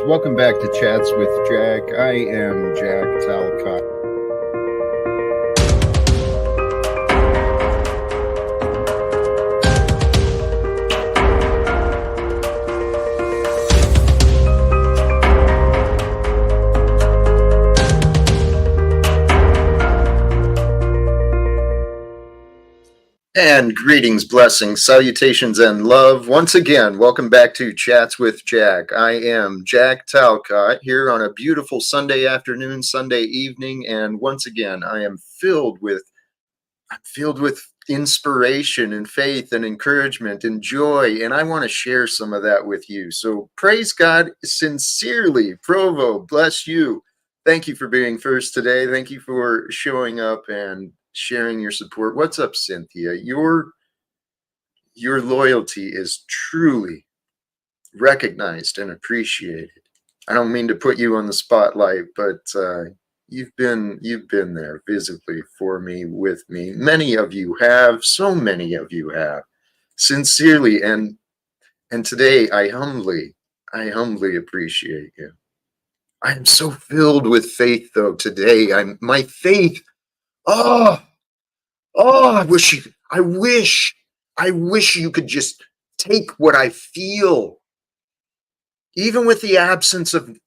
Welcome back to Chats with Jack. I am Jack Talcott. And greetings, blessings, salutations, and love. Once again, welcome back to Chats with Jack. I am Jack Talcott here on a beautiful Sunday afternoon, Sunday evening, and once again, I am filled with inspiration and faith and encouragement and joy, and I want to share some of that with you. So praise God sincerely. Provo, bless you. Thank you for being first today. Thank you for showing up and sharing your support. What's up, Cynthia? Your loyalty is truly recognized and appreciated. I don't mean to put you on the spotlight, but you've been there visibly for me, with me. Many of you have, so many of you have, sincerely, and today I humbly appreciate you. I am so filled with faith, though. Today, my faith. Oh, I wish you could just take what I feel, even with the absence of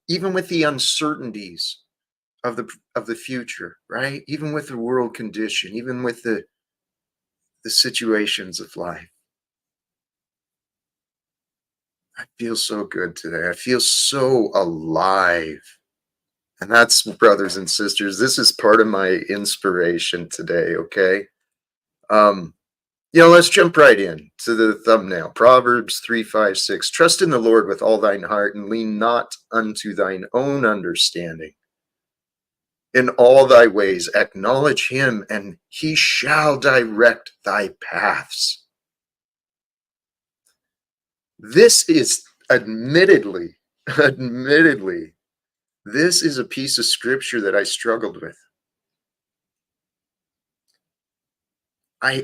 even with the uncertainties of the future, right? Even with the world condition, even with the situations of life. I feel so good today. I feel so alive. And that's, brothers and sisters, this is part of my inspiration today, okay? Let's jump right in to the thumbnail. Proverbs 3:5-6. Trust in the Lord with all thine heart and lean not unto thine own understanding. In all thy ways acknowledge him, and he shall direct thy paths. This is admittedly, this is a piece of scripture that I struggled with.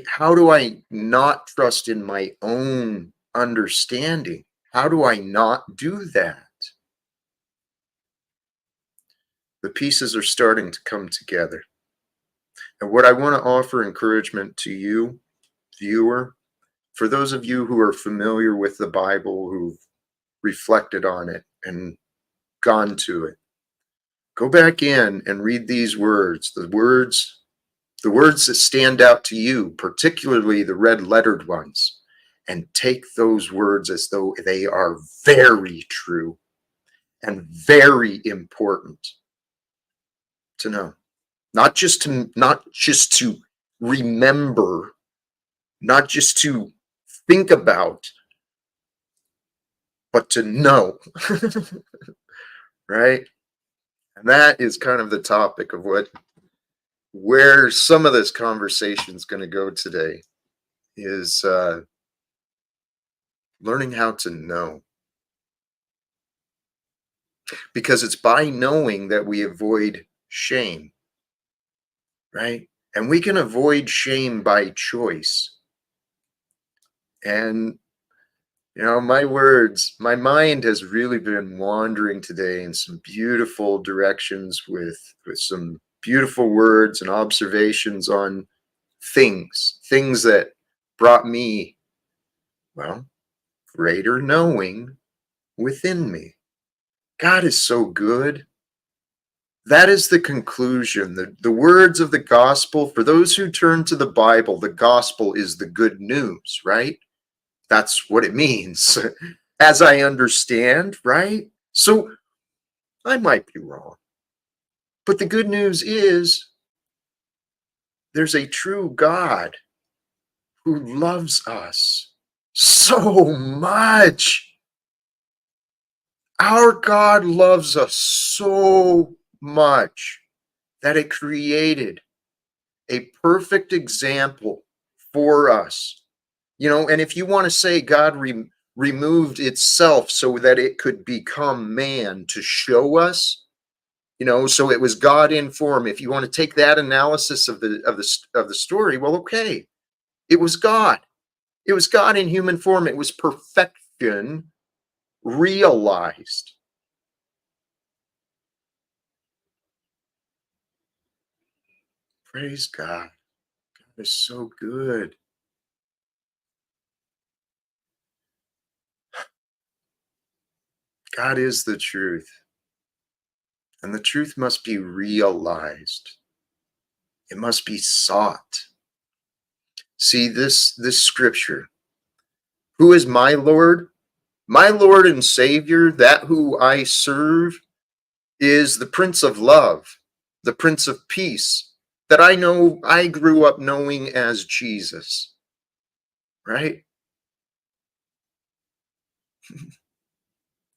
How do I not trust in my own understanding? How do I not do that? The pieces are starting to come together. And what I want to offer encouragement to you, viewer, for those of you who are familiar with the Bible, who've reflected on it and gone to it, go back in and read these words, the words that stand out to you, particularly the red-lettered ones, and take those words as though they are very true and very important to know. Not just to remember, not just to think about, but to know. Right? And that is kind of the topic of where some of this conversation is going to go today, is learning how to know. Because it's by knowing that we avoid shame, right? And we can avoid shame by choice. And, my mind has really been wandering today in some beautiful directions with some beautiful words and observations on things that brought me, greater knowing within me. God is so good. That is the conclusion. The words of the gospel, for those who turn to the Bible, the gospel is the good news, right? That's what it means, as I understand, right? So I might be wrong. But the good news is there's a true God who loves us so much. Our God loves us so much that it created a perfect example for us. And if you want to say God removed itself so that it could become man to show us, so it was God in form. If you want to take that analysis of the story, well, okay, it was God. It was God in human form. It was perfection realized. Praise God. God is so good. God is the truth, and the truth must be realized. It must be sought. See, this scripture, who is my Lord? My Lord and Savior, that who I serve, is the Prince of Love, the Prince of Peace, that I grew up knowing as Jesus, right?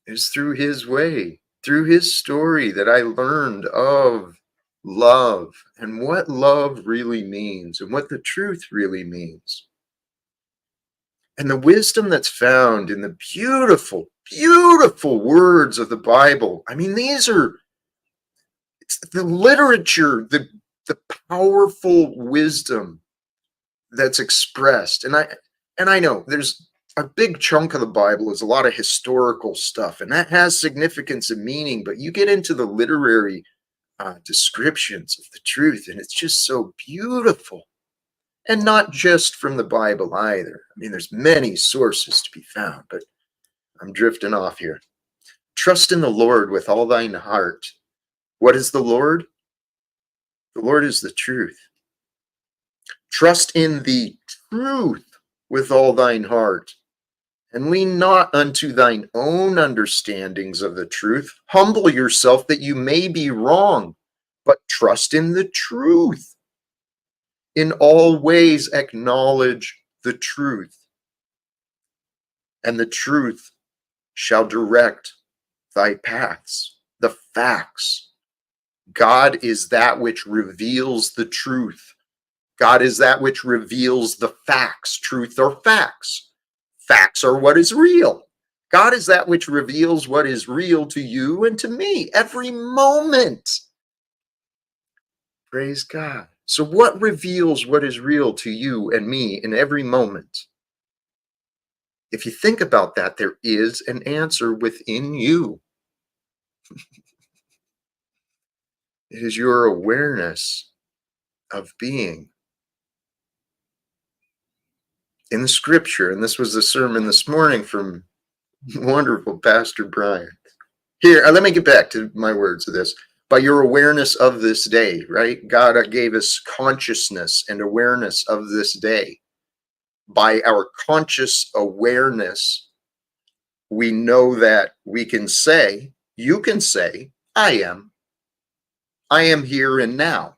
It's through his way, through his story that I learned of love and what love really means and what the truth really means. And the wisdom that's found in the beautiful, beautiful words of the Bible. I mean, it's the literature, the powerful wisdom that's expressed. And I know there's a big chunk of the Bible is a lot of historical stuff, and that has significance and meaning, but you get into the literary descriptions of the truth, and it's just so beautiful. And not just from the Bible either. I mean, there's many sources to be found, but I'm drifting off here. Trust in the Lord with all thine heart. What is the Lord? The Lord is the truth. Trust in the truth with all thine heart, and lean not unto thine own understandings of the truth. Humble yourself that you may be wrong, but trust in the truth. In all ways acknowledge the truth, and the truth shall direct thy paths. The facts. God is that which reveals the truth. God is that which reveals the facts. Truth are facts. Facts are what is real. God is that which reveals what is real to you and to me every moment. Praise God. So what reveals what is real to you and me in every moment? If you think about that, there is an answer within you. It is your awareness of being. In the scripture, and this was the sermon this morning from wonderful Pastor Brian. Here, let me get back to my words of this. By your awareness of this day, right? God gave us consciousness and awareness of this day. By our conscious awareness, we know that we can say, you can say, I am here and now.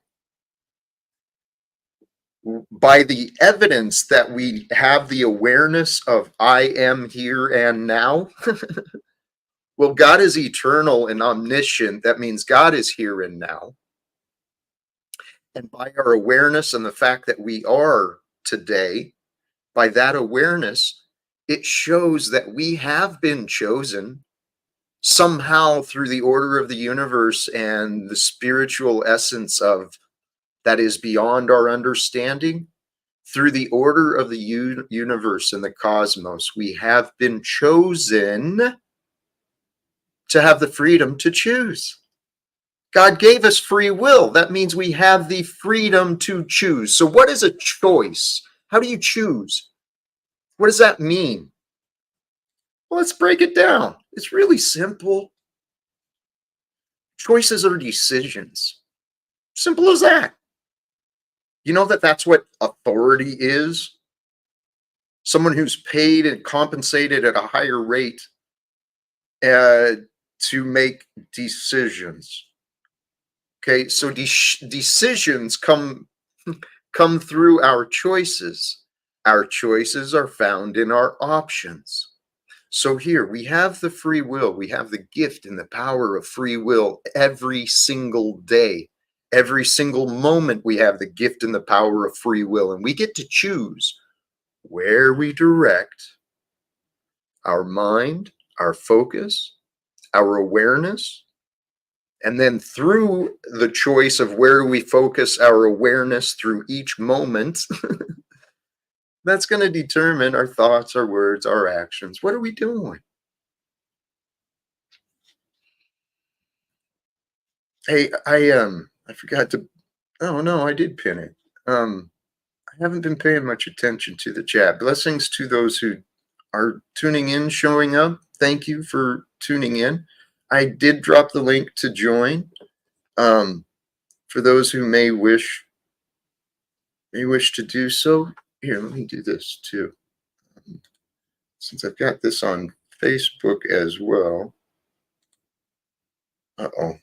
By the evidence that we have the awareness of I am here and now, well, God is eternal and omniscient. That means God is here and now. And by our awareness and the fact that we are today, by that awareness, it shows that we have been chosen somehow through the order of the universe and the spiritual essence of that is beyond our understanding. Through the order of the universe and the cosmos, we have been chosen to have the freedom to choose. God gave us free will. That means we have the freedom to choose. So what is a choice? How do you choose? What does that mean? Well, let's break it down. It's really simple. Choices are decisions. Simple as that. You know that's what authority is? Someone who's paid and compensated at a higher rate to make decisions. Okay, so decisions come through our choices. Our choices are found in our options. So here we have the free will. We have the gift and the power of free will every single day. Every single moment we have the gift and the power of free will, and we get to choose where we direct our mind, our focus, our awareness. And then through the choice of where we focus our awareness through each moment, that's going to determine our thoughts, our words, our actions. What are we doing? Hey, I forgot to Oh no, I did pin it. I haven't been paying much attention to the chat. Blessings to those who are tuning in, showing up. Thank you for tuning in. I did drop the link to join. For those who may wish to do so. Here, let me do this too. Since I've got this on Facebook as well. Uh-oh.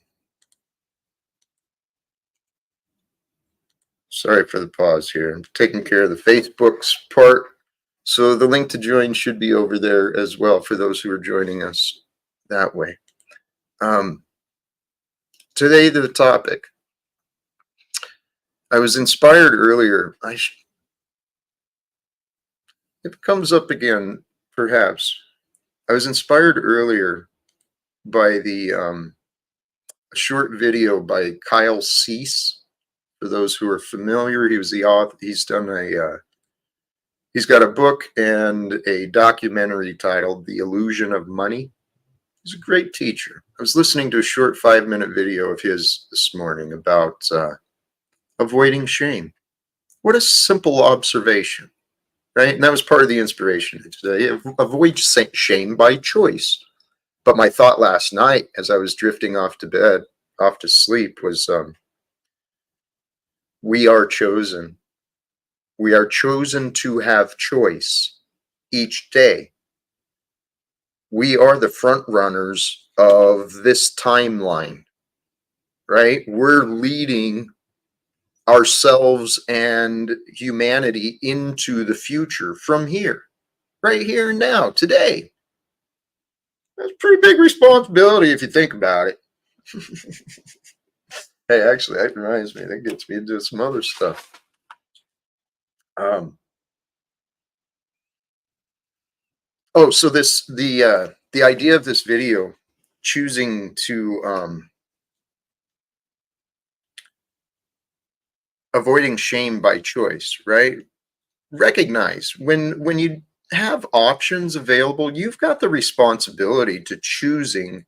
Sorry for the pause here. I'm taking care of the Facebook's part. So the link to join should be over there as well for those who are joining us that way. Today, the topic. I was inspired earlier. It comes up again, perhaps. I was inspired earlier by the short video by Kyle Cease. For those who are familiar, he was the author. He's done he's got a book and a documentary titled "The Illusion of Money." He's a great teacher. I was listening to a short 5-minute video of his this morning about avoiding shame. What a simple observation, right? And that was part of the inspiration today. Avoid shame by choice. But my thought last night, as I was drifting off to sleep, was we are chosen. We are chosen to have choice each day. We are the front runners of this timeline, right? We're leading ourselves and humanity into the future from here, right here and now, today. That's a pretty big responsibility if you think about it. Hey, actually, that reminds me. That gets me into some other stuff. So the idea of this video, choosing to avoiding shame by choice, right? Recognize when you have options available, you've got the responsibility to choosing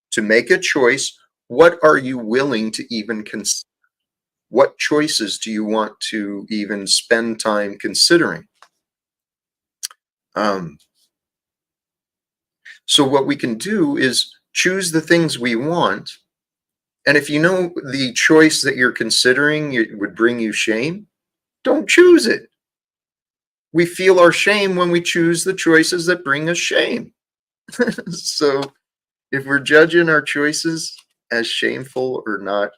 to make a choice. What are you willing to even consider? What choices do you want to even spend time considering? So what we can do is choose the things we want. And if you know the choice that you're considering would bring you shame, don't choose it. We feel our shame when we choose the choices that bring us shame. So if we're judging our choices as shameful or not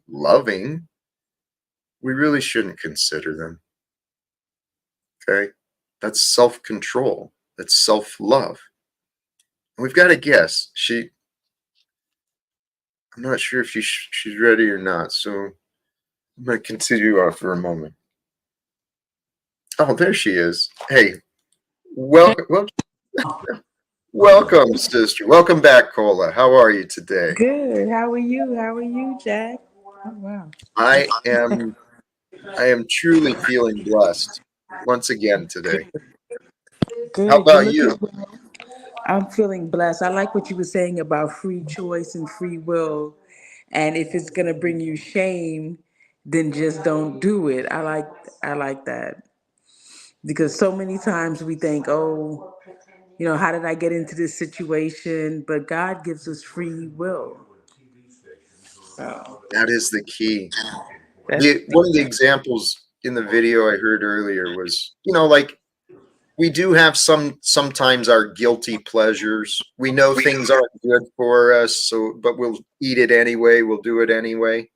loving, we really shouldn't consider them. Okay? That's self-control. That's self-love. We've got to guess. I'm not sure if she's ready or not, so I'm going to continue on for a moment. Oh, there she is. Hey, welcome, welcome, sister. Welcome back, Kolah. How are you today? Good. How are you? How are you, Jack? Oh, wow. I am truly feeling blessed once again today. How Good. You about look you? at I'm feeling blessed. I like what you were saying about free choice and free will. And if it's gonna bring you shame, then just don't do it. I like that. Because so many times we think, oh, how did I get into this situation? But God gives us free will. So That is the key. that's One of the examples in the video I heard earlier was, like we do have sometimes our guilty pleasures. We know things aren't good for us, but we'll eat it anyway, we'll do it anyway.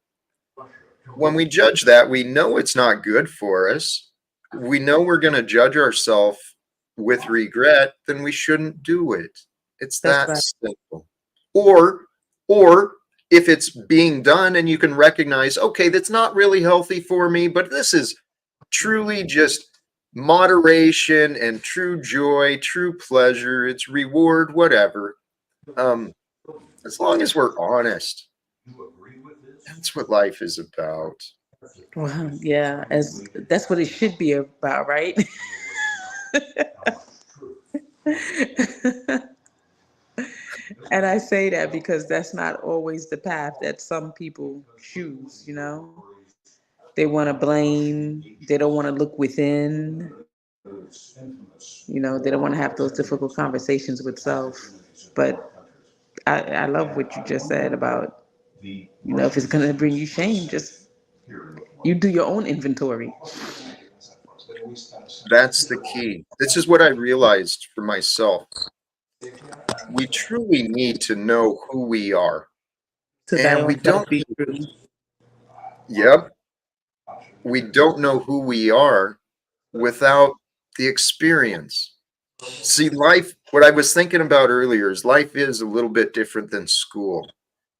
When we judge that, we know it's not good for us. We know we're going to judge ourselves with regret, then we shouldn't do it. It's that's that right. simple. Or if it's being done and you can recognize, okay, that's not really healthy for me, but this is truly just moderation and true joy, true pleasure, it's reward, whatever. As long as we're honest, that's what life is about. Well, yeah, as that's what it should be about, right? And I say that because that's not always the path that some people choose, you know? They want to blame, they don't want to look within, you know, they don't want to have those difficult conversations with self. But I love what you just said about, you know, if it's going to bring you shame, just you do your own inventory. That's the key. This is what I realized for myself. We truly need to know who we are. To thy And we own self don't, be true. yep, we don't know who we are without the experience. See, life, what I was thinking about earlier is life is a little bit different than school.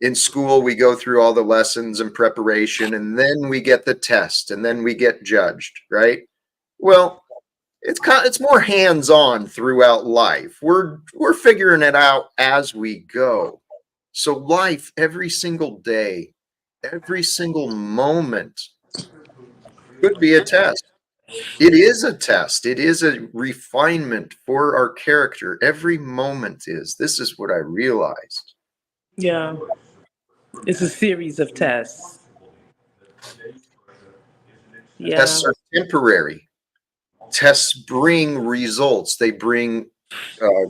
In school, we go through all the lessons and preparation, and then we get the test, and then we get judged, right? Well, it's more hands-on throughout life. We're figuring it out as we go. So life, every single day, every single moment could be a test. It is a test. It is a refinement for our character. Every moment is. This is what I realized. Yeah, it's a series of tests. Yeah. Tests are temporary. Tests bring results. They bring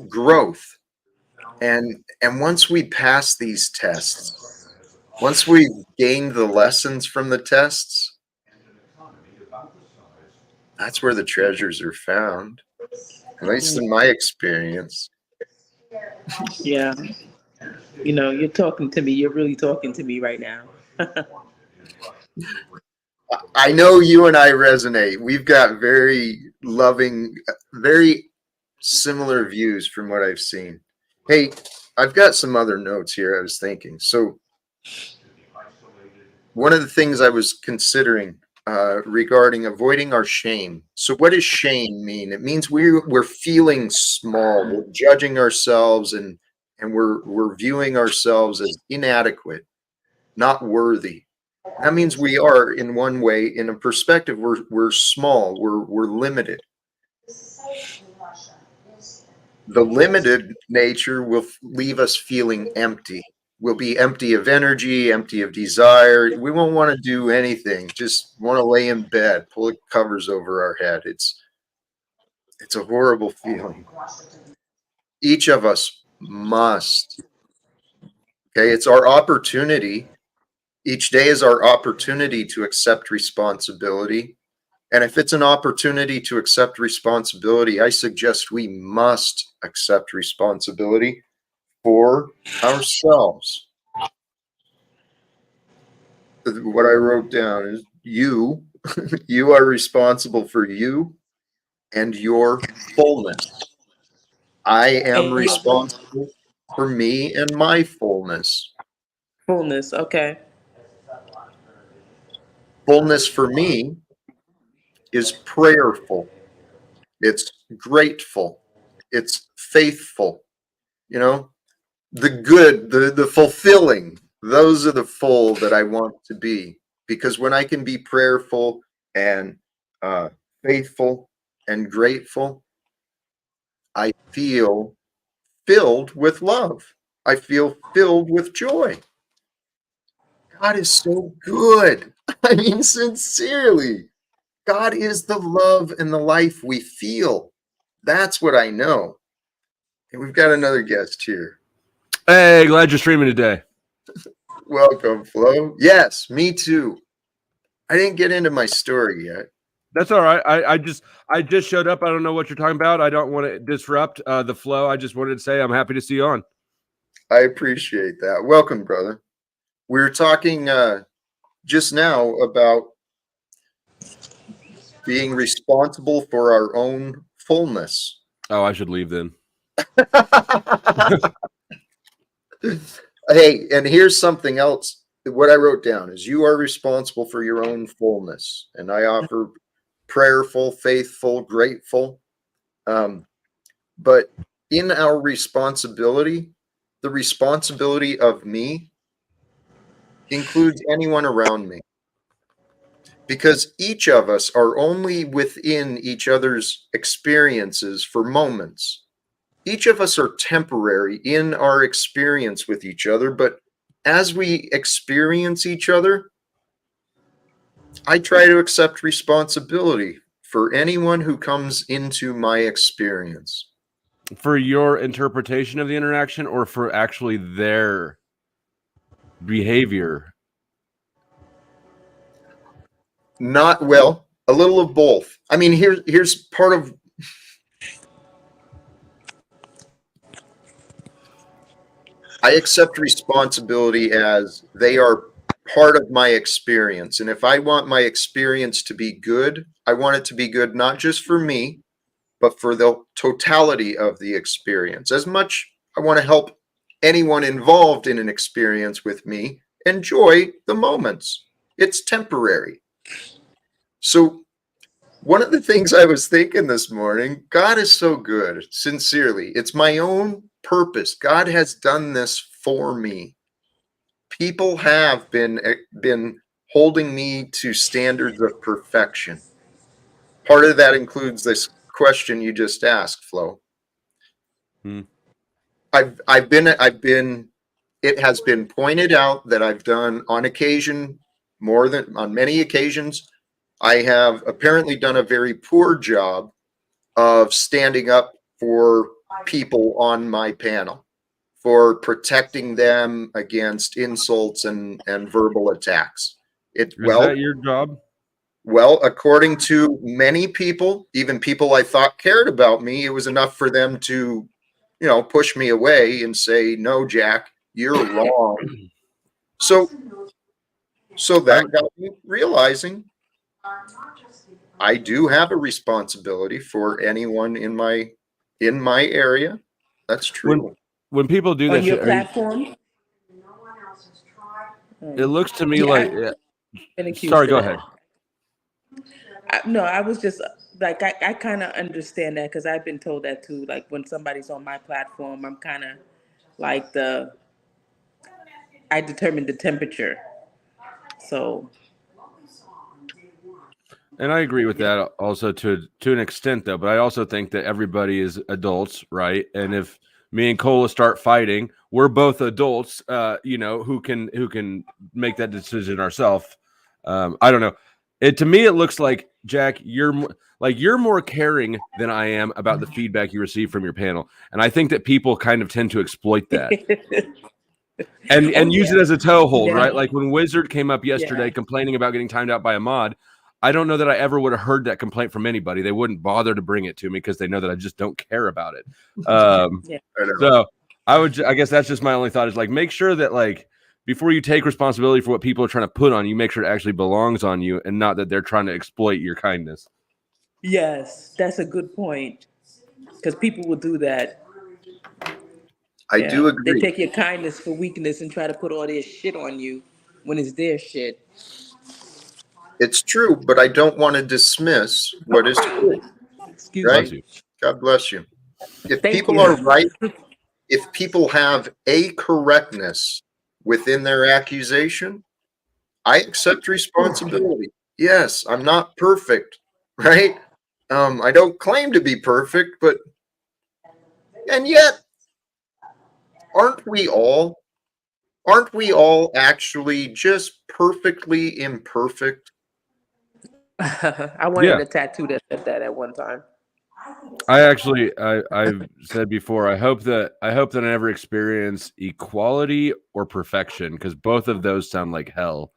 growth. And once we pass these tests, once we've gained the lessons from the tests, that's where the treasures are found. At least in my experience. Yeah. You know, you're talking to me. You're really talking to me right now. I know you and I resonate. We've got very loving, very similar views from what I've seen. Hey, I've got some other notes here I was thinking. So, one of the things I was considering regarding avoiding our shame. So, what does shame mean? It means we're feeling small, we're judging ourselves, and we're viewing ourselves as inadequate, not worthy. That means we are, in one way, in a perspective, we're small, we're limited. The limited nature will leave us feeling empty. We'll be empty of energy, empty of desire. We won't want to do anything. Just want to lay in bed, pull the covers over our head. It's a horrible feeling. Each of us must. Okay, it's our opportunity. Each day is our opportunity to accept responsibility. And if it's an opportunity to accept responsibility, I suggest we must accept responsibility for ourselves. What I wrote down is you, you are responsible for you and your fullness. I am And responsible for me and my fullness. fullness. Okay. Fullness for me is prayerful, it's grateful, it's faithful, you know, the good, the fulfilling. Those are the full that I want to be. Because when I can be prayerful and uh, faithful and grateful, I feel filled with love. I feel filled with joy. God is so good. I mean, sincerely, God is the love and the life we feel. That's what I know. And we've got another guest here. Hey, glad you're streaming today. Welcome, Flo. Yes, me too. I didn't get into my story yet. That's all right. I just showed up. I don't know what you're talking about. I don't want to disrupt the flow. I just wanted to say I'm happy to see you on. I appreciate that. Welcome, brother. We were talking just now about being responsible for our own fullness. Oh, I should leave then. Hey, and here's something else. What I wrote down is you are responsible for your own fullness. And I offer prayerful, faithful, grateful. But in our responsibility, the responsibility of me includes anyone around me. Because each of us are only within each other's experiences for moments. each of us are temporary in our experience with each other, but as we experience each other, I try to accept responsibility for anyone who comes into my experience. For your interpretation of the interaction, or for actually their behavior? Not well, a little of both. I mean, here's part of I accept responsibility as they are part of my experience. And if I want my experience to be good, I want it to be good not just for me, but for the totality of the experience. As much I want to help anyone involved in an experience with me enjoy the moments. It's temporary. So, one of the things I was thinking this morning, God is so good, sincerely. It's my own purpose. God has done this for me. People have been holding me to standards of perfection. Part of that includes this question you just asked, Flo. I've been it has been pointed out that I've done on occasion, more than on many occasions, I have apparently done a very poor job of standing up for people on my panel, for protecting them against insults and verbal attacks. Is that your job? Well, according to many people, even people I thought cared about me, it was enough for them to, push me away and say, "No, Jack, you're wrong." So that got me realizing I do have a responsibility for anyone in my area. That's true. When people do that On your shit, platform? it looks to me Yeah, like. been accused Sorry, of go that. ahead. No, I was just like, I kind of understand that because I've been told that too. Like when somebody's on my platform, I'm kind of like I determine the temperature. So, And I agree with yeah. that also to an extent, though. But I also think that everybody is adults, right? And if me and Kolah start fighting, we're both adults, who can make that decision ourselves. I don't know. To me, it looks like, Jack, you're more caring than I am about the feedback you receive from your panel, and I think that people kind of tend to exploit that and Oh, use yeah. it as a toehold, Yeah. right? Like when Wizard came up yesterday Yeah. complaining about getting timed out by a mod. I don't know that I ever would have heard that complaint from anybody. They wouldn't bother to bring it to me because they know that I just don't care about it. Yeah. So I guess that's just my only thought is like, make sure that like before you take responsibility for what people are trying to put on you, make sure it actually belongs on you and not that they're trying to exploit your kindness. Yes, that's a good point. Because people will do that. I Yeah. do They agree. take your kindness for weakness and try to put all their shit on you when it's their shit. It's true, but I don't want to dismiss what is true, Excuse right? Bless me. you. God bless you. If Thank people are you. right, if people have a correctness within their accusation, I accept responsibility. Yes, I'm not perfect, right? I don't claim to be perfect, and yet, aren't we all? Aren't we all actually just perfectly imperfect? I wanted Yeah. a tattoo that said that at one time. I've said before, I hope that I never experience equality or perfection because both of those sound like hell.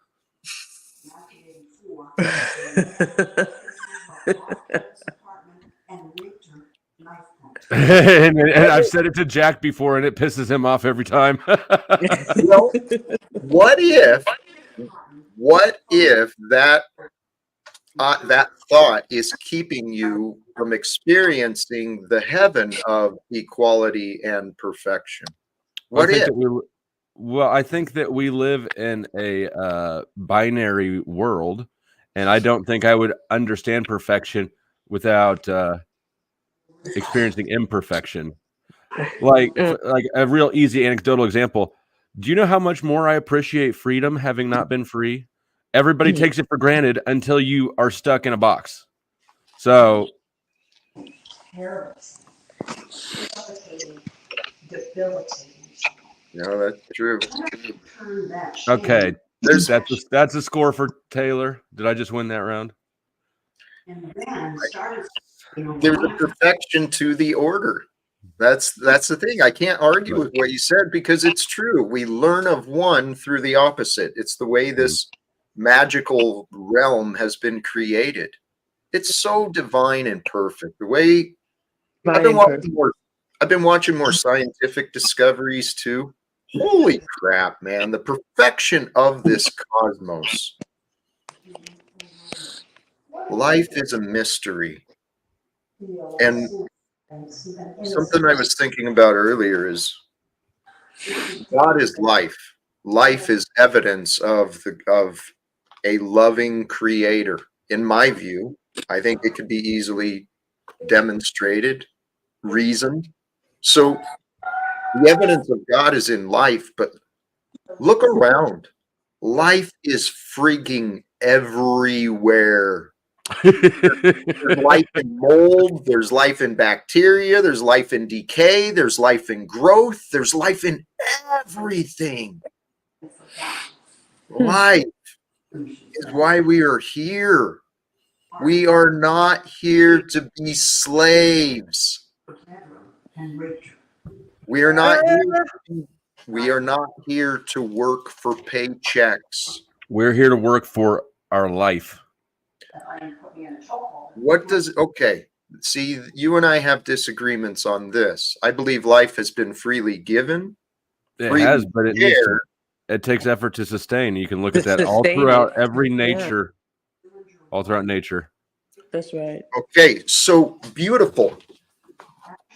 and I've said it to Jack before, and it pisses him off every time. Well, what if that that thought is keeping you from experiencing the heaven of equality and perfection? I What think if? that I think that we live in a binary world, and I don't think I would understand perfection without experiencing imperfection. Like like a real easy anecdotal example. Do you know how much more I appreciate freedom having not been free? Everybody takes it for granted until you are stuck in a box. So No, that's true. Okay, There's that's a score for Taylor. Did I just win that round? there's a perfection to the order. That's the thing. I can't argue with what you said because it's true. We learn of one through the opposite. It's the way this magical realm has been created. It's so divine and perfect. The way I've been watching more I've been watching more scientific discoveries too. Holy crap, man. The perfection of this cosmos. Life is a mystery. And something I was thinking about earlier is God is life. Life is evidence of a loving creator. In my view, I think it could be easily demonstrated, reasoned. So the evidence of God is in life, but look around. Life is freaking everywhere. There's life in mold, there's life in bacteria, there's life in decay, there's life in growth, there's life in everything. Life is why we are here. We are not here to be slaves. We are not here to work for paychecks. We're here to work for our life. Okay, see, you and I have disagreements on this. I believe life has been freely given. It has, but it takes effort to sustain. You can look at that all throughout every nature, all throughout nature. That's right. Okay, so beautiful.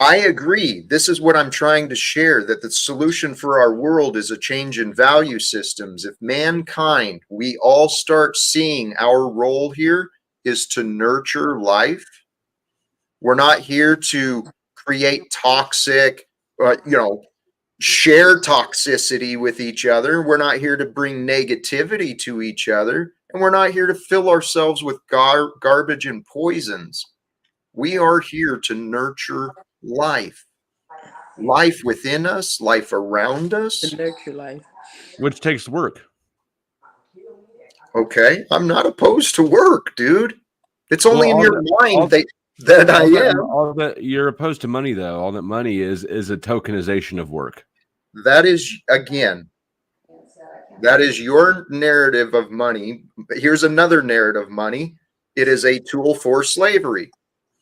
I agree. This is what I'm trying to share, that the solution for our world is a change in value systems. If mankind, we all start seeing our role here is to nurture life. We're not here to create toxic, share toxicity with each other. We're not here to bring negativity to each other. And we're not here to fill ourselves with garbage and poisons. We are here to nurture life. Life within us, life around us. To nurture life. Which takes work. Okay, I'm not opposed to work, dude. It's only in your mind that I am. All that you're opposed to money, though. All that money is a tokenization of work. That is, again, that is your narrative of money. Here's another narrative of money. It is a tool for slavery.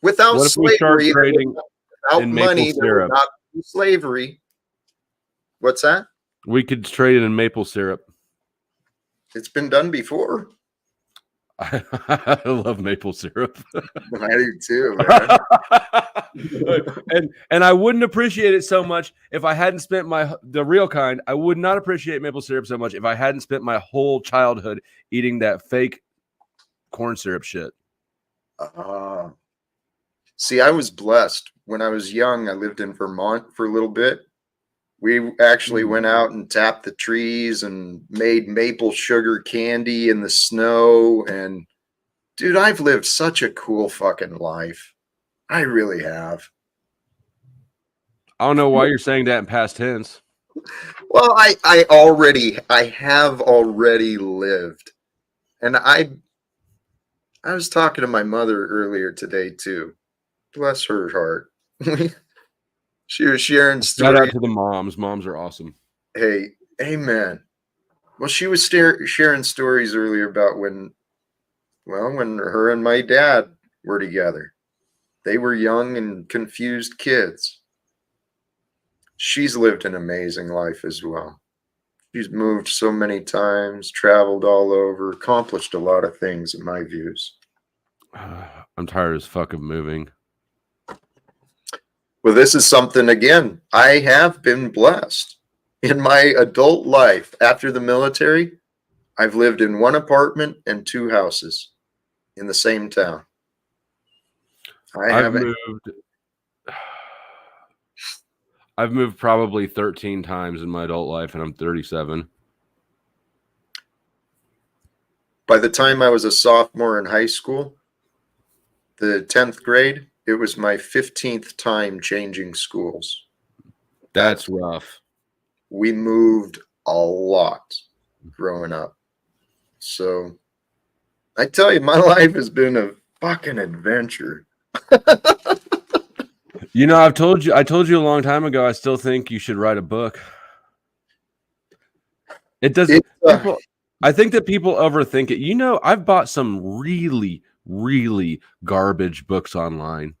Without slavery, without money, there would not be slavery. What's that? We could trade it in maple syrup. It's been done before. I love maple syrup. I do too, man. and I wouldn't appreciate it so much if I hadn't spent the real kind. I would not appreciate maple syrup so much if I hadn't spent my whole childhood eating that fake corn syrup shit. See, I was blessed. When I was young, I lived in Vermont for a little bit. We actually went out and tapped the trees and made maple sugar candy in the snow. And dude, I've lived such a cool fucking life. I really have. I don't know why you're saying that in past tense. Well, I have already lived. And I was talking to my mother earlier today too. Bless her heart. She was sharing stories. Shout out to the moms. Moms are awesome. Hey, amen. Well, she was sharing stories earlier about when her and my dad were together. They were young and confused kids. She's lived an amazing life as well. She's moved so many times, traveled all over, accomplished a lot of things in my views. I'm tired as fuck of moving. Well, this is something, again, I have been blessed. In my adult life, after the military, I've lived in one apartment and 2 houses in the same town. I've moved probably 13 times in my adult life, and I'm 37. By the time I was a sophomore in high school, the 10th grade, It was my 15th time changing schools. That's rough. We moved a lot growing up. So I tell you, my life has been a fucking adventure. You know, I told you a long time ago, I still think you should write a book. It does. People, I think that people overthink it. You know, I've bought some really, really garbage books online.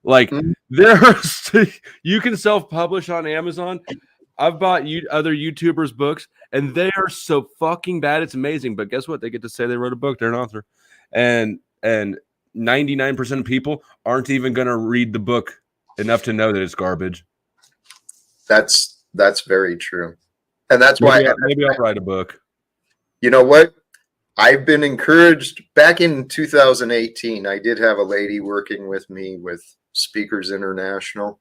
Like there's, you can self-publish on Amazon. I've bought other YouTubers' books, and they are so fucking bad. It's amazing. But guess what? They get to say they wrote a book. They're an author, and 99% of people aren't even going to read the book enough to know that it's garbage. That's very true, and that's why maybe I'll write a book. You know what? I've been encouraged. Back in 2018, I did have a lady working with me with Speakers International,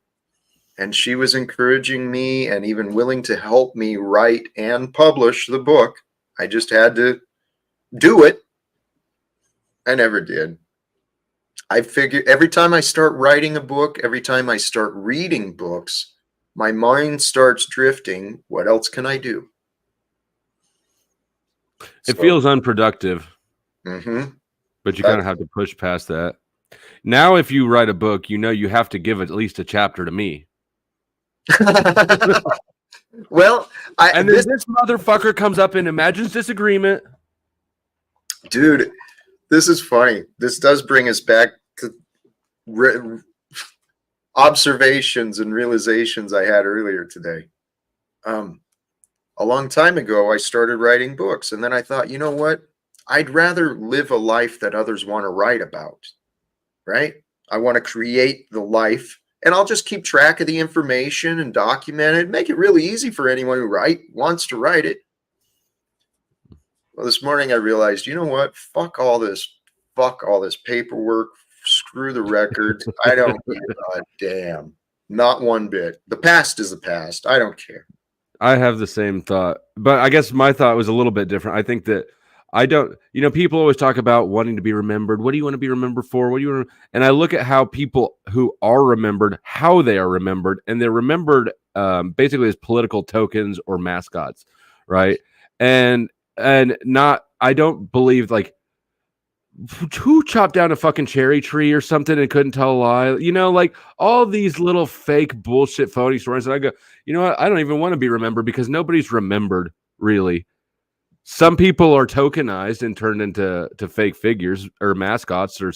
and she was encouraging me and even willing to help me write and publish the book. I just had to do it. I never did. I figure every time I start writing a book, every time I start reading books, my mind starts drifting. What else can I do? It feels unproductive, mm-hmm. But you kind of have to push past that. Now, if you write a book, you know you have to give at least a chapter to me. Well, and then this motherfucker comes up and imagines disagreement. Dude, this is funny. This does bring us back to observations and realizations I had earlier today. A long time ago, I started writing books, and then I thought, you know what? I'd rather live a life that others want to write about, right? I want to create the life, and I'll just keep track of the information and document it, make it really easy for anyone who wants to write it. Well, this morning I realized, you know what? Fuck all this paperwork. Screw the records. I don't give a damn. Not one bit. The past is the past. I don't care. I have the same thought, but I guess my thought was a little bit different. I think that I don't, people always talk about wanting to be remembered. What do you want to be remembered for? What do you want to, and I look at how people who are remembered, how they are remembered, and they're remembered basically as political tokens or mascots, right? And not, I don't believe like, who chopped down a fucking cherry tree or something and couldn't tell a lie? Like all these little fake bullshit phony stories. And I go, you know what? I don't even want to be remembered because nobody's remembered, really. Some people are tokenized and turned into fake figures or mascots or,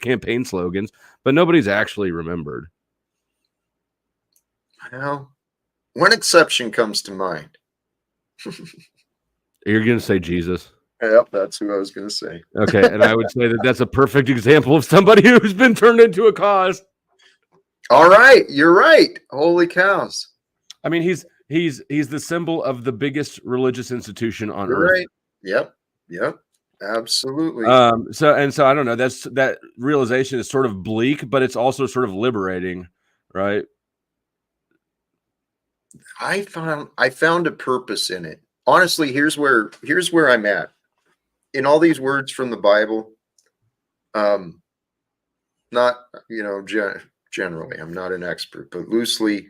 campaign slogans, but nobody's actually remembered. Well, one exception comes to mind. You're going to say Jesus. Yep, that's who I was going to say. Okay, and I would say that that's a perfect example of somebody who's been turned into a cause. All right, you're right. Holy cows! I mean, he's the symbol of the biggest religious institution on you're earth. Right. Yep, absolutely. So I don't know. That realization is sort of bleak, but it's also sort of liberating, right? I found a purpose in it. Honestly, here's where I'm at. In all these words from the Bible, not, generally, I'm not an expert, but loosely,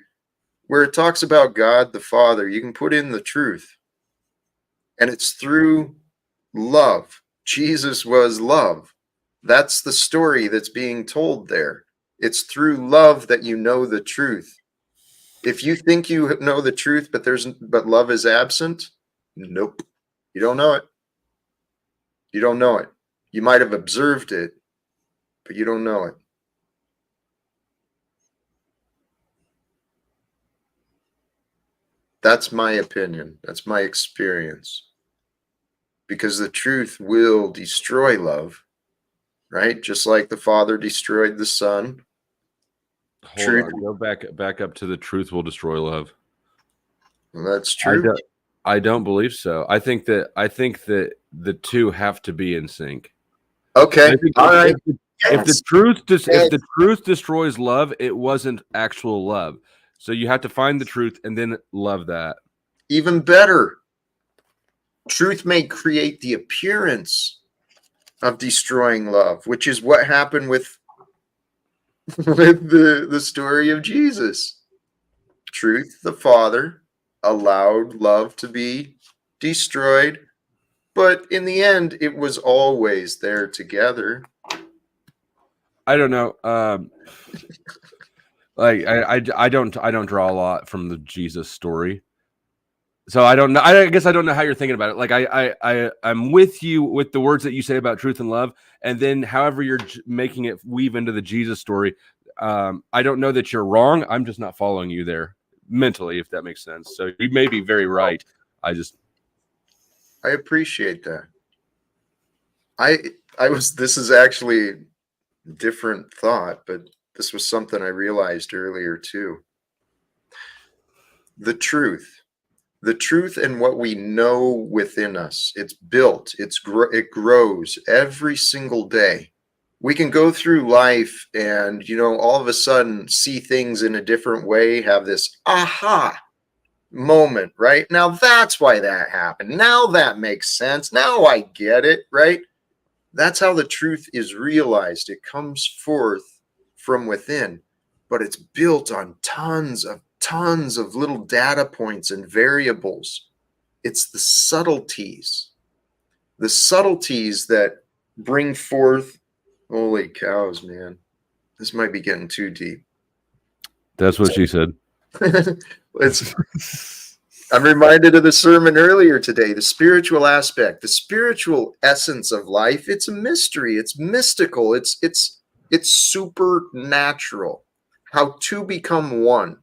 where it talks about God the Father, you can put in the truth. And it's through love. Jesus was love. That's the story that's being told there. It's through love that you know the truth. If you think you know the truth, but love is absent, nope. You don't know it. You don't know it. You might have observed it, but you don't know it. That's my opinion. That's my experience. Because the truth will destroy love, right? Just like the Father destroyed the Son. Hold on. Go back up to the truth will destroy love. Well, that's true. I don't believe so. I think that the two have to be in sync. Okay. All right. If the truth destroys love, it wasn't actual love. So you have to find the truth and then love that. Even better. Truth may create the appearance of destroying love, which is what happened with with the story of Jesus. Truth, the Father, allowed love to be destroyed, but in the end, it was always there together. I don't know. Like I don't draw a lot from the Jesus story. So I don't know. I guess I don't know how you're thinking about it. Like I'm with you with the words that you say about truth and love, and then however you're making it weave into the Jesus story. I don't know that you're wrong. I'm just not following you there mentally, if that makes sense. So you may be very right. I appreciate that. This is actually a different thought, but this was something I realized earlier too. The truth and what we know within us, it's built, it grows every single day. We can go through life and, all of a sudden see things in a different way, have this aha moment, right? Now that's why that happened. Now that makes sense. Now I get it, right? That's how the truth is realized. It comes forth from within, but it's built on tons of little data points and variables. It's the subtleties that bring forth. Holy cows, man. This might be getting too deep. That's what she said. I'm reminded of the sermon earlier today, the spiritual aspect, the spiritual essence of life. It's a mystery. It's mystical. It's supernatural. How to become one,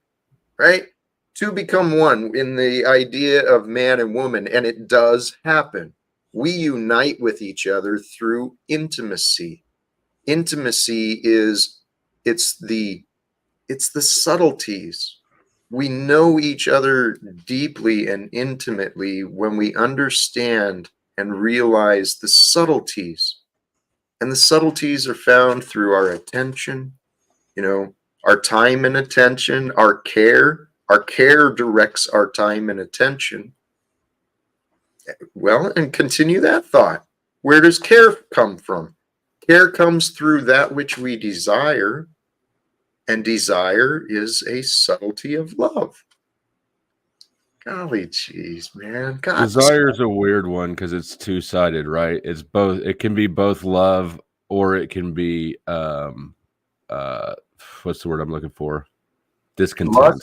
right? To become one in the idea of man and woman, and it does happen. We unite with each other through intimacy. Intimacy it's the subtleties. We know each other deeply and intimately when we understand and realize the subtleties. And the subtleties are found through our attention, our time and attention, our care. Our care directs our time and attention. Well, and continue that thought. Where does care come from? Care comes through that which we desire, and desire is a subtlety of love. Golly jeez, man. God. Desire is a weird one because it's two-sided, right? It's both. It can be both love or it can be what's the word I'm looking for? Discontent.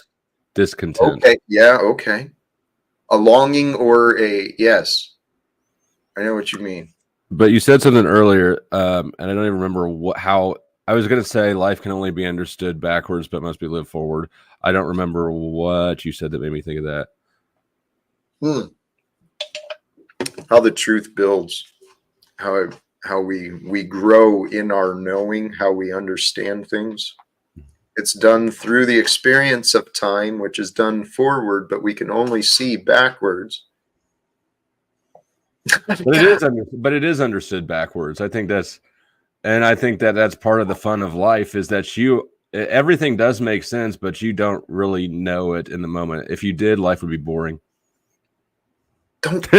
Discontent. Okay. Yeah. Okay. A longing or a yes. I know what you mean. But you said something earlier, and I don't even remember how. I was going to say life can only be understood backwards, but must be lived forward. I don't remember what you said that made me think of that. How the truth builds, how we grow in our knowing, how we understand things. It's done through the experience of time, which is done forward, but we can only see backwards. But it is understood backwards. I think that's part of the fun of life is that everything does make sense, but you don't really know it in the moment. If you did, life would be boring. Don't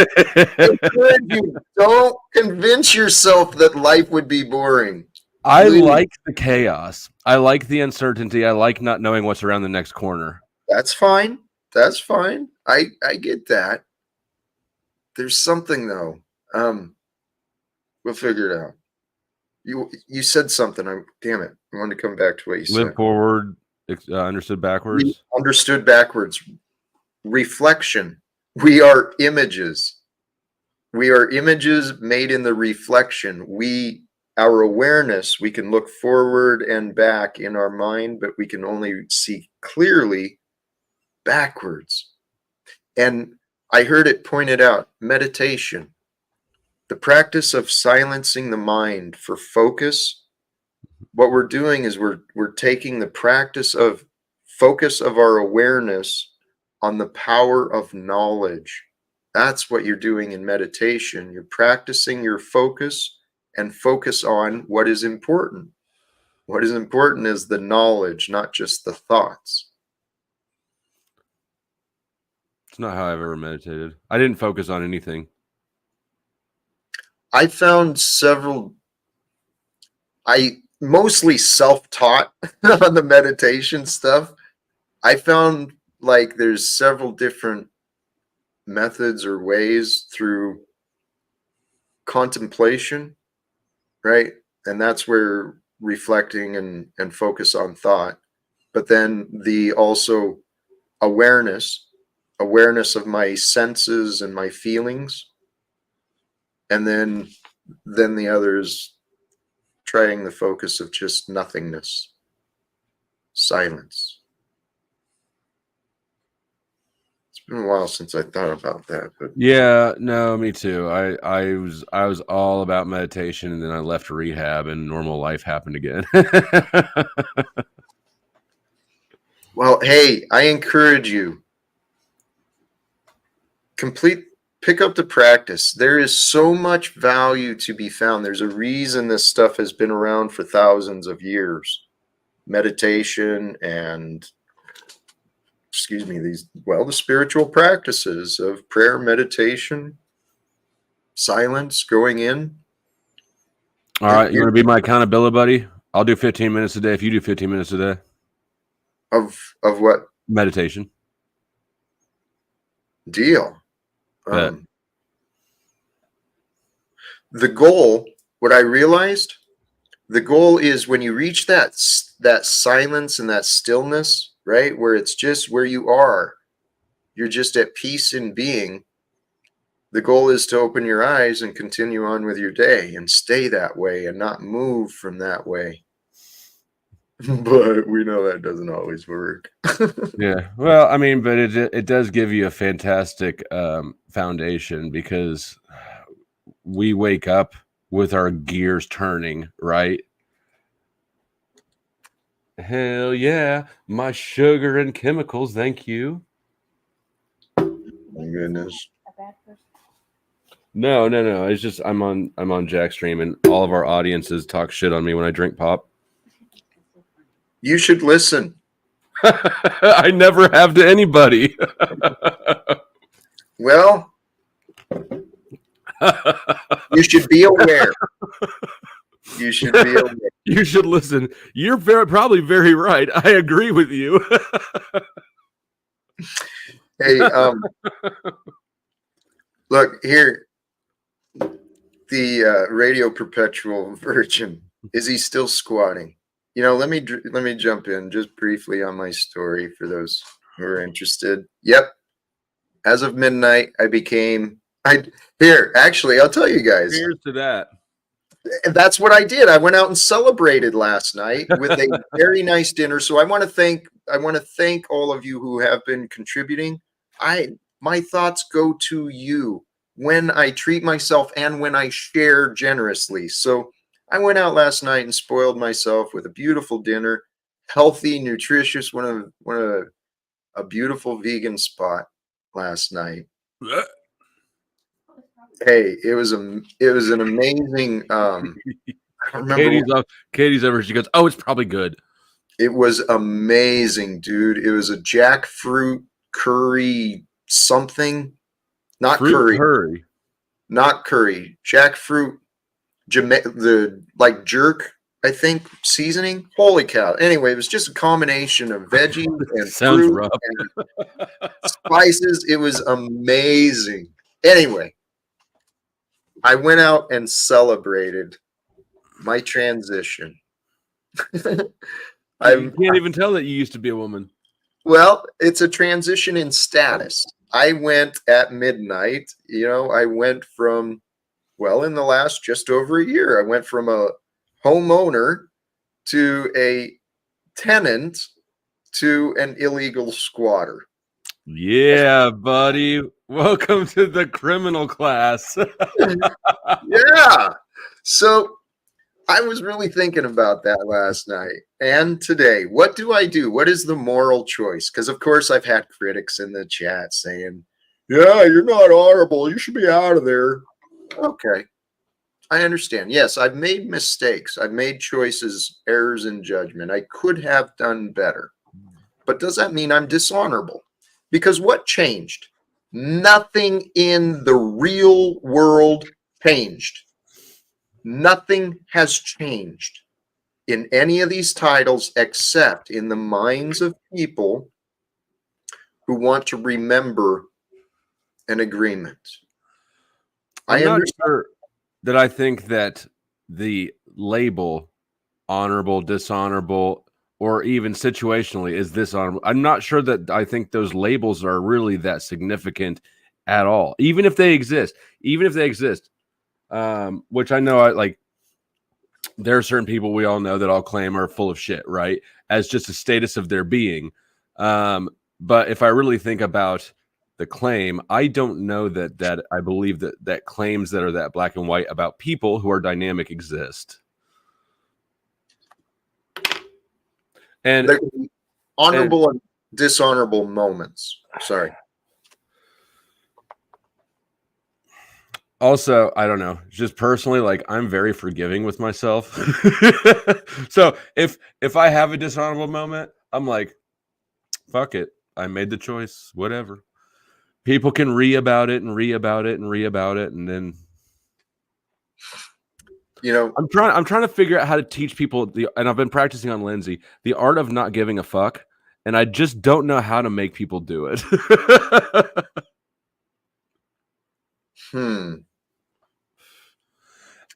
convince yourself that life would be boring. I like the chaos. I like the uncertainty. I like not knowing what's around the next corner. That's fine. That's fine. I get that. There's something though. We'll figure it out. You said something. Damn it. I wanted to come back to what you said. Live forward, understood backwards. Understood backwards. Reflection. We are images. We are images made in the reflection. Our awareness, we can look forward and back in our mind, but we can only see clearly backwards. And I heard it pointed out, meditation, the practice of silencing the mind for focus. What we're doing is we're taking the practice of focus of our awareness on the power of knowledge. That's what you're doing in meditation. You're practicing your focus and focus on what is important. What is important is the knowledge, not just the thoughts. It's not how I've ever meditated. I didn't focus on anything. I found several. I mostly self-taught on the meditation stuff. I found like there's several different methods or ways through contemplation, right? And that's where reflecting and focus on thought. But then the also awareness of my senses and my feelings. And then the others trying the focus of just nothingness, silence. It's been a while since I thought about that, but Yeah, no, me too. I was all about meditation, and then I left rehab, and normal life happened again. well, hey, I encourage you, pick up the practice. There is so much value to be found. There's a reason this stuff has been around for thousands of years. Meditation and the spiritual practices of prayer, meditation, silence, going in. All right, you want to be my accountability buddy? I'll do 15 minutes a day if you do 15 minutes a day. Of what? Meditation. Deal. Bet. The goal, what I realized, the goal is when you reach that silence and that stillness, right, where it's just where you are, you're just at peace in being. The goal is to open your eyes and continue on with your day and stay that way and not move from that way. But we know that doesn't always work. Yeah. Well, I mean, but it does give you a fantastic foundation, because we wake up with our gears turning, right? Hell yeah. My sugar and chemicals, thank you. My goodness. No. It's just I'm on Jack Stream, and all of our audiences talk shit on me when I drink pop. You should listen. I never have to anybody. Well, you should be aware. You should be aware. You should listen. You're probably very right. I agree with you. Hey, look here. The Radio Perpetual Virgin, is he still squatting? You know, let me jump in just briefly on my story for those who are interested. Yep. As of midnight, actually, I'll tell you guys. Cheers to that. That's what I did. I went out and celebrated last night with a very nice dinner. So I want to thank all of you who have been contributing. My thoughts go to you when I treat myself and when I share generously. So I went out last night and spoiled myself with a beautiful dinner, healthy, nutritious, a beautiful vegan spot last night. Hey, it was an amazing. I don't remember. Katie's over. She goes, "Oh, it's probably good." It was amazing, dude. It was a jackfruit curry something, not curry. Not curry. Jackfruit, the like jerk, I think, seasoning. Holy cow! Anyway, it was just a combination of veggies and sounds fruit rough. and spices. It was amazing. Anyway, I went out and celebrated my transition. You can't even tell that you used to be a woman. Well, it's a transition in status. I went at midnight. I went from, in the last just over a year, I went from a homeowner to a tenant to an illegal squatter. Yeah, buddy. Welcome to the criminal class. Yeah. So I was really thinking about that last night and today. What do I do? What is the moral choice? Because, of course, I've had critics in the chat saying, yeah, you're not honorable. You should be out of there. Okay. I understand. Yes, I've made mistakes. I've made choices, errors in judgment. I could have done better. But does that mean I'm dishonorable? Because what changed? Nothing in the real world changed. Nothing has changed. in any of these titles except in the minds of people who want to remember an agreement. I'm I not understand. sure that I think that the label honorable, dishonorable, or even situationally is dishonorable. I'm not sure that I think those labels are really that significant at all. Even if they exist, which I know there are certain people we all know that I'll claim are full of shit, right? As just a status of their being. But if I really think about the claim, I don't know that I believe that claims that are that black and white about people who are dynamic exist. And There can be honorable and dishonorable moments. Sorry. also, I don't know, just personally, like I'm very forgiving with myself. So if I have a dishonorable moment, I'm like, fuck it. I made the choice, whatever. People can about it and about it and about it, and then I'm trying to figure out how to teach people and I've been practicing on Lindsay the art of not giving a fuck, and I just don't know how to make people do it.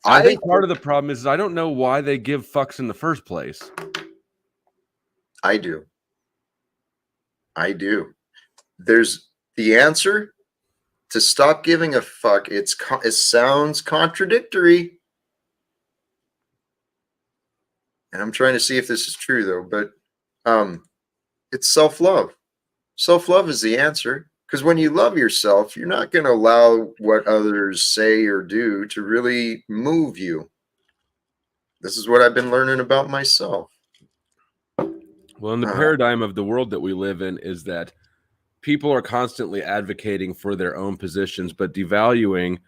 I think part of the problem is I don't know why they give fucks in the first place. I do. There's the answer to stop giving a fuck. It sounds contradictory. And I'm trying to see if this is true though, but it's self-love. Self-love is the answer. Because when you love yourself, you're not going to allow what others say or do to really move you. This is what I've been learning about myself. Well, in the paradigm of the world that we live in is that people are constantly advocating for their own positions, but devaluing.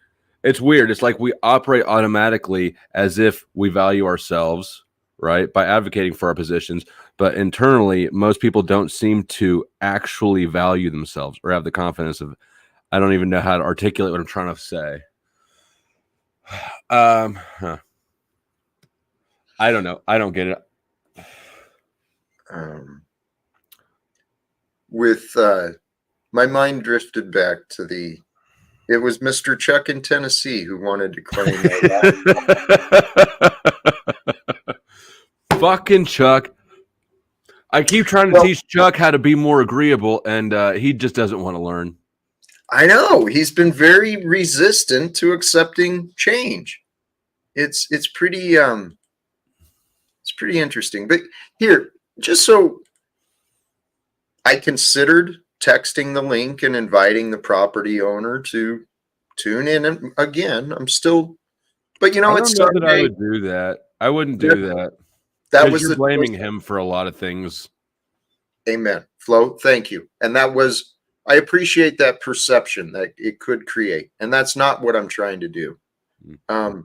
It's weird. It's like we operate automatically as if we value ourselves, right? By advocating for our positions. But internally, most people don't seem to actually value themselves or have the confidence of, I don't even know how to articulate what I'm trying to say. I don't know. I don't get it. My mind drifted back to it was Mr. Chuck in Tennessee who wanted to claim that. Fucking Chuck. I keep trying to teach Chuck how to be more agreeable, and he just doesn't want to learn. I know. He's been very resistant to accepting change. It's pretty interesting. But here, just so I considered texting the link and inviting the property owner to tune in. And again, I'm still, but I don't know that I would do that. I wouldn't do that. That was you're blaming him for a lot of things. Amen. Flo, thank you. And I appreciate that perception that it could create. And that's not what I'm trying to do. The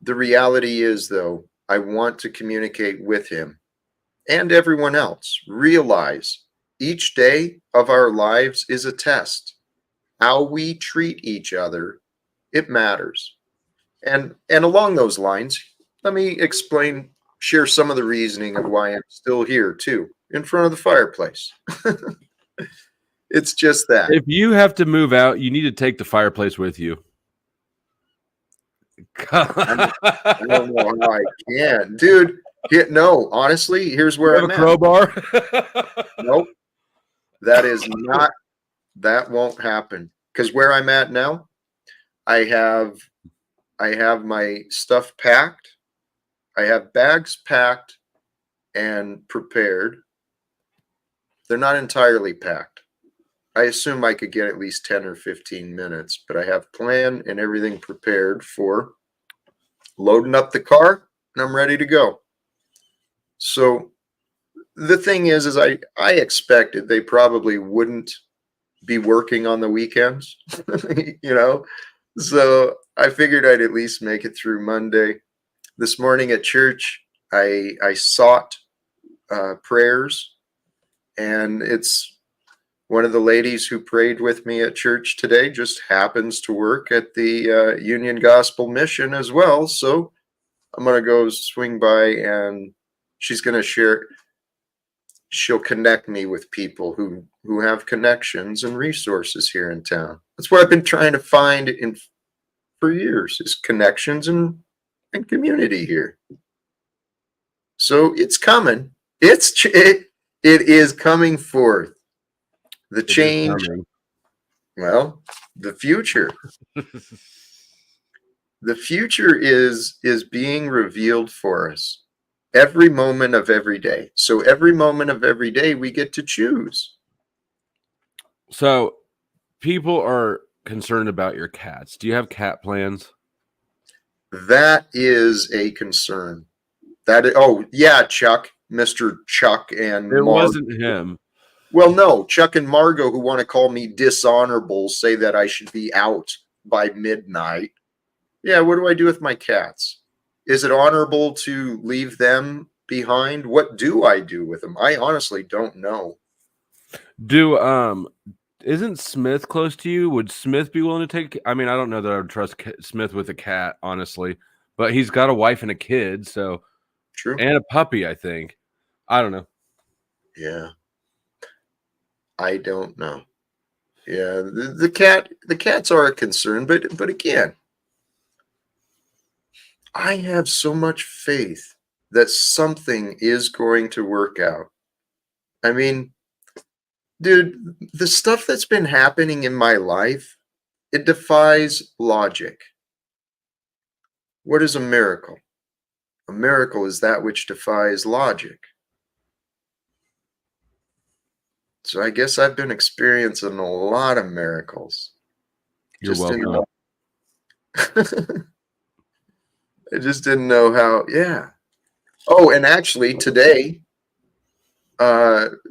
reality is, though, I want to communicate with him and everyone else. Realize each day of our lives is a test. How we treat each other, it matters. And along those lines, let me share some of the reasoning of why I'm still here too, in front of the fireplace. It's just that. If you have to move out, you need to take the fireplace with you. I don't know how I can, dude. No, honestly, here's where I'm at. Crowbar? Nope. That won't happen. Because where I'm at now, I have my stuff packed. I have bags packed and prepared. They're not entirely packed. I assume I could get at least 10 or 15 minutes, but I have plan and everything prepared for loading up the car, and I'm ready to go. So the thing is I expected they probably wouldn't be working on the weekends, So I figured I'd at least make it through Monday. This morning at church, I sought prayers, and it's one of the ladies who prayed with me at church today just happens to work at the Union Gospel Mission as well. So I'm gonna go swing by, and she's gonna share. She'll connect me with people who have connections and resources here in town. That's what I've been trying to find in for years, is connections and community here. So it's coming. It is coming forth. The It is change. coming. Well, the future. The future is being revealed for us every moment of every day. So every moment of every day we get to choose. So people are concerned about your cats. Do you have cat plans? That is a concern. Oh yeah, Chuck, Mr. Chuck and It Margo. wasn't him. Well, no, Chuck and Margo, who want to call me dishonorable, say that I should be out by midnight. Yeah, what do I do with my cats? Is it honorable to leave them behind? What do I do with them? I honestly don't know. Do isn't Smith close to you? Would Smith be willing to take? I mean, I don't know that I would trust Smith with a cat, honestly, but he's got a wife and a kid, so True. and a puppy. I think. I don't know. Yeah, I don't know. Yeah, the cats are a concern, but again, I have so much faith that something is going to work out. I mean, dude, the stuff that's been happening in my life, it defies logic. What is a miracle? A miracle is that which defies logic. So I guess I've been experiencing a lot of miracles. You're welcome. I just didn't know how. Yeah. Oh, and actually today,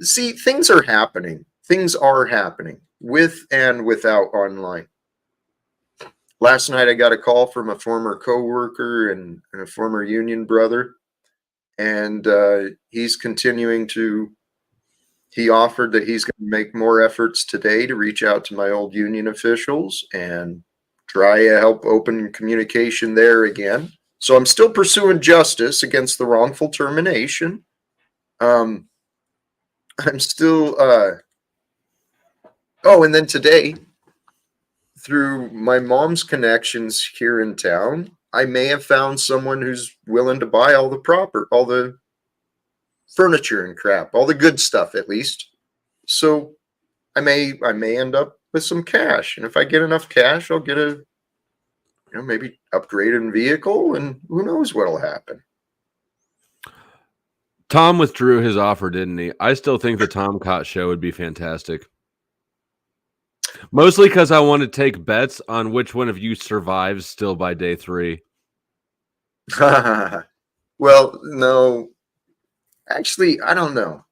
see, things are happening. Things are happening with and without online. Last night I got a call from a former coworker and a former union brother, and he's continuing to. He offered that he's going to make more efforts today to reach out to my old union officials and try to help open communication there again. So I'm still pursuing justice against the wrongful termination. I'm still. Oh, and then today, through my mom's connections here in town, I may have found someone who's willing to buy all the furniture and crap, all the good stuff at least. So I may end up with some cash, and if I get enough cash, I'll get a maybe upgraded vehicle, and who knows what'll happen. Tom withdrew his offer, didn't he? I still think the Talcott show would be fantastic. Mostly because I want to take bets on which one of you survives still by day 3. Well, no. Actually, I don't know.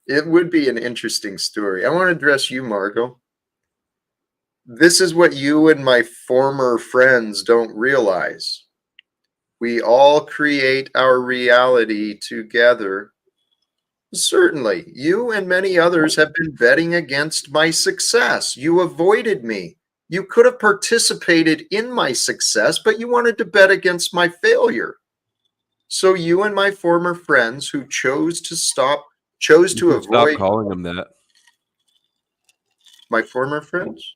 It would be an interesting story. I want to address you, Margo. This is what you and my former friends don't realize. We all create our reality together. Certainly, you and many others have been betting against my success. You avoided me. You could have participated in my success, but you wanted to bet against my failure. So you and my former friends who chose to avoid. Stop calling them that. My former friends?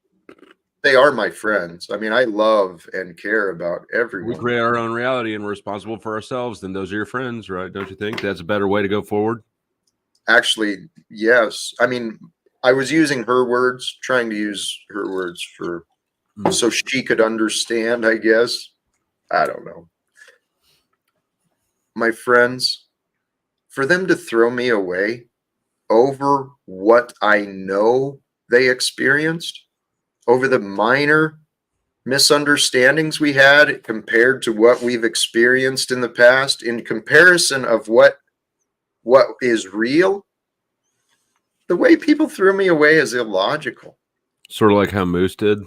They are my friends. I mean, I love and care about everyone. We create our own reality and we're responsible for ourselves. Then those are your friends, right? Don't you think that's a better way to go forward? Actually, yes. I mean, I was using her words, trying to use her words so she could understand, I guess. I don't know. My friends, for them to throw me away over what I know they experienced, over the minor misunderstandings we had compared to what we've experienced in the past, in comparison of what is real, the way people threw me away is illogical. Sort of like how Moose did.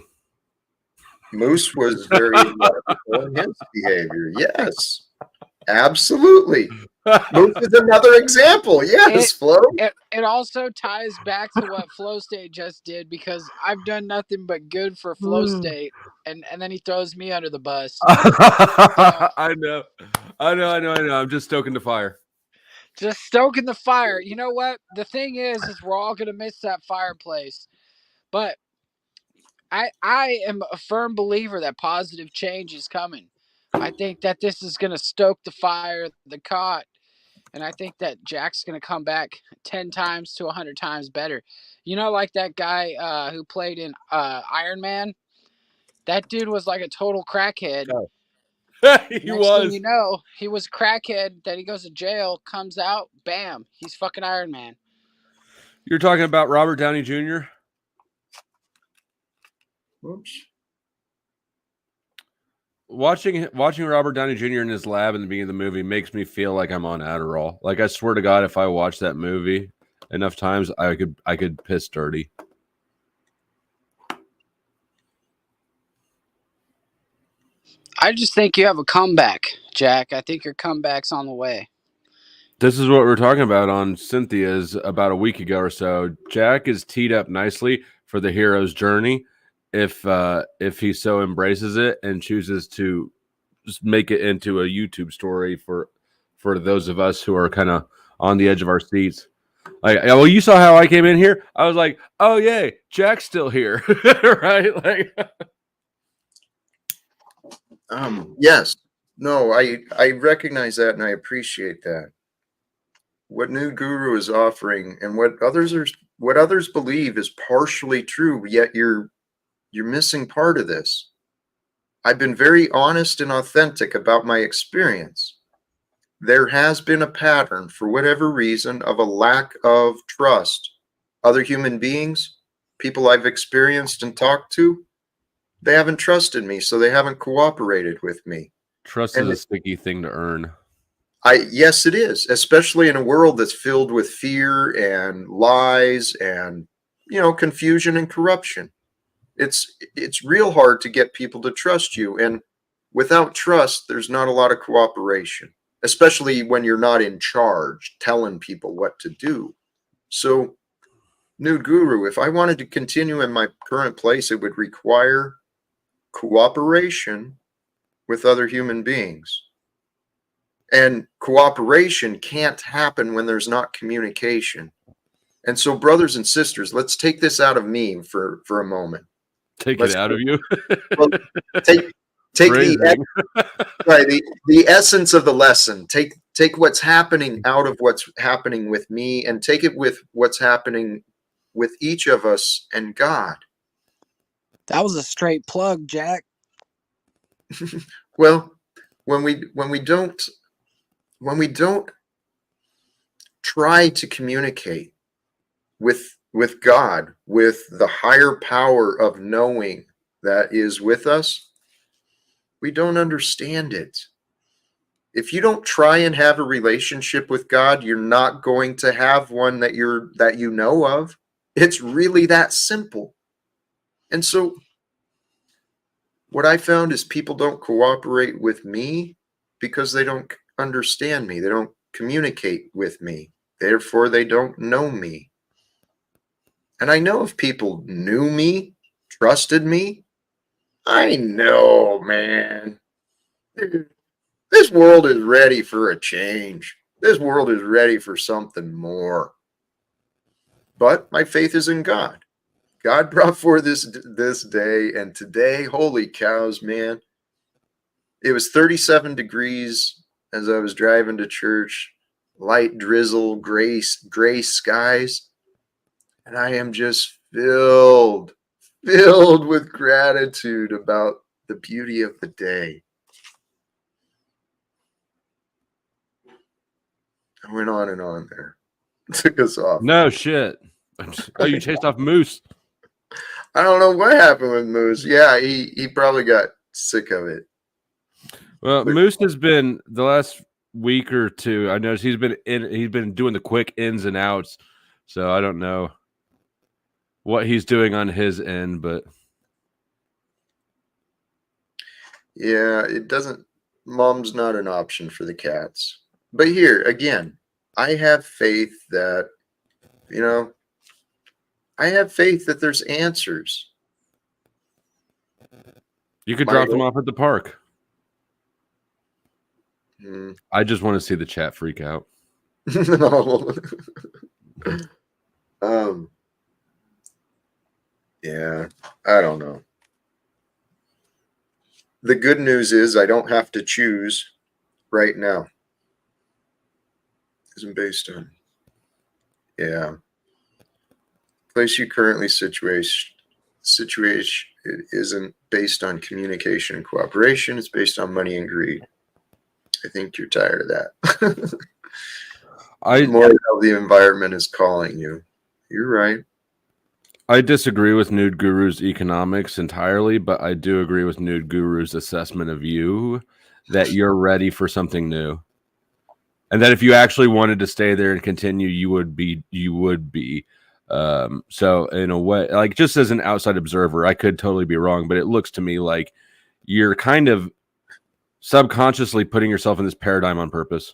Moose was very illogical in his behavior. Yes, absolutely. Moose is another example. Yes, Flo. It also ties back to what Flow State just did, because I've done nothing but good for Flow State, and then he throws me under the bus. I know. I know. I'm just stoking the fire. Just stoking the fire. You know what? The thing is we're all gonna miss that fireplace. But I am a firm believer that positive change is coming. I think that this is gonna stoke the fire, the cot, and I think that Jack's gonna come back 10 times to 100 times better. You know, like that guy who played in Iron Man. That dude was like a total crackhead. Oh. He Next thing was. you know, he was a crackhead. Then he goes to jail, comes out, bam, he's fucking Iron Man. You're talking about Robert Downey Jr.? Whoops. Watching Robert Downey Jr. in his lab in the beginning of the movie makes me feel like I'm on Adderall. Like, I swear to God, if I watch that movie enough times, I could piss dirty. I just think you have a comeback, Jack. I think your comeback's on the way. This is what we were talking about on Cynthia's about a week ago or so. Jack is teed up nicely for the hero's journey if he so embraces it and chooses to just make it into a YouTube story for those of us who are kind of on the edge of our seats. Like, well, you saw how I came in here. I was like, oh yay, Jack's still here, right? Like, Yes. No, I recognize that and I appreciate that. What New Guru is offering and what others believe is partially true, yet you're missing part of this. I've been very honest and authentic about my experience. There has been a pattern, for whatever reason, of a lack of trust. Other human beings, people I've experienced and talked to, they haven't trusted me, so they haven't cooperated with me. trust is a sticky thing to earn. Yes, it is, especially in a world that's filled with fear and lies and, confusion and corruption. It's real hard to get people to trust you, and without trust, there's not a lot of cooperation, especially when you're not in charge, telling people what to do. So, New Guru, if I wanted to continue in my current place, it would require cooperation with other human beings. And cooperation can't happen when there's not communication. And so, brothers and sisters, let's take this out of me for a moment. Take Let's it out of you. well, take Phrasing. the essence of the lesson. Take what's happening out of what's happening with me, and take it with what's happening with each of us and God. That was a straight plug, Jack. Well, when we don't try to communicate with God, with the higher power of knowing that is with us, we don't understand it. If you don't try and have a relationship with God, you're not going to have one that you know of. It's really that simple. And so what I found is people don't cooperate with me because they don't understand me. They don't communicate with me. Therefore, they don't know me. And I know if people knew me, trusted me, I know, man. This world is ready for a change. This world is ready for something more. But my faith is in God. God brought forth this day, and today, holy cows, man. It was 37 degrees as I was driving to church, light drizzle, gray skies, and I am just filled with gratitude about the beauty of the day. I went on and on there. Took us off. No shit. Oh, you chased off Moose. I don't know what happened with Moose. Yeah, he probably got sick of it. Well, Moose has been the last week or two. I noticed he's been doing the quick ins and outs. So I don't know what he's doing on his end, but yeah, it doesn't. Mom's not an option for the cats. But here again, I have faith that there's answers. you could drop them off at the park. I just want to see the chat freak out. No. Yeah, I don't know. The good news is I don't have to choose right now. Isn't based on, yeah. Place you currently situation it isn't based on communication and cooperation. It's based on money and greed. I think you're tired of that. More how the environment is calling you. You're right. I disagree with Nude Guru's economics entirely, but I do agree with Nude Guru's assessment of you that you're ready for something new. And that if you actually wanted to stay there and continue, you would be. So in a way, like just as an outside observer, I could totally be wrong, but it looks to me like you're kind of subconsciously putting yourself in this paradigm on purpose.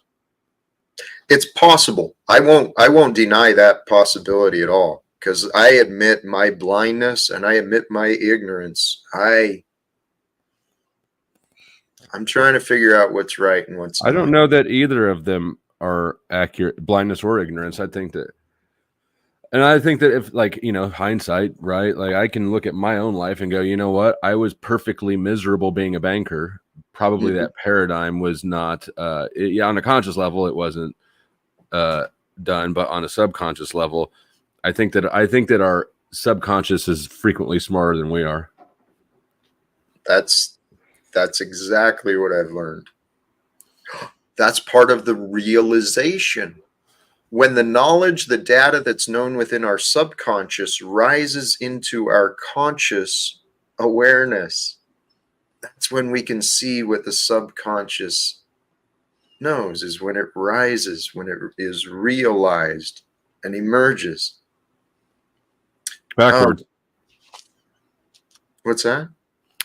It's possible. I won't deny that possibility at all, because I admit my blindness and I admit my ignorance. I'm trying to figure out what's right and what's not. I don't know that either of them are accurate, blindness or ignorance. I think that if, like, you know, hindsight, right? Like I can look at my own life and go, you know what? I was perfectly miserable being a banker. Probably that paradigm was not, on a conscious level, it wasn't done, but on a subconscious level, I think that our subconscious is frequently smarter than we are. That's exactly what I've learned. That's part of the realization. When the knowledge, the data that's known within our subconscious rises into our conscious awareness, that's when we can see what the subconscious knows, is when it rises, when it is realized and emerges. Backwards. What's that?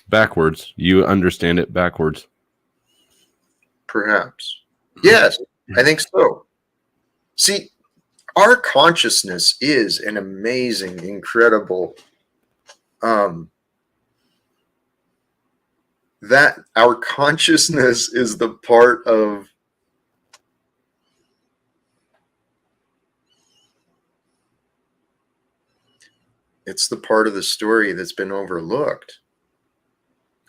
Backwards. You understand it backwards. Perhaps. Yes, I think so. See, our consciousness is an amazing, incredible, that our consciousness is the part of it's the part of the story that's been overlooked.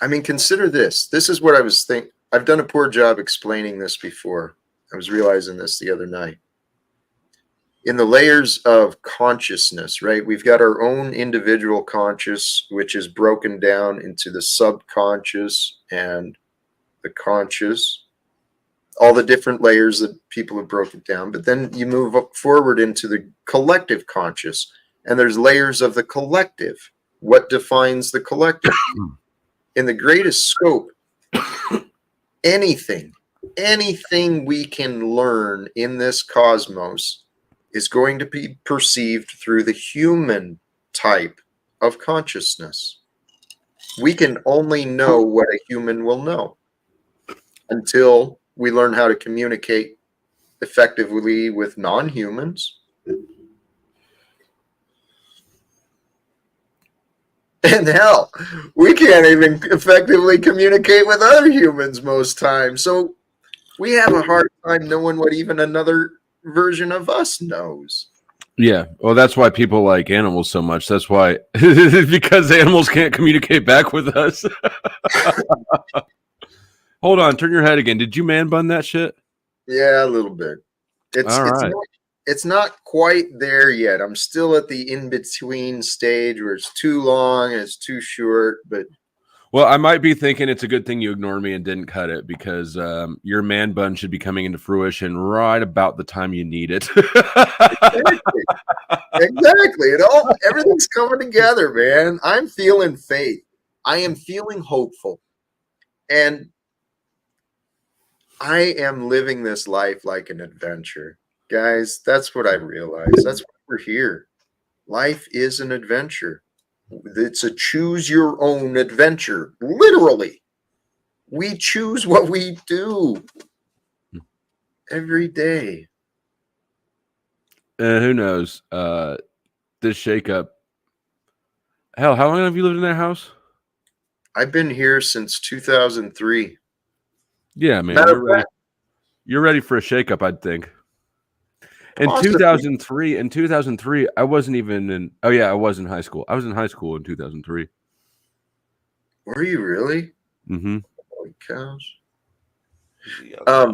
I mean, consider this. This is what I was thinking. I've done a poor job explaining this before. I was realizing this the other night. In the layers of consciousness, right? We've got our own individual conscious, which is broken down into the subconscious and the conscious, all the different layers that people have broken down. But then you move up forward into the collective conscious, and there's layers of the collective. What defines the collective? In the greatest scope, anything we can learn in this cosmos is going to be perceived through the human type of consciousness. We can only know what a human will know until we learn how to communicate effectively with non-humans. And hell, we can't even effectively communicate with other humans most times. So we have a hard time knowing what even another version of us knows. Yeah, well, that's why people like animals so much. That's why, because animals can't communicate back with us. Hold on, turn your head again. Did you man bun that shit? Yeah, a little bit. It's not quite there yet. I'm still at the in-between stage where it's too long and it's too short, but well, I might be thinking it's a good thing you ignored me and didn't cut it, because your man bun should be coming into fruition right about the time you need it. Exactly. Everything's coming together, man. I'm feeling faith. I am feeling hopeful. And I am living this life like an adventure. Guys, that's what I realized. That's why we're here. Life is an adventure. It's a choose your own adventure. Literally. We choose what we do every day. Who knows? This shakeup. Hell, how long have you lived in that house? I've been here since 2003. Yeah, man. You're ready for a shakeup, I'd think. In Possibly. 2003, I wasn't even in. Oh yeah, I was in high school. I was in high school in 2003. Were you really? Mm-hmm. Holy cows. Yeah.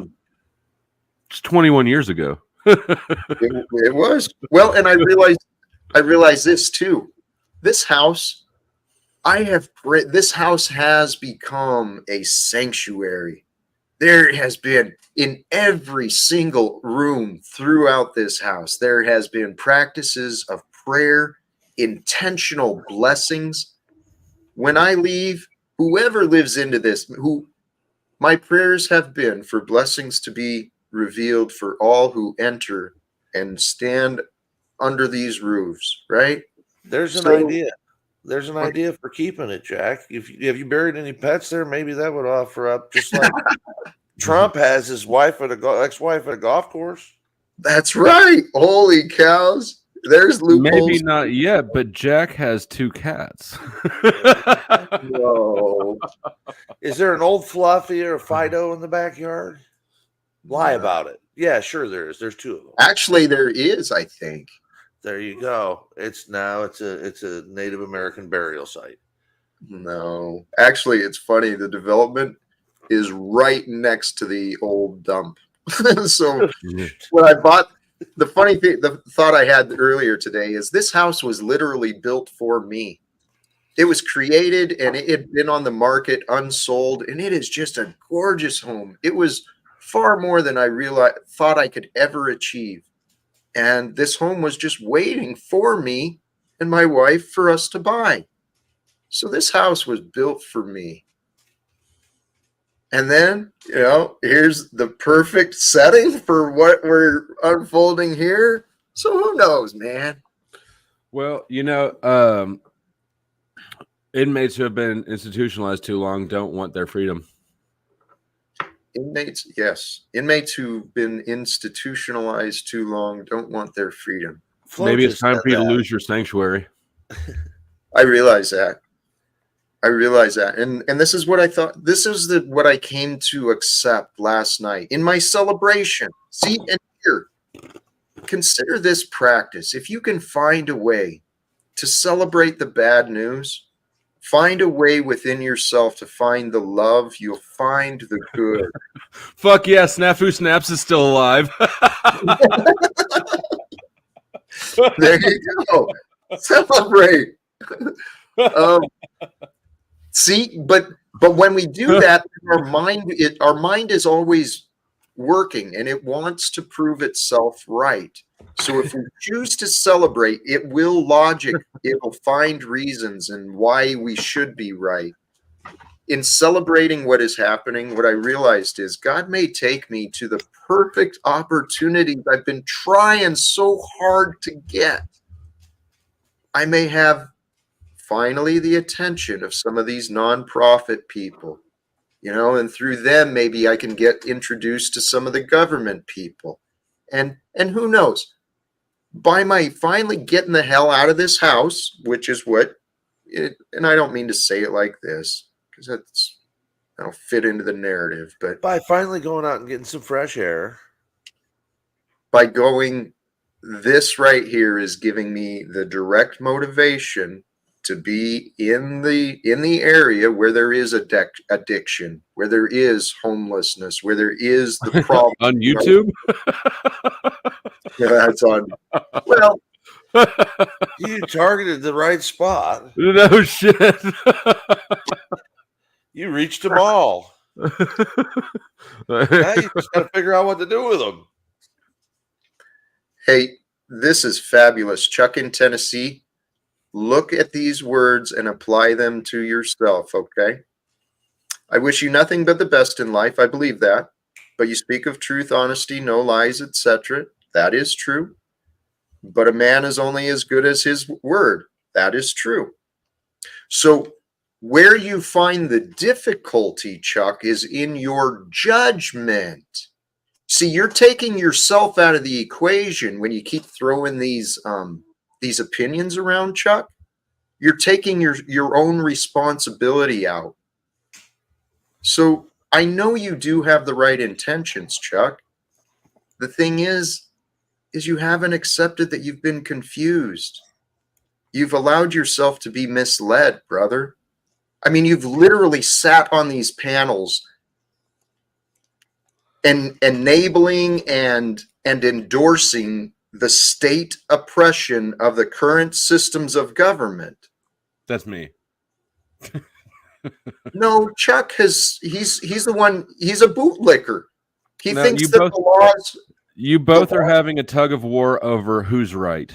It's 21 years ago. It was. Well, and I realized this too. This house, this house has become a sanctuary. There has been in every single room throughout this house, there has been practices of prayer, intentional blessings. When I leave, whoever lives into this, who my prayers have been for blessings to be revealed for all who enter and stand under these roofs, right? There's an So- idea. There's an idea for keeping it, Jack. If have you buried any pets there, maybe that would offer up. Just like Trump has his wife at ex-wife at a golf course. That's right. Holy cows. There's loopholes. Maybe not yet, but Jack has 2 cats. Whoa. Is there an old Fluffy or a Fido in the backyard? Lie about it. Yeah, sure there is. There's 2 of them. Actually, there is, I think. There you go. It's a Native American burial site. No. Actually, it's funny. The development is right next to the old dump. So when I bought, the funny thing, the thought I had earlier today is this house was literally built for me. It was created and it had been on the market unsold, and it is just a gorgeous home. It was far more than I thought I could ever achieve. And this home was just waiting for me and my wife for us to buy. So this house was built for me. And then, here's the perfect setting for what we're unfolding here. So who knows, man? Well, inmates who have been institutionalized too long don't want their freedom. Inmates, yes. Inmates who've been institutionalized too long don't want their freedom. Maybe it's time for you to lose your sanctuary. I realize that. And this is what I thought. This is what I came to accept last night in my celebration. See, and here, consider this practice. If you can find a way to celebrate the bad news, find a way within yourself to find the love, you'll find the good. Fuck yeah, Snafu Snaps is still alive. There you go. Celebrate. See, but when we do that, our mind is always working and it wants to prove itself right. So if we choose to celebrate, it will find reasons and why we should be right. In celebrating what is happening, what I realized is God may take me to the perfect opportunities I've been trying so hard to get. I may have finally the attention of some of these nonprofit people, and through them, maybe I can get introduced to some of the government people. And who knows, by my finally getting the hell out of this house, which is and I don't mean to say it like this, because that'll fit into the narrative, but By finally going out and getting some fresh air. by going, this right here is giving me the direct motivation to be in the area where there is addiction, where there is homelessness, where there is the problem. On YouTube? Yeah, that's on. Well, You targeted the right spot. No shit. You reached them all. Now you just got to figure out what to do with them. hey, this is fabulous. Chuck in Tennessee, look at these words and apply them to yourself, okay? I wish you nothing but the best in life. I believe that. But you speak of truth, honesty, no lies, etc. That is true. But a man is only as good as his word. That is true. So where you find the difficulty, Chuck, is in your judgment. See, you're taking yourself out of the equation when you keep throwing these opinions around, Chuck. You're taking your own responsibility out. So I know you do have the right intentions, Chuck. The thing is you haven't accepted that you've been confused. You've allowed yourself to be misled, brother. I mean, you've literally sat on these panels and enabling and endorsing the state oppression of the current systems of government. That's me. No, Chuck he's the one, he's a bootlicker. He No, thinks you that both- the laws You both The are laws- having a tug of war over who's right.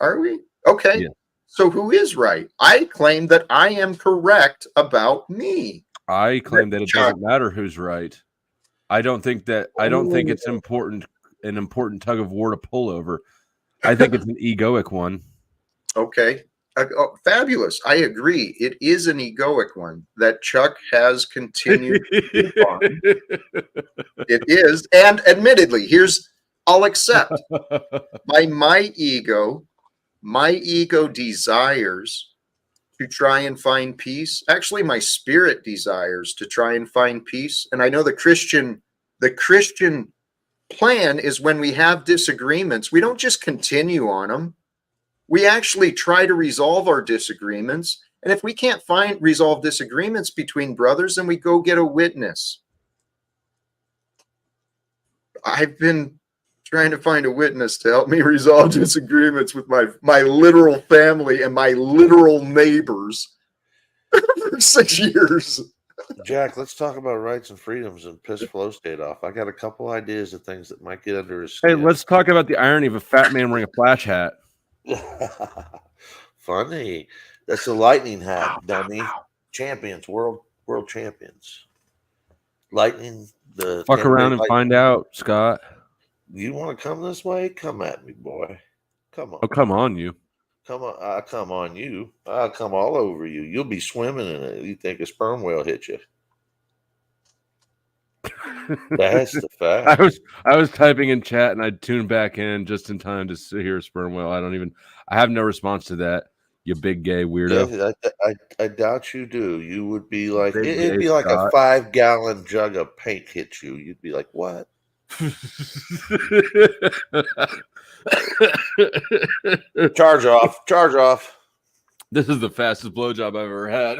are we? Okay. Yeah. So who is right? I claim that I am correct about me. I claim that it Chuck. doesn't matter who's right. I don't think it's an important tug of war to pull over. I think it's an egoic one. Okay. Fabulous. I agree. It is an egoic one that Chuck has continued to keep on. It is. And admittedly, I'll accept my ego desires to try and find peace. Actually, my spirit desires to try and find peace. And I know the Christian plan is when we have disagreements, we don't just continue on them. We actually try to resolve our disagreements. And if we can't resolve disagreements between brothers, then we go get a witness. I've been trying to find a witness to help me resolve disagreements with my literal family and my literal neighbors for 6 years. Jack, let's talk about rights and freedoms and piss flow state off. I got a couple ideas of things that might get under his Hey, skin. let's talk about the irony of a fat man wearing a flash hat. Funny. That's a lightning hat, dummy. Champions, world champions. Lightning, the Fuck Tampa around and Bay find out, Scott. You want to come this way? Come at me, boy. Come on. Oh, come on, you. Come on. I'll come on you. I'll come all over you. You'll be swimming in it. You think a sperm whale hit you. That's the fact. I was typing in chat and I tuned back in just in time to hear sperm whale. I have no response to that. You big gay weirdo. Yeah, I doubt you do. You would be like, Big it'd be gay like Scott. a 5-gallon jug of paint hit you. You'd be like, what? Charge off. This is the fastest blowjob I've ever had.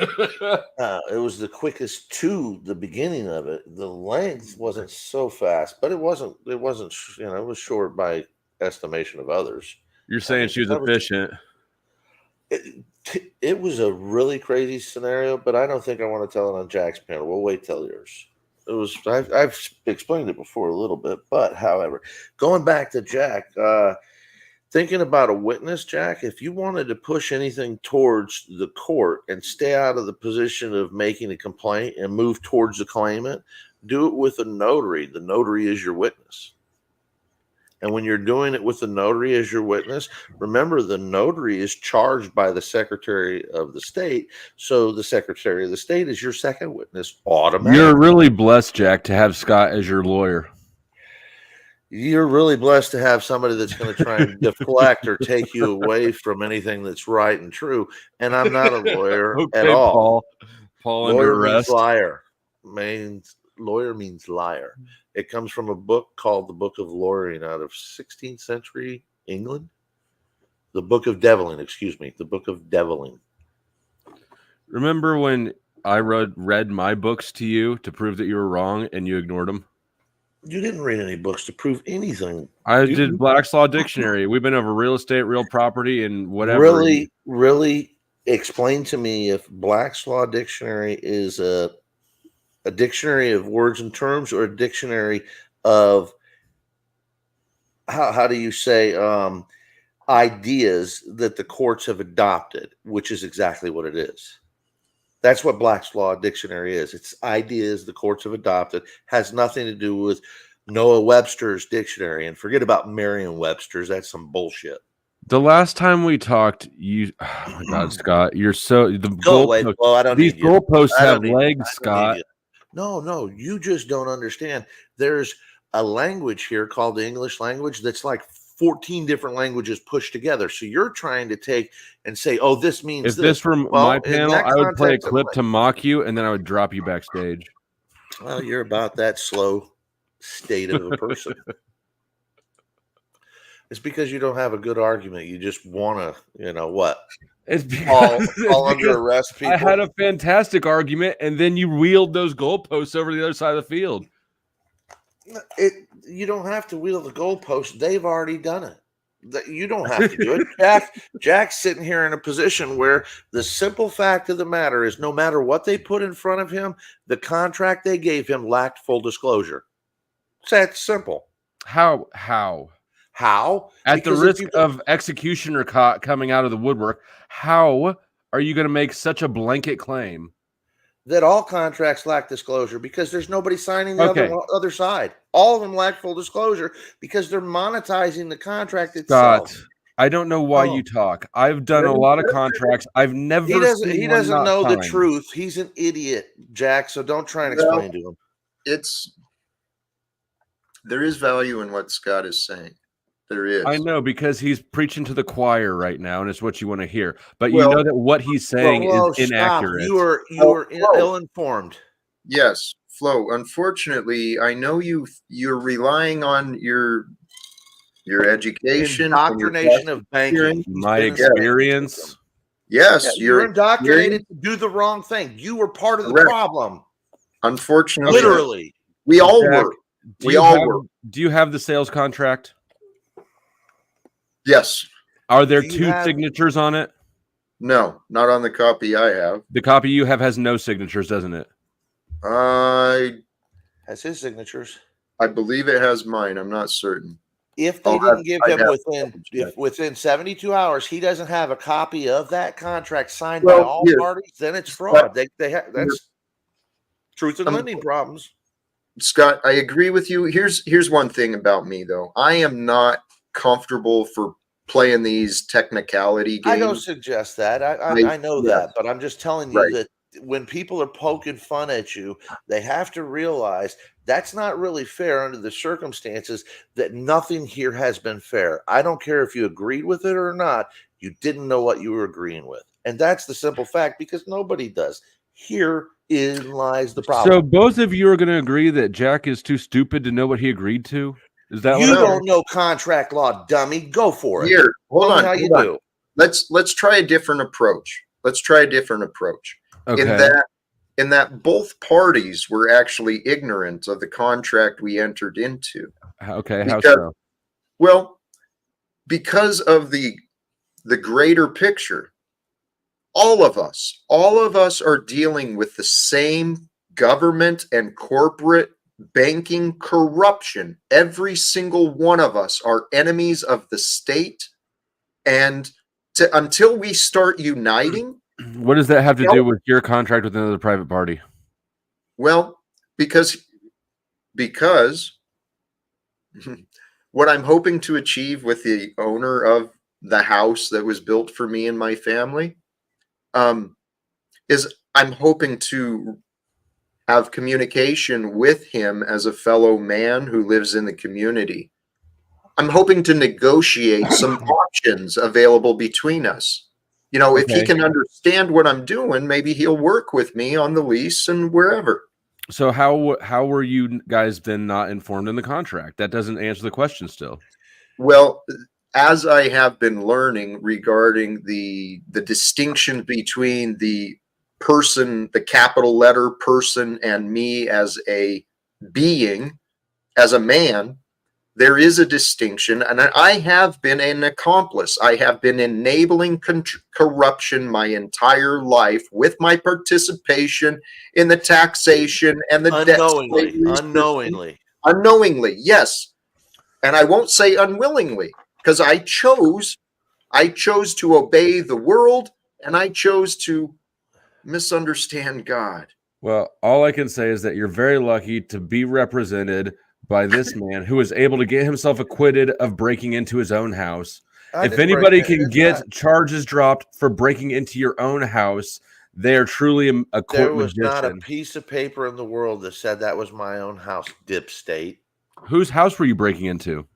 It was the quickest to the beginning of it. The length wasn't so fast, but it wasn't. It was short by estimation of others. You're saying she was that was- efficient. It was a really crazy scenario, but I don't think I want to tell it on Jack's panel. We'll wait till yours. It was. I've explained it before a little bit, but however, going back to Jack, thinking about a witness, Jack, if you wanted to push anything towards the court and stay out of the position of making a complaint and move towards the claimant, do it with a notary. The notary is your witness. And when you're doing it with the notary as your witness, remember the notary is charged by the Secretary of the State. So the Secretary of the State is your second witness automatically. You're really blessed, Jack, to have Scott as your lawyer. You're really blessed to have somebody that's going to try and deflect or take you away from anything that's right and true. And I'm not a lawyer at all. Paul under Lawyer means arrest. liar. Lawyer means liar. It comes from a book called the Book of Lawyering out of 16th century England. The Book of Deviling, the Book of Deviling. Remember when I read my books to you to prove that you were wrong and you ignored them? You didn't read any books to prove anything. I did Black's Law Dictionary. We've been over real estate, real property, and whatever. Really explain to me if Black's Law Dictionary is a dictionary of words and terms or a dictionary of how do you say ideas that the courts have adopted, which is exactly what it is. That's what Black's Law Dictionary is. It's ideas the courts have adopted. Has nothing to do with Noah Webster's dictionary. And forget about Merriam-Webster's. That's some bullshit. The last time we talked, oh my God, Scott, you're so the Go away. Well, I don't these need you. goalposts I have don't need you. legs, I don't Scott. need you. No, you just don't understand. There's a language here called the English language that's like 14 different languages pushed together. So you're trying to take and say, oh, this means If this were Well, my in panel, that I would play a context, I'm clip like, to mock you, and then I would drop you backstage. well, you're about that slow state of a person. It's because you don't have a good argument. You just want to, what? It's because, All under arrest, people. I had a fantastic argument, and then you wheeled those goalposts over to the other side of the field. You don't have to wheel the goalpost. They've already done it. You don't have to do it. Jack's sitting here in a position where the simple fact of the matter is no matter what they put in front of him, the contract they gave him lacked full disclosure. It's that simple. How? At Because the risk of executioner coming out of the woodwork, how are you going to make such a blanket claim that all contracts lack disclosure? Because there's nobody signing the other side. All of them lack full disclosure because they're monetizing the contract itself. Scott, I don't know why you talk. I've done a lot of contracts. I've never. He doesn't know the truth. He's an idiot, Jack. So don't try and explain to him. There is value in what Scott is saying. There is. I know, because he's preaching to the choir right now, and it's what you want to hear. But you know that what he's saying is inaccurate. You are ill-informed. Yes, Flo. Unfortunately, I know you're relying on your education, indoctrination of banking. My experience. Yes, you're indoctrinated to do the wrong thing. You were part of the problem. Unfortunately, literally, we all were. Do you have the sales contract? Yes. Are there two signatures on it? No, not on the copy I have. The copy you have has no signatures, doesn't it? Has his signatures. I believe it has mine. I'm not certain. If they didn't give him within 72 hours, he doesn't have a copy of that contract signed by all parties, then it's fraud. That's truth in lending problems. Scott, I agree with you. Here's one thing about me, though. I am not comfortable for playing these technicality games. I don't suggest that. I know that, but I'm just telling you that when people are poking fun at you, they have to realize that's not really fair under the circumstances, that nothing here has been fair. I don't care if you agreed with it or not. You didn't know what you were agreeing with. And that's the simple fact, because nobody does. Herein lies the problem. So both of you are going to agree that Jack is too stupid to know what he agreed to? Is that you don't know contract law, dummy? Go for it. Here, hold on. How you do? Let's try a different approach. Okay. In that both parties were actually ignorant of the contract we entered into. Okay, how so? Well, because of the greater picture. All of us are dealing with the same government and corporate banking corruption. Every single one of us are enemies of the state. And until we start uniting. What does that have to do with your contract with another private party? Well, because what I'm hoping to achieve with the owner of the house that was built for me and my family, is I'm hoping to have communication with him as a fellow man who lives in the community. I'm hoping to negotiate some options available between us. If he can understand what I'm doing, maybe he'll work with me on the lease and wherever. So how were you guys then not informed in the contract? That doesn't answer the question still. Well, as I have been learning regarding the distinction between the person, the capital letter person, and me as a being, as a man, there is a distinction. And I have been an accomplice. I have been enabling corruption my entire life with my participation in the taxation and the unknowingly, yes. And I won't say unwillingly, because I chose to obey the world, and I chose to misunderstand God. Well, all I can say is that you're very lucky to be represented by this man who was able to get himself acquitted of breaking into his own house. If anybody can get charges dropped for breaking into your own house, they are truly a court There was magician. not a piece of paper in the world that said that was my own house, dipstate. Whose house were you breaking into?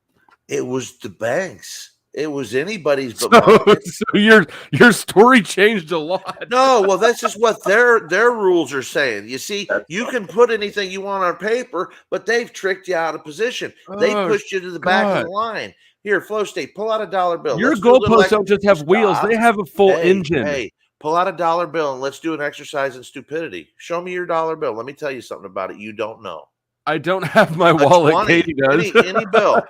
It was the bank's. It was anybody's but mine. So your story changed a lot. No, well, that's just what their rules are saying. You see, you can put anything you want on paper, but they've tricked you out of position. They pushed you to the back of the line. Here, Flow State, pull out a dollar bill. Your Let's do a little goalposts don't just have wheels; Stop. they have a full Hey, engine. Hey, pull out a dollar bill and let's do an exercise in stupidity. Show me your dollar bill. Let me tell you something about it. You don't know. I don't have my wallet. 20, Katie does. any bill.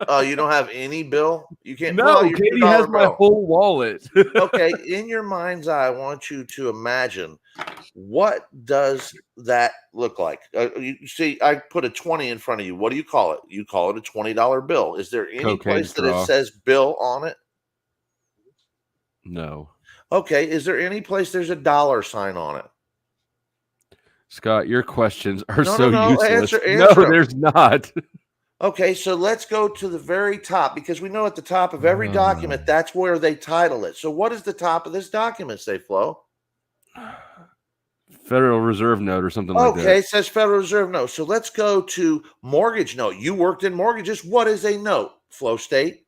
Oh, you don't have any bill? You can't pull No, out your Katie $2 has my bill. whole wallet. Okay, in your mind's eye, I want you to imagine, what does that look like? You see, I put a 20 in front of you. What do you call it? You call it a $20 bill. Is there any Cocaine place that straw. it says bill on it? No. Okay, is there any place there's a dollar sign on it? Scott, your questions are No, so no, useless. answer No, 'em. there's not. Okay, so let's go to the very top, because we know at the top of every document, that's where they title it. So what does the top of this document say, Flo? Federal Reserve note or something like that. Okay, it says Federal Reserve note. So let's go to mortgage note. You worked in mortgages. What is a note, Flow State?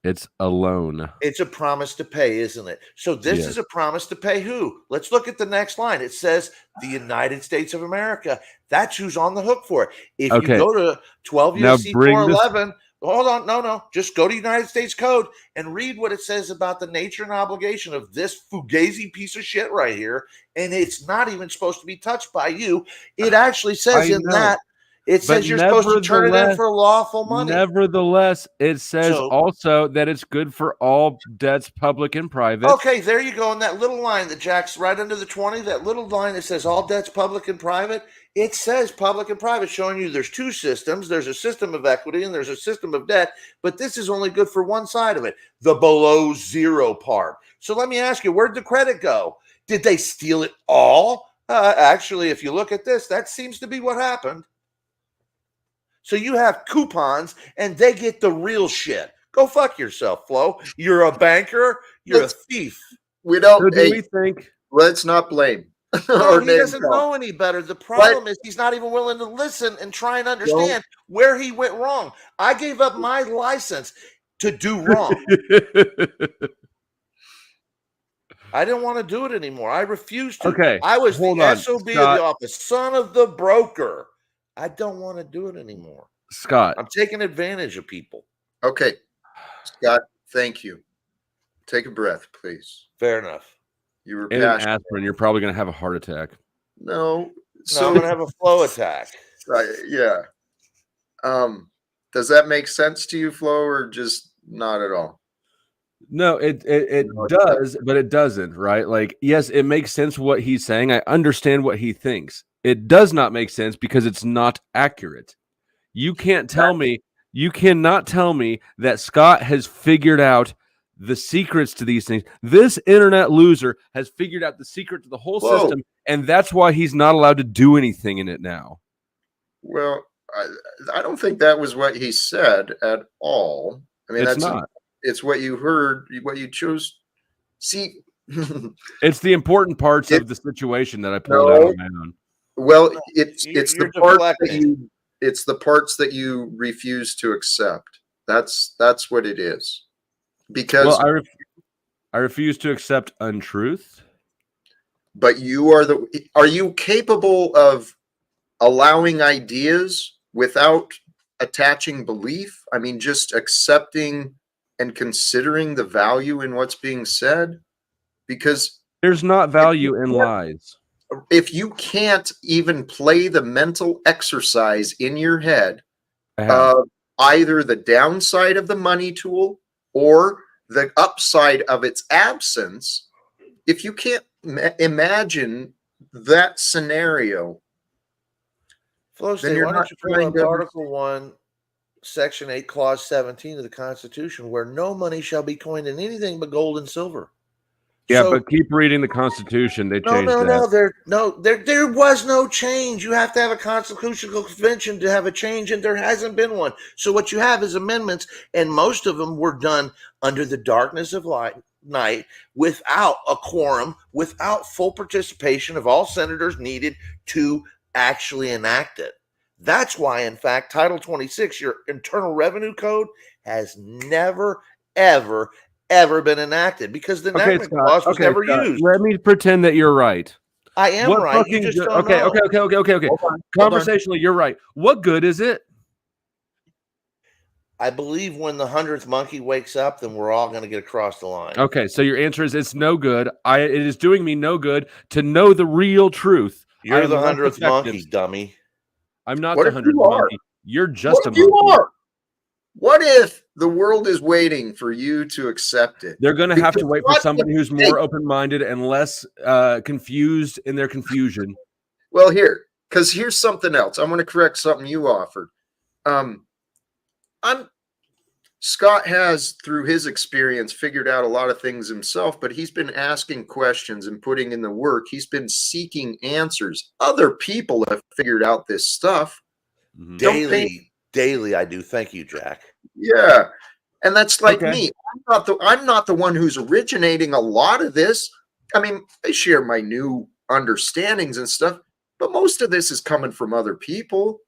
It's a loan. It's a promise to pay, isn't it? So this Yes. is a promise to pay who? Let's look at the next line. It says the United States of America. That's who's on the hook for it. If you Okay. go to 12 Now U.S.C. bring this- 411, hold on, no. Just go to United States Code and read what it says about the nature and obligation of this fugazi piece of shit right here. And it's not even supposed to be touched by you. It actually says I in know. that, it says But you're supposed to turn it in for lawful money. Nevertheless, it says So- also that it's good for all debts, public and private. Okay, there you go. And that little line that Jack's right under the 20, that little line that says all debts public and private, it says public and private, showing you there's two systems. There's a system of equity and there's a system of debt, but this is only good for one side of it, the below zero part. So let me ask you, where'd the credit go? Did they steal it all? Actually, if you look at this, that seems to be what happened. So you have coupons and they get the real shit. Go fuck yourself, Flo. You're a banker. You're a thief. We don't. So do Hey, we think? let's not blame. No, or he name doesn't call. know any better. The problem is he's not even willing to listen and try and understand where he went wrong. I gave up my license to do wrong. I didn't want to do it anymore. I refused to. Okay, I was hold the on, SOB of Scott. the office, son of the broker. I don't want to do it anymore. Scott, I'm taking advantage of people. Okay, Scott. Thank you. Take a breath, please. Fair enough. You were in an passionate. aspirin, you're probably going to have a heart attack. No. No, So I'm gonna have a flow attack. yeah. Does that make sense to you, Flo, or just not at all? No, it No, it does, but it doesn't, right? Like, yes, it makes sense what he's saying. I understand what he thinks. It does not make sense because it's not accurate. You can't tell me, you cannot tell me that Scott has figured out the secrets to these things. This internet loser has figured out the secret to the whole Whoa. system, and that's why he's not allowed to do anything in it now. Well, I don't think that was what he said at all. I mean, It's that's not. It's what you heard, what you chose. See, It's the important parts of the situation that I pulled out on my own. well, No, it's you're the parts that deflecting. it's the parts that you refuse to accept. That's what it is. Because Well, I refuse to accept untruth. but are you capable of allowing ideas without attaching belief? I mean, just accepting and considering the value in what's being said? Because There's not value in lies. if you can't even play the mental exercise in your head I have. of either the downside of the money tool or the upside of its absence, if you can't imagine that scenario, Flow then State, you're why not don't you pull trying up to- Article 1, Section 8, Clause 17 of the Constitution, where no money shall be coined in anything but gold and silver. Yeah, So- but keep reading the Constitution. They changed that. There was no change. You have to have a constitutional convention to have a change, and there hasn't been one. So what you have is amendments, and most of them were done under the darkness of night, without a quorum, without full participation of all senators needed to actually enact it. That's why, in fact, Title 26, your Internal Revenue Code, has never, ever been enacted, because the Okay, enactment clause was never Scott, used. let me pretend that you're right. I am What right. You fucking just good- don't okay, know. okay. Hold on. Conversationally, you're right. What good is it? I believe when the 100th monkey wakes up, then we're all going to get across the line. Okay, so your answer is it's no good. It is doing me no good to know the real truth. I You're am the less 100th effective. monkey, dummy. I'm not What the if 100th you are? monkey. You're just What a if you monkey. are? What if the world is waiting for you to accept it? They're going to have to Because wait for what somebody if- who's more open-minded and less confused in their confusion. Well, because here's something else. I want to correct something you offered. Scott has, through his experience, figured out a lot of things himself, but he's been asking questions and putting in the work. He's been seeking answers. Other people have figured out this stuff. Mhm. Daily, I do. Thank you, Jack. Yeah. And that's like Okay. me. I'm not the one who's originating a lot of this. I mean, I share my new understandings and stuff, but most of this is coming from other people.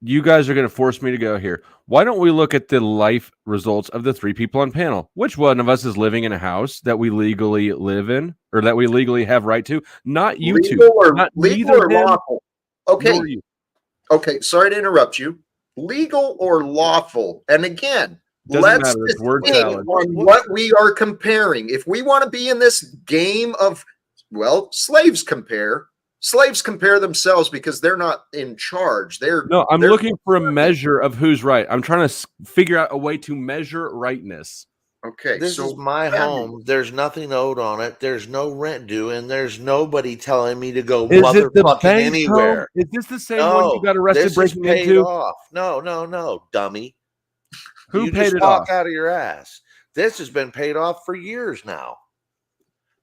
You guys are going to force me to go here. Why don't we look at the life results of the 3 people on panel? Which one of us is living in a house that we legally live in or that we legally have right to? Not you two. Not Legal neither or him lawful? Okay. nor you. Okay. Sorry to interrupt you. Legal or lawful? And again, Doesn't let's matter. It's word think salad. on what we are comparing. If we want to be in this game of, well, slaves compare themselves because they're not in charge. No, I'm looking for a measure of who's right. I'm trying to figure out a way to measure rightness. Okay, This so is my home. There's nothing owed on it. There's no rent due, and there's nobody telling me to go Is it the motherfucking bank's anywhere. home? Is this the same one you got arrested this breaking is paid into? off. No, dummy. Who you paid just it talk off? out of your ass. This has been paid off for years now.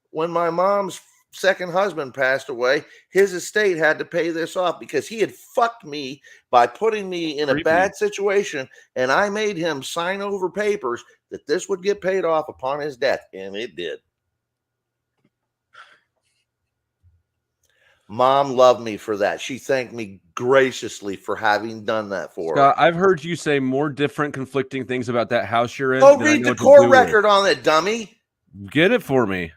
When my mom's second husband passed away, his estate had to pay this off because he had fucked me by putting me in a bad situation, and I made him sign over papers that this would get paid off upon his death, and it did. Mom loved me for that. She thanked me graciously for having done that for her. Scott, I've heard you say more different conflicting things about that house you're in. Go than I read know the what to court do with. record on it, dummy. Get it for me.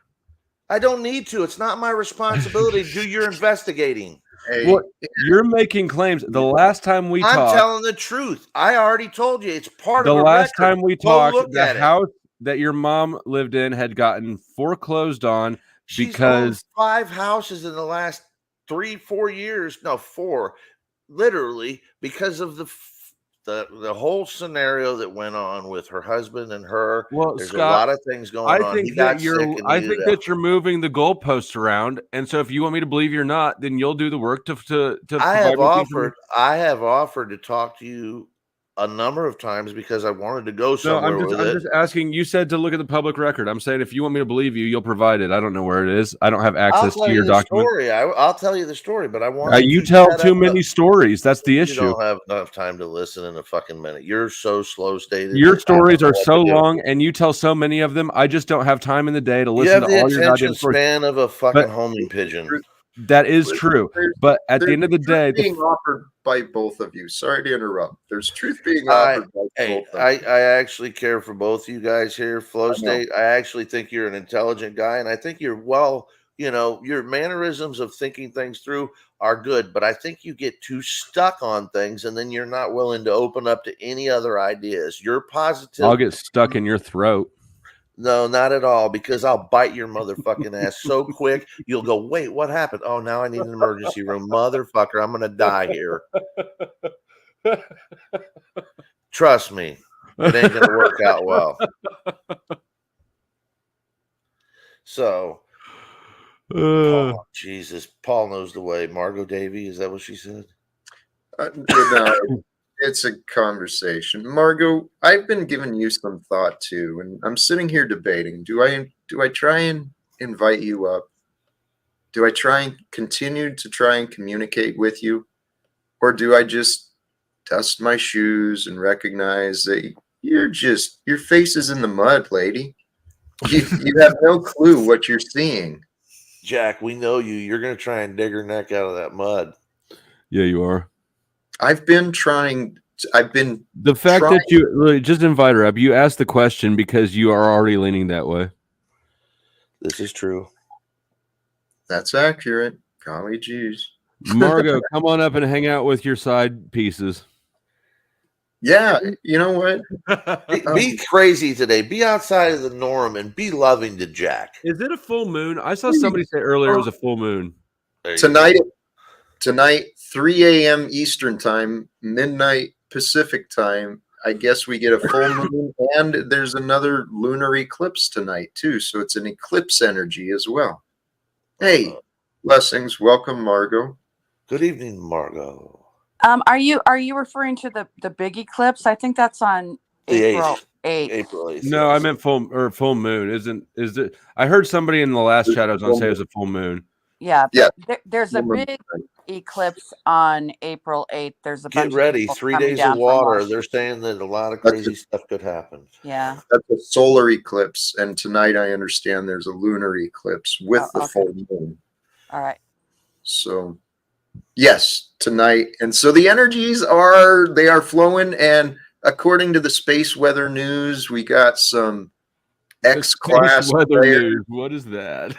I don't need to. It's not my responsibility to do your investigating. Hey, Well, you're making claims. The last time we I'm talked, telling the truth. I already told you it's part the of the last record. time we Go talked, look the at it. house that your mom lived in had gotten foreclosed on She's because owned 5 houses in the last 3-4 years. No, 4, literally, because of the whole scenario that went on with her husband and her. well, There's Scott, a lot of things going on. He got sick and I needed think help. that you're moving the goalposts around, and so if you want me to believe you're not, then you'll do the work to I provide have me information. offered to talk to you a number of times because I wanted to go No, somewhere with I'm it. just asking. You said to look at the public record. I'm saying if you want me to believe you, you'll provide it. I don't know where it is. I don't have access to your document. Story. I'll tell you the story, but I want You tell too many stories. That's the You issue. don't have enough time to listen in a fucking minute. You're so slow stated. Your stories are so long, and you tell so many of them. I just don't have time in the day to You listen have to the all your goddamn attention stories. span of a fucking homing pigeon. That is true. But at the end of the day, being offered by both of you. Sorry to interrupt. There's truth being offered by both of you. I actually care for both you guys here, Flow State. I actually think you're an intelligent guy, and I think you're your mannerisms of thinking things through are good, but I think you get too stuck on things, and then you're not willing to open up to any other ideas. You're positive. I'll get stuck in your throat. No, not at all, because I'll bite your motherfucking ass so quick. You'll go, wait, what happened? Oh, now I need an emergency room. Motherfucker, I'm going to die here. Trust me, it ain't going to work out well. So, Paul, Jesus, Paul knows the way. Margo Davy, is that what she said? No, it's a conversation. Margo, I've been giving you some thought too, and I'm sitting here debating. Do I try and invite you up? Do I try and continue to try and communicate with you? Or do I just dust my shoes and recognize that your face is in the mud, lady? You have no clue what you're seeing. Jack, we know you. You're going to try and dig her neck out of that mud. Yeah, you are. I've been the fact that you just invite her up. You asked the question because you are already leaning that way. This is true. That's accurate. Golly geez. Margo, come on up and hang out with your side pieces. Yeah, you know what? Be crazy today. Be outside of the norm and be loving to Jack. Is it a full moon? I saw somebody say earlier it was a full moon. There you Tonight, go. tonight, 3 a.m. Eastern time, midnight Pacific time. I guess we get a full moon, and there's another lunar eclipse tonight too. So it's an eclipse energy as well. Hey, blessings. Welcome, Margo. Good evening, Margo. Are you referring to the big eclipse? I think that's on The April 8th. 8th. April 8th. No, yes. I meant full moon. Is it? I heard somebody in the last chat I was on say it was a full moon. Yeah, Yeah. but there's a big eclipse on April 8th. There's a Get bunch ready. of people 3 coming days down of from water. Washington. They're saying that a lot of That's crazy it. stuff could happen. Yeah. That's a solar eclipse, and tonight I understand there's a lunar eclipse with Oh, the okay. full moon. All right. So, yes, tonight, and so the energies are flowing, and according to the Space Weather News, we got some X-class Space weather players. news. What is that?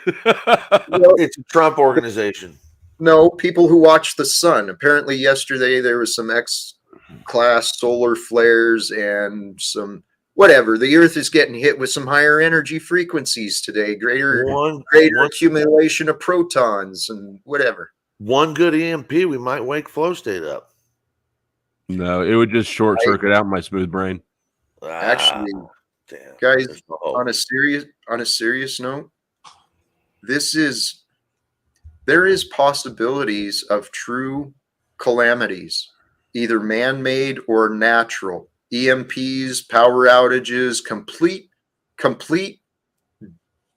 It's a Trump organization. No, people who watch the sun. Apparently, yesterday there was some X-class solar flares and some whatever. The Earth is getting hit with some higher energy frequencies today. Greater One accumulation of protons and whatever. one good EMP, we might wake flow state up. No, it would just short circuit out my smooth brain. Actually, damn, guys, there's no hope. on a serious note, there is possibilities of true calamities, either man-made or natural. EMPs, power outages, complete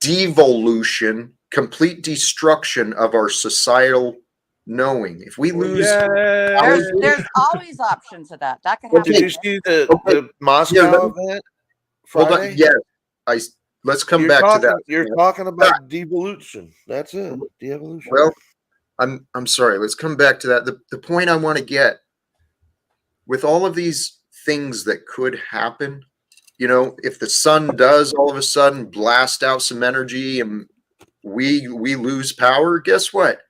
devolution, complete destruction of our societal knowing. If we lose, There's always options of that. That could happen. Did you see the Moscow event hold on. Friday? Yeah, let's come back to that. You're talking about devolution. That's it. De-evolution. Well, I'm sorry. Let's come back to that. The point I want to get with all of these things that could happen, you know, if the sun does all of a sudden blast out some energy and we lose power, guess what?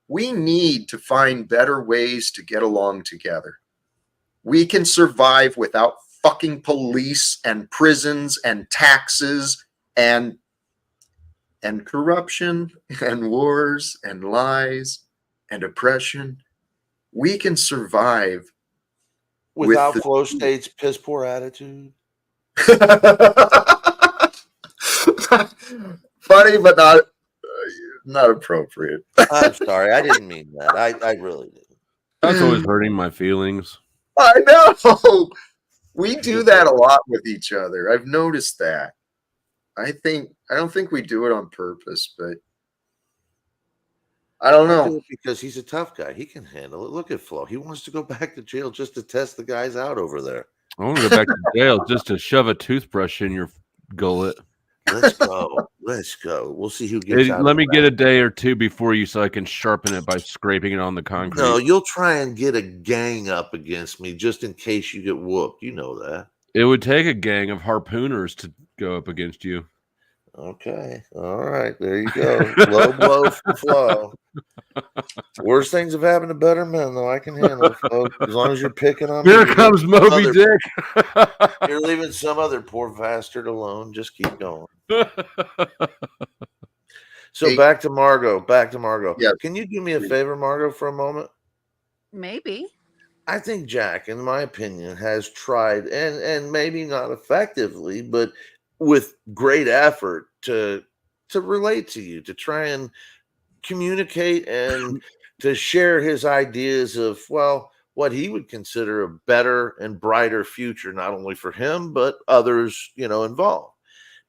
We need to find better ways to get along together. We can survive without fucking police and prisons and taxes and corruption and wars and lies and oppression. We can survive Without with flow state's piss poor attitude. Funny, but not appropriate. I'm sorry, I didn't mean that. I really didn't. That's always hurting my feelings. I know. We do that a lot with each other. I've noticed that. I don't think we do it on purpose, but I don't I do know. it because he's a tough guy. He can handle it. Look at Flo. He wants to go back to jail just to test the guys out over there. I want to go back to jail just to shove a toothbrush in your gullet. Let's go. Let's go. We'll see who gets out. Let me get a day or two before you so I can sharpen it by scraping it on the concrete. No, you'll try and get a gang up against me just in case you get whooped. You know that. It would take a gang of harpooners to go up against you. Okay. All right. There you go. Low blow for Flo. Worst things have happened to better men, though. I can handle it, Flo. As long as you're picking on me. Here comes Moby Dick. You're leaving some other poor bastard alone. Just keep going. So back to Margo. Yes. Can you do me a favor, Margo, for a moment? Maybe. I think Jack, in my opinion, has tried and maybe not effectively, but with great effort to relate to you, to try and communicate and to share his ideas of, well, what he would consider a better and brighter future, not only for him, but others, involved.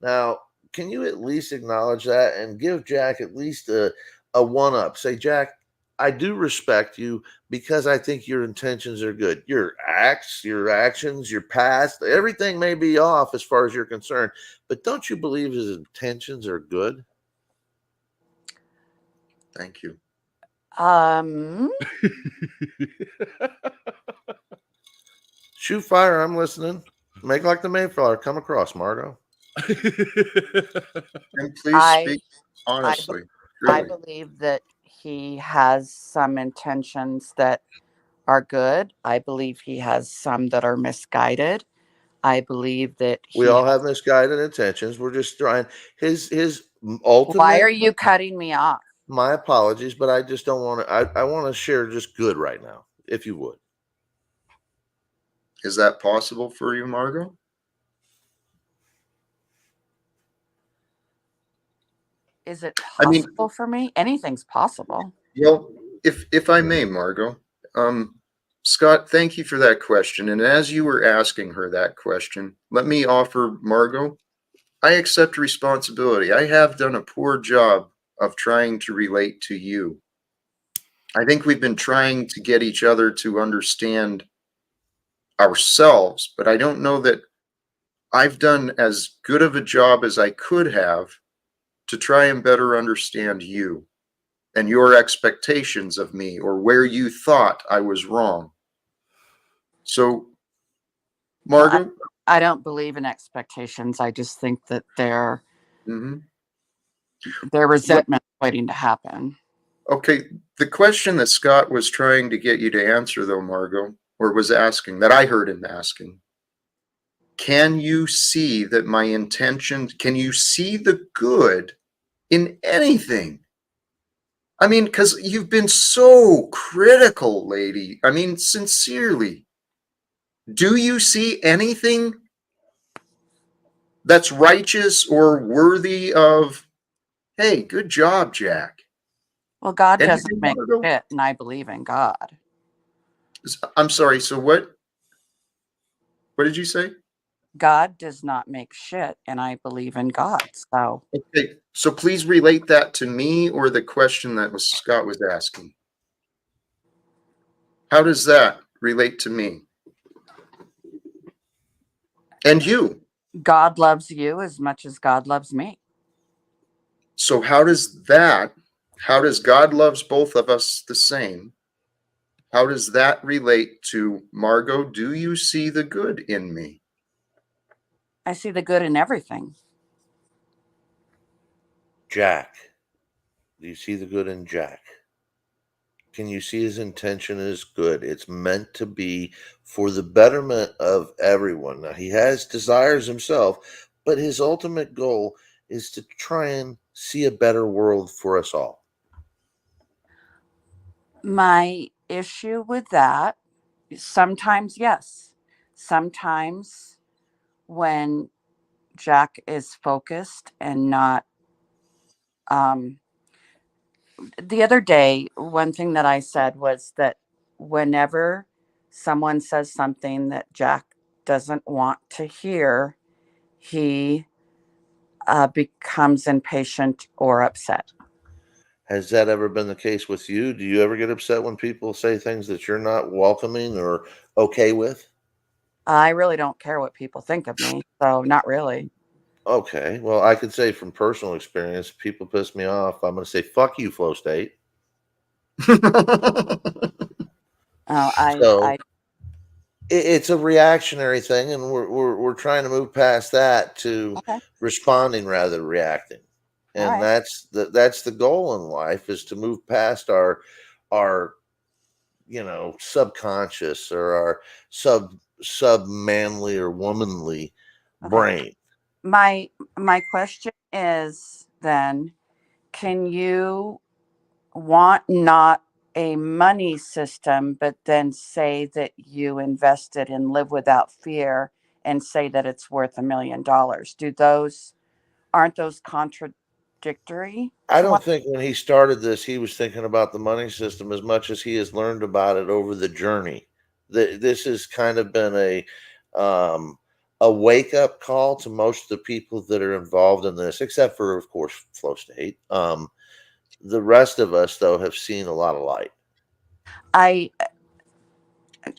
Now, can you at least acknowledge that and give Jack at least a one-up? Say, Jack, I do respect you because I think your intentions are good. Your acts, your actions, your past, everything may be off as far as you're concerned, but don't you believe his intentions are good? Thank you. Shoot fire, I'm listening. Make like the Mayflower. Come across, Margo. And please speak honestly. I believe that he has some intentions that are good. I believe he has some that are misguided. I believe that We he. all have misguided intentions. We're just trying his Why ultimate. are you cutting me off? My apologies, but I just don't want to. I want to share just good right now, if you would. Is that possible for you, Margo? Is it I mean, possible for me? Anything's possible. well, if I may, Margo, Scott, thank you for that question. And as you were asking her that question, let me offer Margo, I accept responsibility. I have done a poor job of trying to relate to you. I think we've been trying to get each other to understand ourselves, but I don't know that I've done as good of a job as I could have to try and better understand you and your expectations of me or where you thought I was wrong. So, Well, Margo, I don't believe in expectations. I just think that they're mhm. resentment waiting to happen. Okay, the question that Scott was trying to get you to answer, though, Margo, or was asking, that I heard him asking, can you see that my intention, can you see the good in anything? I mean, because you've been so critical, lady. I mean, sincerely. Do you see anything that's righteous or worthy of, hey, good job, Jack? Well, God doesn't Anything, make Margo? shit, and I believe in God. I'm sorry, so what? What did you say? God does not make shit, and I believe in God. So Okay, so please relate that to me or the question that was Scott was asking. How does that relate to me and you? God loves you as much as God loves me. So how does God loves both of us the same? How does that relate to Margo? Do you see the good in me? I see the good in everything. Jack, do you see the good in Jack? Can you see his intention is good? It's meant to be for the betterment of everyone. Now, he has desires himself, but his ultimate goal is to try and see a better world for us all. My issue with that is sometimes, yes. Sometimes when Jack is focused and not, um, the other day, one thing that I said was that whenever someone says something that Jack doesn't want to hear, he becomes impatient or upset. Has that ever been the case with you? Do you ever get upset when people say things that you're not welcoming or okay with? I really don't care what people think of me, so not really. Okay. Well, I could say from personal experience, people piss me off. I'm going to say, fuck you, Flow State. Uh, I, So I, it's a reactionary thing, and we're trying to move past that to okay, responding rather than reacting. all And right. that's the goal in life is to move past our subconscious or our sub manly or womanly Okay. brain. My question is then, can you want not a money system, but then say that you invested in Live Without Fear and say that it's worth $1 million? Aren't those contradictory I to don't one? think when he started this, he was thinking about the money system as much as he has learned about it over the journey. This has kind of been um, a wake up call to most of the people that are involved in this, except for, of course, Flow State. The rest of us, though, have seen a lot of light. I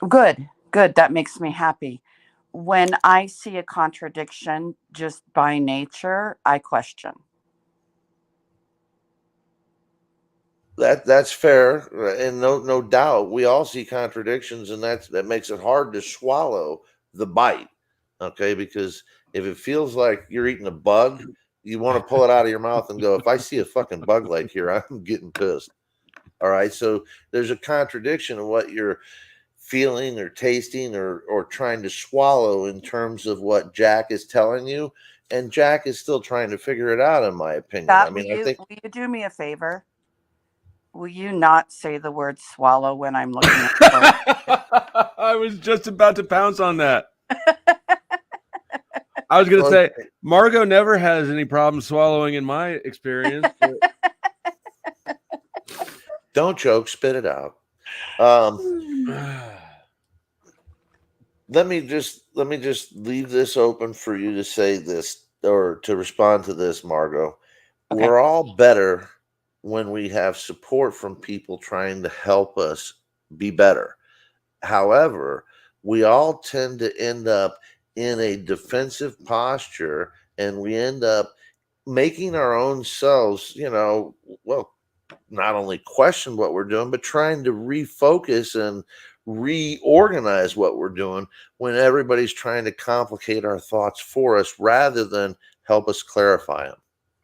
good. That makes me happy. When I see a contradiction just by nature, I question. That's fair, and no doubt we all see contradictions, and that makes it hard to swallow the bite. Okay, because if it feels like you're eating a bug, you want to pull it out of your mouth and go, if I see a fucking bug like here, I'm getting pissed. All right, so there's a contradiction in what feeling or tasting or trying to swallow in terms of what Jack is telling you. And Jack is still trying to figure it out, in my opinion. Scott, I mean, I will think you do me a favor? Will you not say the word swallow when I'm looking at the book? I was just about to pounce on that. I was going to Well, say, Margo never has any problem swallowing in my experience. But... don't joke, spit it out. Let me just leave this open for you to say this or to respond to this, Margo. Okay. We're all better when we have support from people trying to help us be better. However, we all tend to end up in a defensive posture, and we end up making our own selves, well, not only question what we're doing, but trying to refocus and reorganize what we're doing when everybody's trying to complicate our thoughts for us rather than help us clarify them.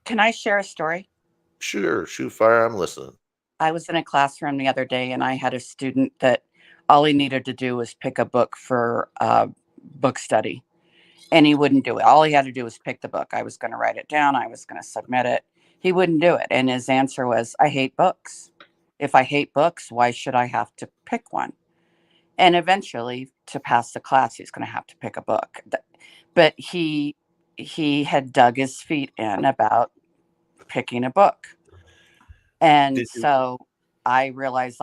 Can I share a story? Sure, shoot fire, I'm listening. I was in a classroom the other day, and I had a student that all he needed to do was pick a book for book study, and he wouldn't do it. All he had to do was pick the book. I was going to write it down. I was going to submit it. He wouldn't do it. And his answer was, I hate books. If I hate books, why should I have to pick one? And eventually, to pass the class, he's going to have to pick a book. But he had dug his feet in about picking a book. And so I realized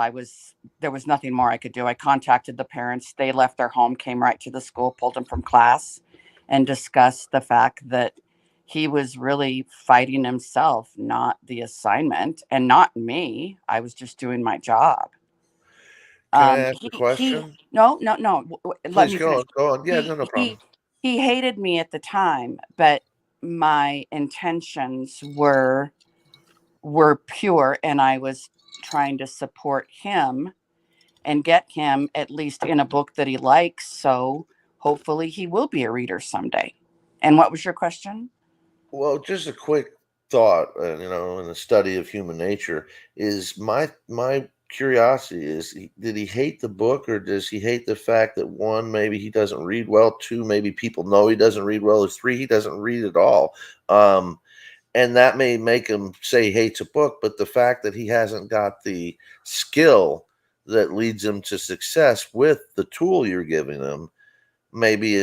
there was nothing more I could do. I contacted the parents. They left their home, came right to the school, pulled him from class, and discussed the fact that he was really fighting himself, not the assignment, and not me. I was just doing my job. Can I ask a question? No. Let Please me go finish. on. Go on. Yeah, no problem. He hated me at the time, but my intentions were pure, and I was trying to support him and get him at least in a book that he likes. So hopefully he will be a reader someday. And what was your question? Well, just a quick thought, in the study of human nature is my curiosity is, did he hate the book, or does he hate the fact that, one, maybe he doesn't read well, two, maybe people know he doesn't read well, or three, he doesn't read at all? And that may make him say he hates a book, but the fact that he hasn't got the skill that leads him to success with the tool you're giving him may be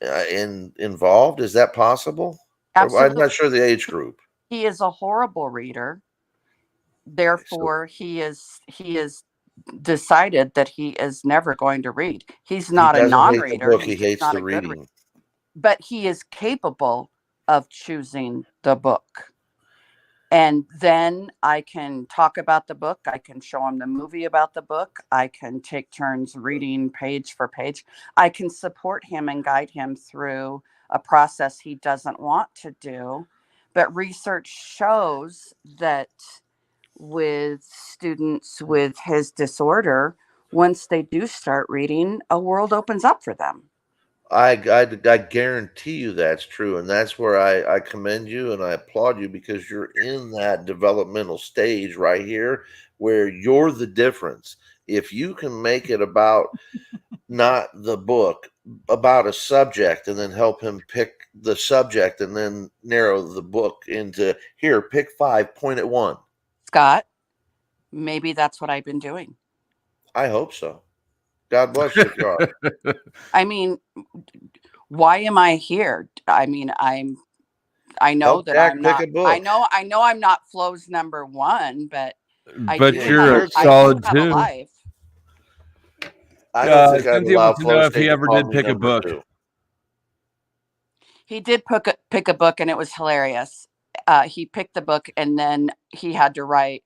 involved. Is that possible? Absolutely. I'm not sure the age group. He is a horrible reader. Therefore, he is decided that he is never going to read. He's not a non-reader. He hates the reading. But he is capable of choosing the book. And then I can talk about the book. I can show him the movie about the book. I can take turns reading page for page. I can support him and guide him through a process he doesn't want to do. But research shows that with students with his disorder, once they do start reading, a world opens up for them. I guarantee you that's true. And that's where I commend you and I applaud you, because you're in that developmental stage right here where you're the difference. If you can make it about not the book, about a subject, and then help him pick the subject and then narrow the book into, here, pick 5, point at 1. Scott, maybe that's what I've been doing. I hope so. God bless you if you are. I mean, why am I here? I mean, I know Help that Jack I'm not. pick a book. I know I'm not Flo's number one, but you're a solid have two. a life. I don't think I'd Cynthia allow wants to know if Flo he ever to call did me pick a number book. 2. He did pick a book, and it was hilarious. He picked the book, and then he had to write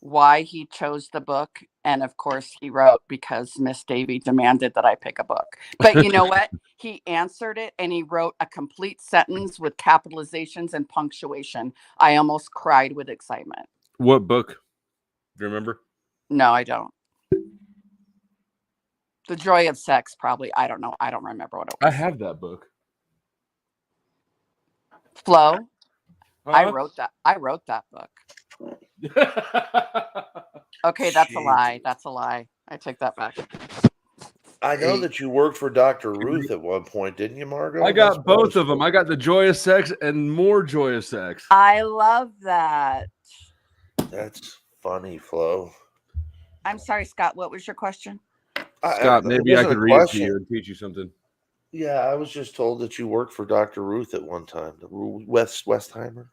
why he chose the book. And of course, he wrote, because Miss Davy demanded that I pick a book. But you know what? He answered it, and he wrote a complete sentence with capitalizations and punctuation. I almost cried with excitement. What book? Do you remember? No, I don't. The Joy of Sex, probably. I don't know. I don't remember what it was. I have that book. Flo, Huh? I wrote that book. Okay, that's a lie. That's a lie. I take that back. I know Hey, that you worked for Dr. Ruth at one point, didn't you, Margo? I got both of them. I got the joyous sex and more joyous sex. I love that. That's funny, Flo. I'm sorry, Scott. What was your question? Scott, It maybe I wasn't could a read it to question. you and teach you something. Yeah, I was just told that you worked for Dr. Ruth at one time. Westheimer.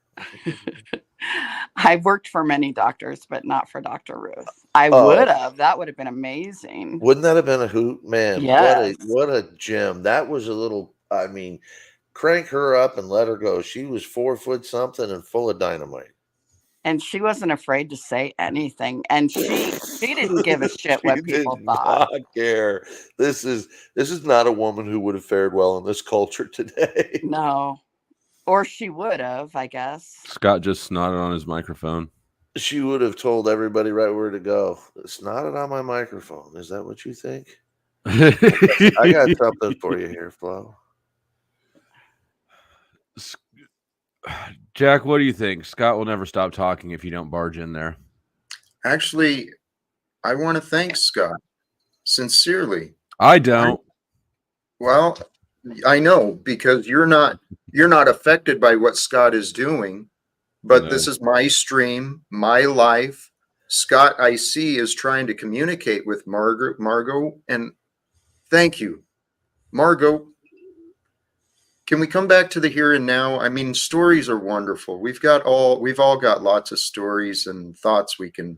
I've worked for many doctors, but not for Dr. Ruth. I Oh, would have. That would have been amazing. wouldn't that have been a hoot, man? Yes. What a gem. That was a little. I mean, crank her up and let her go. She was 4 foot something and full of dynamite. And she wasn't afraid to say anything. And she didn't give a shit She what did people thought. not care. This is not a woman who would have fared well in this culture today. No. Or she would have, I guess. Scott just snotted on his microphone. She would have told everybody right where to go. It's not on my microphone. Is that what you think? I got something for you here, Flo. Jack, what do you think? Scott will never stop talking if you don't barge in there. actually, I want to thank Scott sincerely. I don't. Well, I know because you're not affected by what Scott is doing, but No. this is my stream, my life. Scott, I see, is trying to communicate with Margo, and thank you, Margo. Can we come back to the here and now? I mean, stories are wonderful. We've all got lots of stories and thoughts we can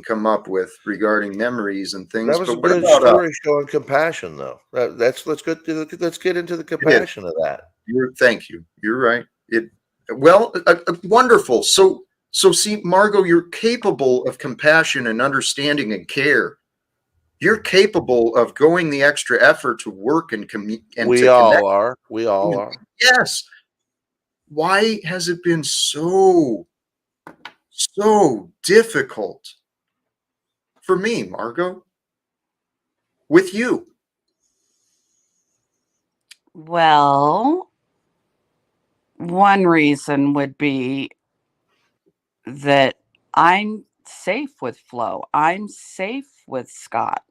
come up with regarding memories and things. That was But a what good about story showing compassion, though. Let's get into the compassion of that. Thank you. You're right. Wonderful. So see, Margo, you're capable of compassion and understanding and care. You're capable of going the extra effort to work and We all are. We all are. Yes. Why has it been so difficult for me, Margo, with you? Well, one reason would be that I'm safe with Flo. I'm safe with Scott.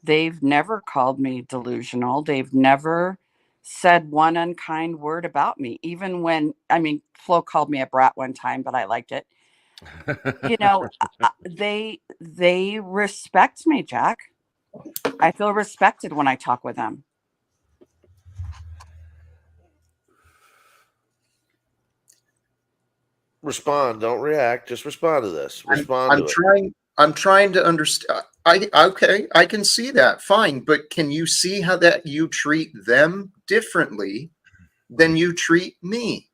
They've never called me delusional. They've never said one unkind word about me. Even when, I mean, Flo called me a brat one time, but I liked it. You know, they respect me, Jack. I feel respected when I talk with them. Respond. Don't react. Just respond to this. Respond to it. I'm trying to understand. Okay, I can see that. Fine, but can you see how that you treat them differently than you treat me?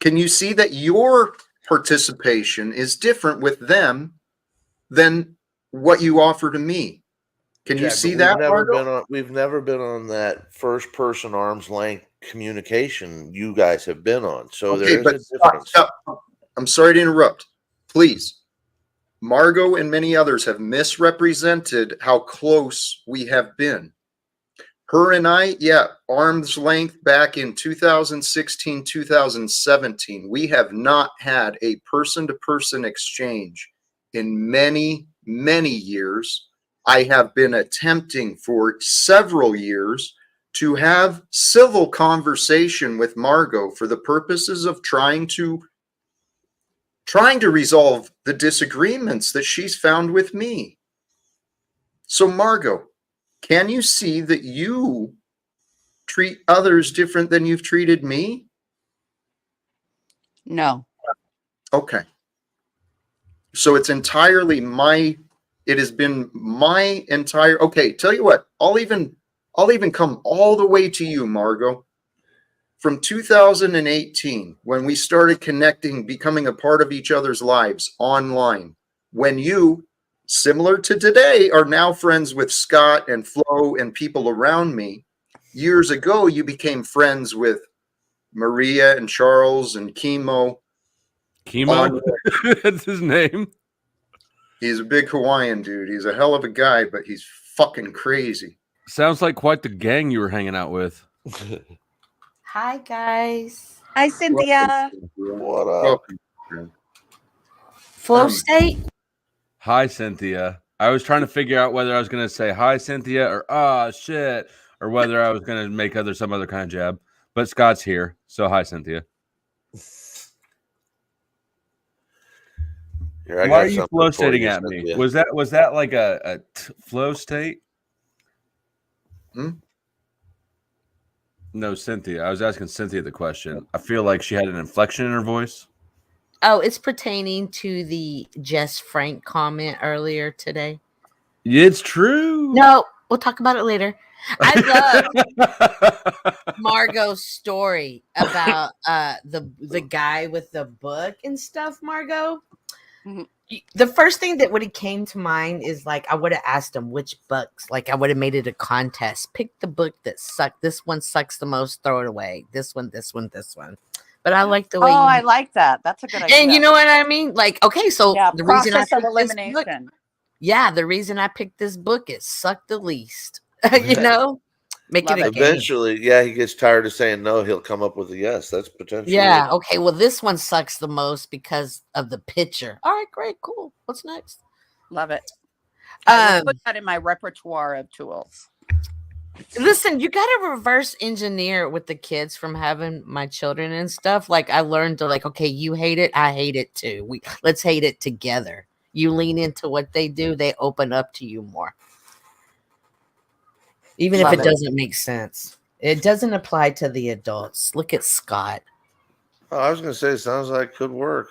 Can you see that your participation is different with them than what you offer to me? Can you Jack, see but that, Margo? we've never been on that first person arm's length communication you guys have been on. So Okay, there is but a difference. stop. I'm sorry to interrupt. Please. Margo and many others have misrepresented how close we have been. Her and I, arm's length back in 2016, 2017. We have not had a person-to-person exchange in many, many years. I have been attempting for several years to have civil conversation with Margo for the purposes of trying to resolve the disagreements that she's found with me. So, Margo, can you see that you treat others different than you've treated me? No. Okay. So it has been my entire, okay, tell you what, I'll even come all the way to you, Margo. From 2018, when we started connecting, becoming a part of each other's lives online, when you, similar to today, are now friends with Scott and Flo and people around me, years ago, you became friends with Maria and Charles and Chemo. Chemo? That's his name. He's a big Hawaiian dude. He's a hell of a guy, but he's fucking crazy. Sounds like quite the gang you were hanging out with. Hi, guys. Hi, Cynthia. What up? Flow State. Hi, Cynthia. I was trying to figure out whether I was going to say hi, Cynthia, or shit, or whether I was going to make some other kind of jab. But Scott's here, so hi, Cynthia. Here, Why are you flow stating at me? Cynthia. Was that like a flow state? No, Cynthia. I was asking Cynthia the question. I feel like she had an inflection in her voice. Oh, it's pertaining to the Jess Frank comment earlier today. It's true. No, we'll talk about it later. I love Margo's story about the guy with the book and stuff, Margo. Mhm. The first thing that would have came to mind is like I would have asked him which books. Like I would have made it a contest. Pick the book that sucked. This one sucks the most. Throw it away. This one. But I like the way. I like that. That's a good idea. And you know what I mean? Like, okay, so the reason I process of picked this book, elimination. the reason I picked this book is sucked the least. You know, make Love it a it. game. Eventually, he gets tired of saying no. He'll come up with a yes. That's potentially. Yeah. Okay. Well, this one sucks the most because of the picture. All right. Great. Cool. What's next? Love it. I will put that in my repertoire of tools. Listen, you got to reverse engineer with the kids from having my children and stuff. Like I learned to okay, you hate it. I hate it too. Let's hate it together. You lean into what they do. They open up to you more. Even if it doesn't make sense. It doesn't apply to the adults. Look at Scott. Oh, I was going to say, it sounds like it could work.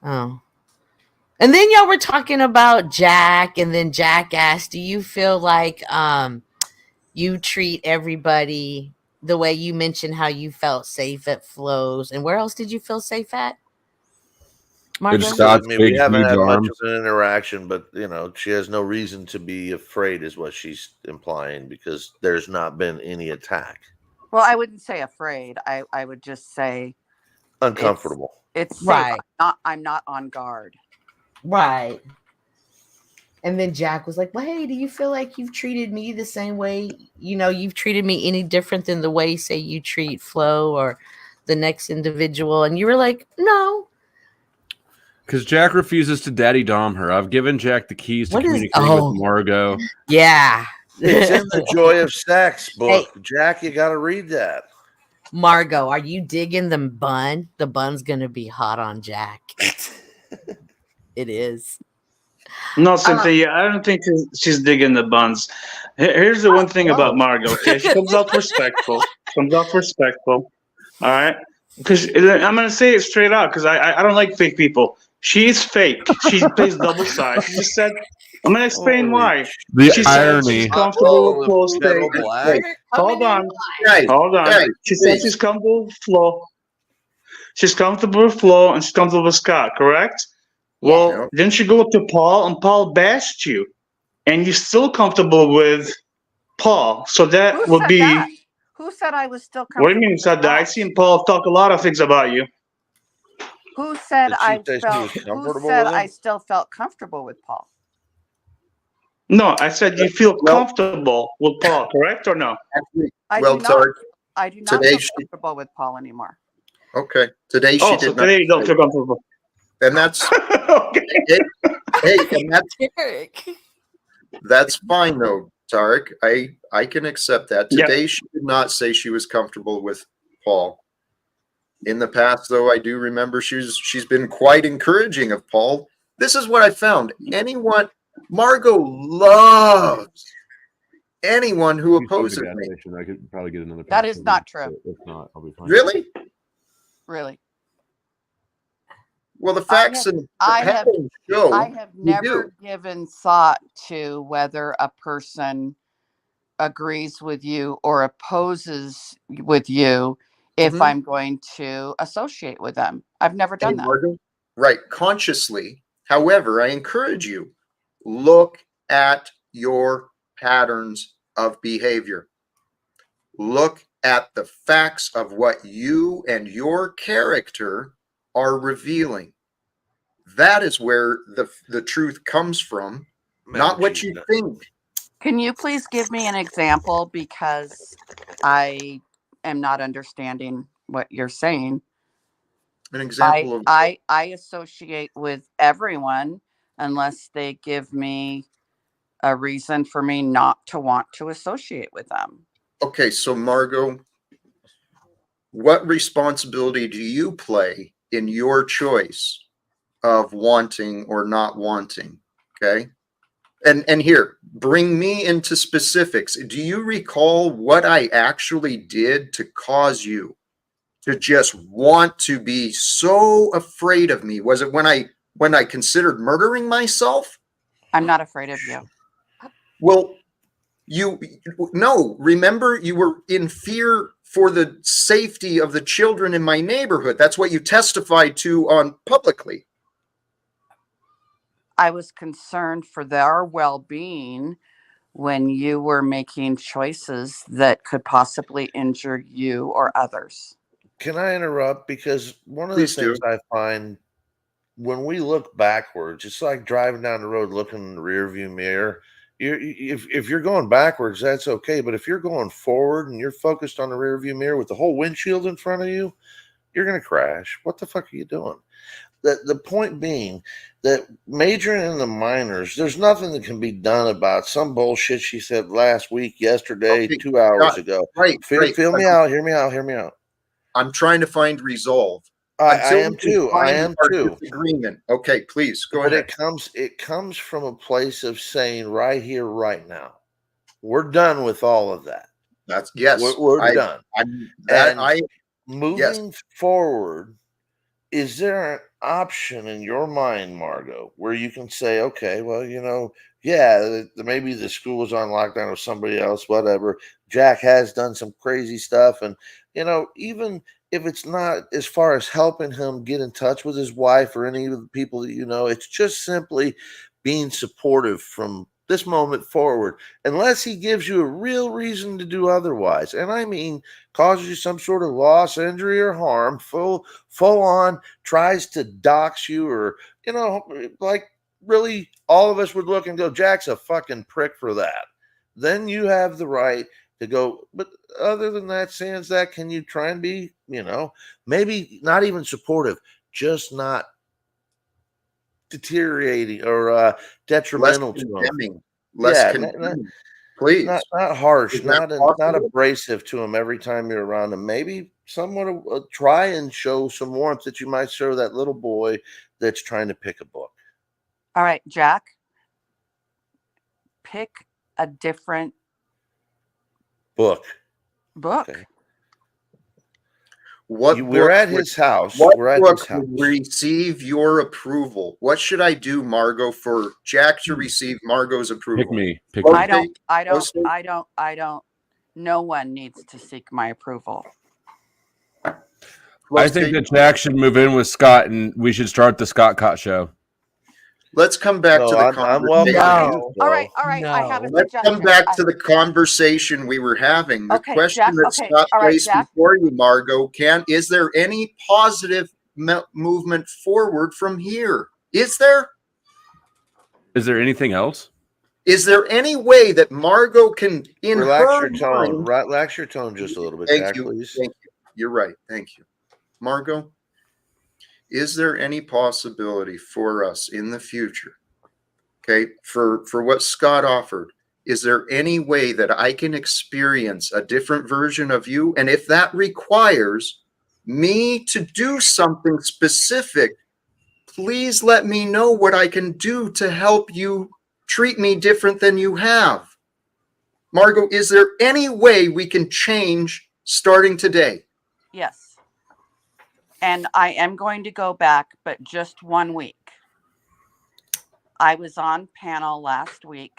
Oh. And then y'all were talking about Jack, and then Jack asked, do you feel like you treat everybody the way you mentioned how you felt safe at Flo's? And where else did you feel safe at? Margo? We haven't had much of an interaction, but she has no reason to be afraid, is what she's implying, because there's not been any attack. Well, I wouldn't say afraid. I would just say uncomfortable. It's safe. Right. I'm not on guard. Right. And then Jack was like, well, hey, do you feel like you've treated me the same way? You've treated me any different than the way, say, you treat Flo or the next individual? And you were like, no. Because Jack refuses to daddy dom her. I've given Jack the keys to communicate with Margo. Yeah. It's in the Joy of Sex book. Hey, Jack, you got to read that. Margo, are you digging the bun? The bun's going to be hot on Jack. It is. No, Cynthia, I don't think she's digging the buns. Here's the one thing about Margo. Okay, she comes off respectful. All right, because I'm gonna say it straight out because I don't like fake people. She's fake. She plays double side. She just said, I'm gonna explain why. The irony. She's comfortable with Flo staying. Hold on. She says she's comfortable with Flo. She's comfortable with Flo and she's comfortable with Scott, correct? Well, didn't you go to Paul and Paul bashed you? And you're still comfortable with Paul. So that would be. That? Who said I was still comfortable? What do you mean said that? I seen Paul talk a lot of things about you. Who said I still felt comfortable with Paul? No, I said you feel comfortable with Paul, correct or no? I do not feel comfortable with Paul anymore. Okay. Today she did not. Today you don't feel comfortable. And that's that's fine though, Tarek. I can accept that. Today she did not say she was comfortable with Paul. In the past, though, I do remember she's been quite encouraging of Paul. This is what I found. Margo loves anyone who opposes me. I could probably get another. That is not true. If not, I'll be fine. Really? Really? Well, the facts I have never given thought to whether a person agrees with you or opposes with you if I'm going to associate with them. I've never done that. Right. Consciously. However, I encourage you, look at your patterns of behavior. Look at the facts of what you and your character are revealing. That is where the truth comes from, not what you think. Can you please give me an example, because I am not understanding what you're saying? An example of I associate with everyone unless they give me a reason for me not to want to associate with them. Okay, so Margo, what responsibility do you play in your choice of wanting or not wanting? Okay. And here, bring me into specifics. Do you recall what I actually did to cause you to just want to be so afraid of me? Was it when I considered murdering myself? I'm not afraid of you. Well, no, remember, you were in fear for the safety of the children in my neighborhood. That's what you testified to on publicly. I was concerned for their well-being when you were making choices that could possibly injure you or others. Can I interrupt? Because one of Please the things do. I find when we look backwards, it's like driving down the road looking in the rearview mirror. If you're going backwards, that's okay. But if you're going forward and you're focused on the rearview mirror with the whole windshield in front of you, you're going to crash. What the fuck are you doing? The point being that majoring in the minors, there's nothing that can be done about some bullshit she said last week, yesterday, Okay, 2 hours ago. Right. Feel me out. Hear me out. Hear me out. I'm trying to find resolve. I Until am we can too. I find am our too. disagreement. Okay, please go But ahead. it comes from a place of saying right here, right now, we're done with all of that. That's yes. We're done. Moving forward, is there an option in your mind, Margo, where you can say, okay, well, yeah, maybe the school was on lockdown or somebody else, whatever. Jack has done some crazy stuff. And, even if it's not as far as helping him get in touch with his wife or any of the people that it's just simply being supportive from this moment forward, unless he gives you a real reason to do otherwise. And I mean, causes you some sort of loss, injury, or harm, full on tries to dox you, or, like really all of us would look and go, Jack's a fucking prick for that. Then you have the right to go. But other than that, sans that, can you try and be, maybe not even supportive, just not deteriorating or detrimental to him? Please. Not harsh, not abrasive to him every time you're around him. Maybe somewhat try and show some warmth that you might show that little boy that's trying to pick a book. All right, Jack, pick a different book. Okay. We're at his house. We're at his house. Receive your approval. What should I do, Margo, for Jack to receive Margo's approval? Pick me. I don't. No one needs to seek my approval. I think that Jack should move in with Scott, and we should start the Scott Cott show. Let's come back to the conversation. All right. No. I have a Let's suggestion. come back to the conversation we were having. The question Jack, that Scott placed before you, Margo, is there any positive movement forward from here? Is there? Is there anything else? Is there any way that Margo can, relax your tone just a little bit, Jack, please? Thank you. You're right. Thank you. Margo, is there any possibility for us in the future, okay, for what Scott offered, is there any way that I can experience a different version of you? And if that requires me to do something specific, please let me know what I can do to help you treat me different than you have. Margo, is there any way we can change starting today? Yes. And I am going to go back, but just 1 week. I was on panel last week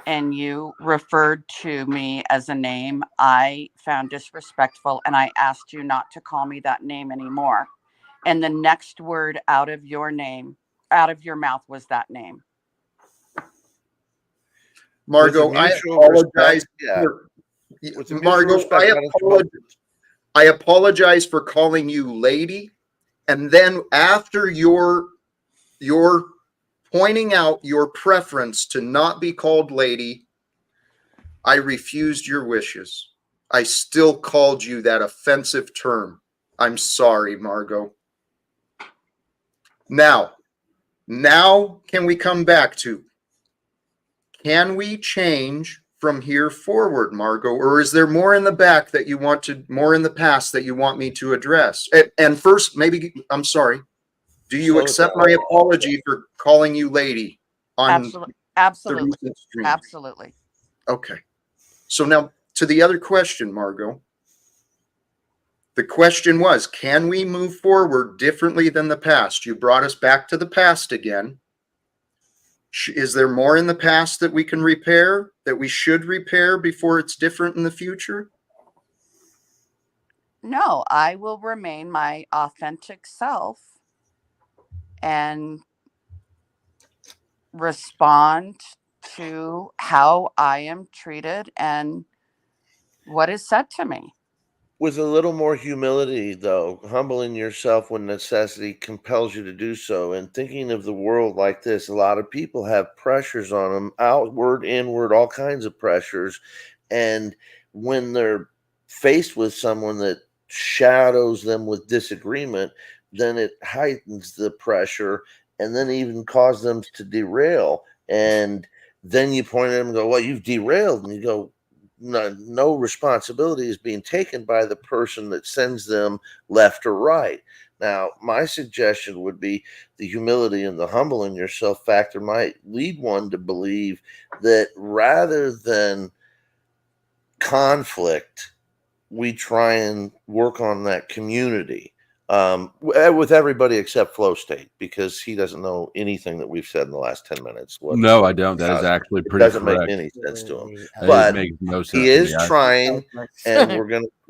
and you referred to me as a name I found disrespectful, and I asked you not to call me that name anymore. And the next word out of your mouth was that name. Margo, I apologize. Margo, I apologize for calling you lady. And then after your pointing out your preference to not be called lady, I refused your wishes. I still called you that offensive term. I'm sorry, Margo. Now, Now, can we come back to, can we change from here forward, Margo, or is there more in the back that you want to, more in the past that you want me to address? And first, maybe, I'm sorry, do you accept my apology for calling you lady on Absolutely. the Absolutely. recent stream? Absolutely. Okay. So now to the other question, Margo. The question was, can we move forward differently than the past? You brought us back to the past again. Is there more in the past that we can repair, that we should repair before it's different in the future? No, I will remain my authentic self and respond to how I am treated and what is said to me. With a little more humility, though, humbling yourself when necessity compels you to do so, and thinking of the world like this. A lot of people have pressures on them, outward, inward, all kinds of pressures. And when they're faced with someone that shadows them with disagreement, then it heightens the pressure and then even cause them to derail. And then you point at them and go, well, you've derailed. And you go, no responsibility is being taken by the person that sends them left or right. Now, my suggestion would be the humility and the humbling yourself factor might lead one to believe that rather than conflict, we try and work on that community with everybody except Flow State, because he doesn't know anything that we've said in the last 10 minutes. No, I don't. That is actually pretty doesn't correct. make any sense to him. It But makes no sense he to is me. trying, and we're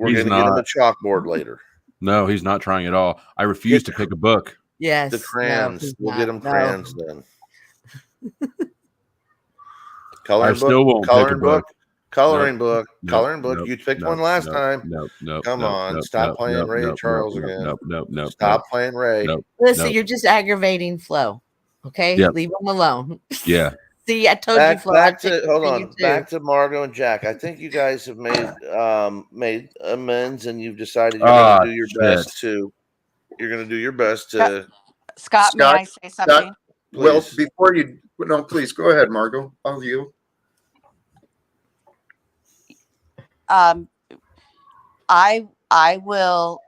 He's gonna get him a not. chalkboard later. No, he's not trying at all. I refuse to pick a book. Yes. The crayons. No, We'll get him no. crayons then. I Coloring still book. won't pick a Coloring book. book. Coloring book. Nope, Coloring book. nope, You picked nope, one last nope, time. Nope, nope, Come nope, on. nope, Stop nope, playing nope, Ray nope, Charles nope, again. Nope, nope, nope. Stop playing Ray. Nope. Listen, nope. you're just aggravating Flo. Okay? Yep. Leave him alone. Yeah. See, I told you, Flo. Back I'd to take it hold for on. you too. Back to Margo and Jack. I think you guys have made amends, and you've decided you're going to do your best to. You're going to do your best to. Scott, may I say something? Well, before you, no, please go ahead, Margo. I'll yield. I will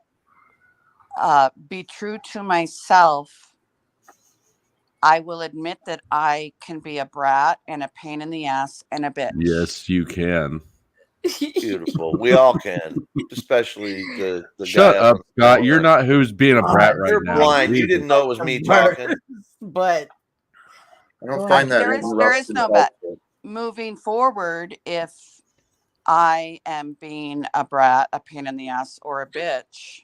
be true to myself. I will admit that I can be a brat and a pain in the ass and a bitch. Yes, you can. Beautiful. We all can, especially the Shut guy up, on Scott. You're not who's being a brat right You're now. blind. You Jesus. didn't know it was me talking. But I don't find that there is no but. helpful. Moving forward, if I am being a brat, a pain in the ass, or a bitch,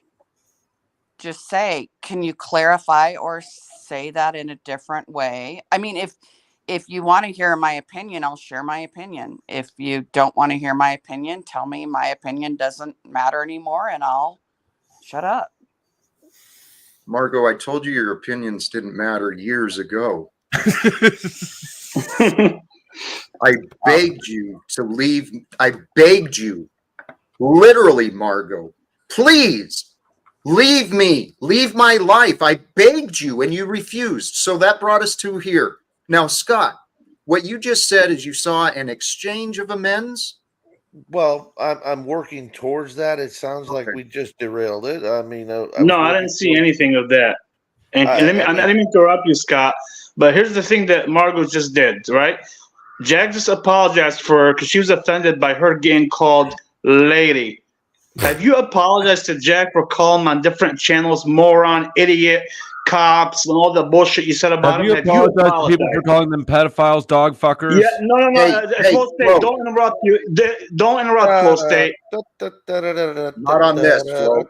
just say, can you clarify or say that in a different way? I mean, if you want to hear my opinion, I'll share my opinion. If you don't want to hear my opinion, tell me my opinion doesn't matter anymore and I'll shut up. Margo, I told you your opinions didn't matter years ago. I begged you to leave. I begged you, literally, Margo, please leave me, leave my life. I begged you and you refused. So that brought us to here. Now, Scott, what you just said is you saw an exchange of amends? Well, I'm working towards that. It sounds like we just derailed it. I mean, No, I didn't see anything of that. And let me interrupt you, Scott. But here's the thing that Margo just did, right? Jack just apologized for her because she was offended by her getting called lady. Have you apologized to Jack for calling him on different channels, moron, idiot, cops, and all the bullshit you said about him? Have you apologized to people for calling them pedophiles, dog fuckers? Yeah, no. Full State, don't interrupt you. Don't interrupt, Full State. Not on this, Flo.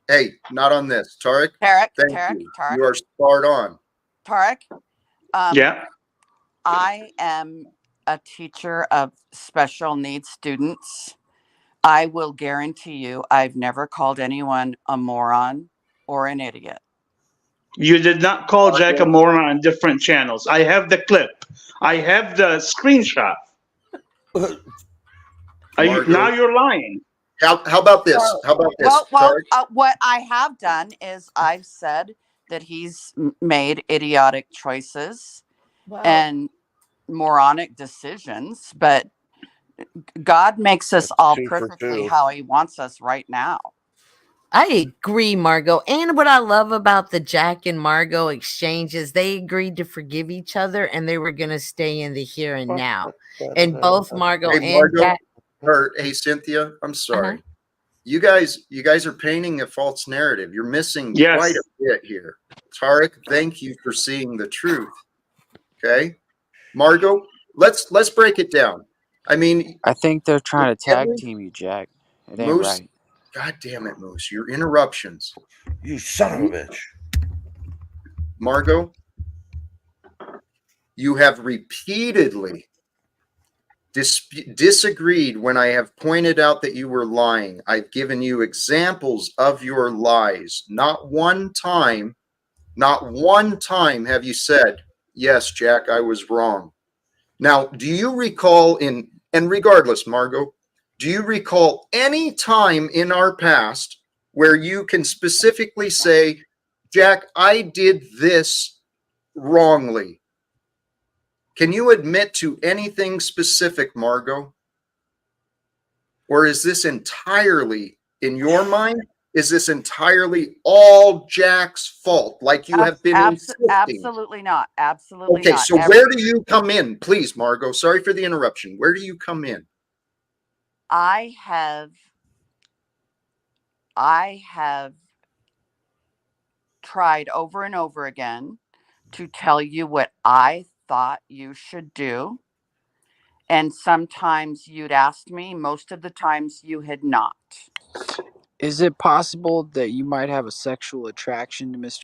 Hey, not on this. Tarek, Tarek, you are spot on. Tarek, yeah. I am a teacher of special needs students. I will guarantee you I've never called anyone a moron or an idiot. You did not call Jack a moron on different channels. I have the clip. I have the screenshot. Now you're lying. How about this? How about this? Well, what I have done is I've said that he's made idiotic choices Well, and moronic decisions, but God makes us That's all 2 for perfectly 2. how he wants us right now. I agree, Margo. And what I love about the Jack and Margo exchange is they agreed to forgive each other and they were going to stay in the here and now. And both Margo Hey, and Margo, Jack. or hey, Cynthia, I'm sorry. You guys are painting a false narrative. You're missing quite Yes. a bit here. Tarek, thank you for seeing the truth. Okay, Margo, let's break it down. I mean, I think they're trying to tag every team you, Jack. It ain't Moose, right. God damn it, Moose, your interruptions. You son of a bitch. Margo, you have repeatedly disagreed when I have pointed out that you were lying. I've given you examples of your lies. Not one time have you said, yes, Jack, I was wrong. Now, do you recall and regardless, Margo, do you recall any time in our past where you can specifically say, Jack, I did this wrongly? Can you admit to anything specific, Margo? Or is this entirely, in your mind, is this entirely all Jack's fault, like you have been insisting? Absolutely not. Absolutely Okay, not. so where do you come in, please, Margo? Sorry for the interruption. Where do you come in? I have tried over and over again to tell you what I thought you should do. And sometimes you'd asked me, most of the times you had not. Is it possible that you might have a sexual attraction to Mr.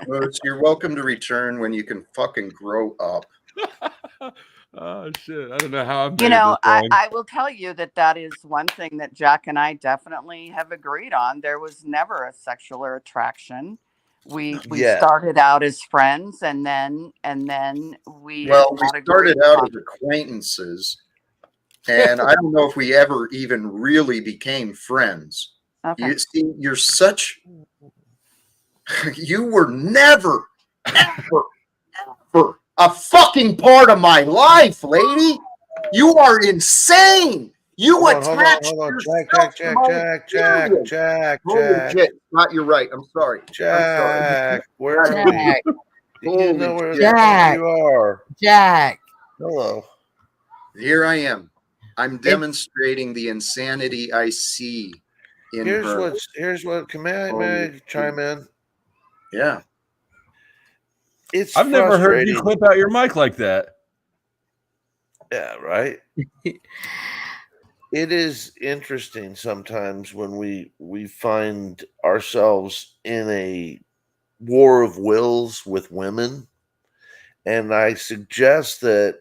Moose, you're welcome to return when you can fucking grow up. Oh shit! I don't know how I'm. You know, I will tell you that is one thing that Jack and I definitely have agreed on. There was never a sexual attraction. We Yeah. started out as friends, and then we Well, we got started agreed out on. as acquaintances, and I don't know if we ever even really became friends. Okay. You see, you're such. You were never, ever, ever a fucking part of my life, lady. You are insane. You Hold attached on. yourself to my experience. Holy shit. Not, you're right. I'm sorry. Jack, where are we? Jack, You know where the Jack. fuck you are. Jack. Hello. Here I am. I'm demonstrating the insanity I see in her. Here's what may I chime in? Yeah. It's I've never heard frustrating. you clip out your mic like that. Yeah, right. It is interesting sometimes when we find ourselves in a war of wills with women, and I suggest that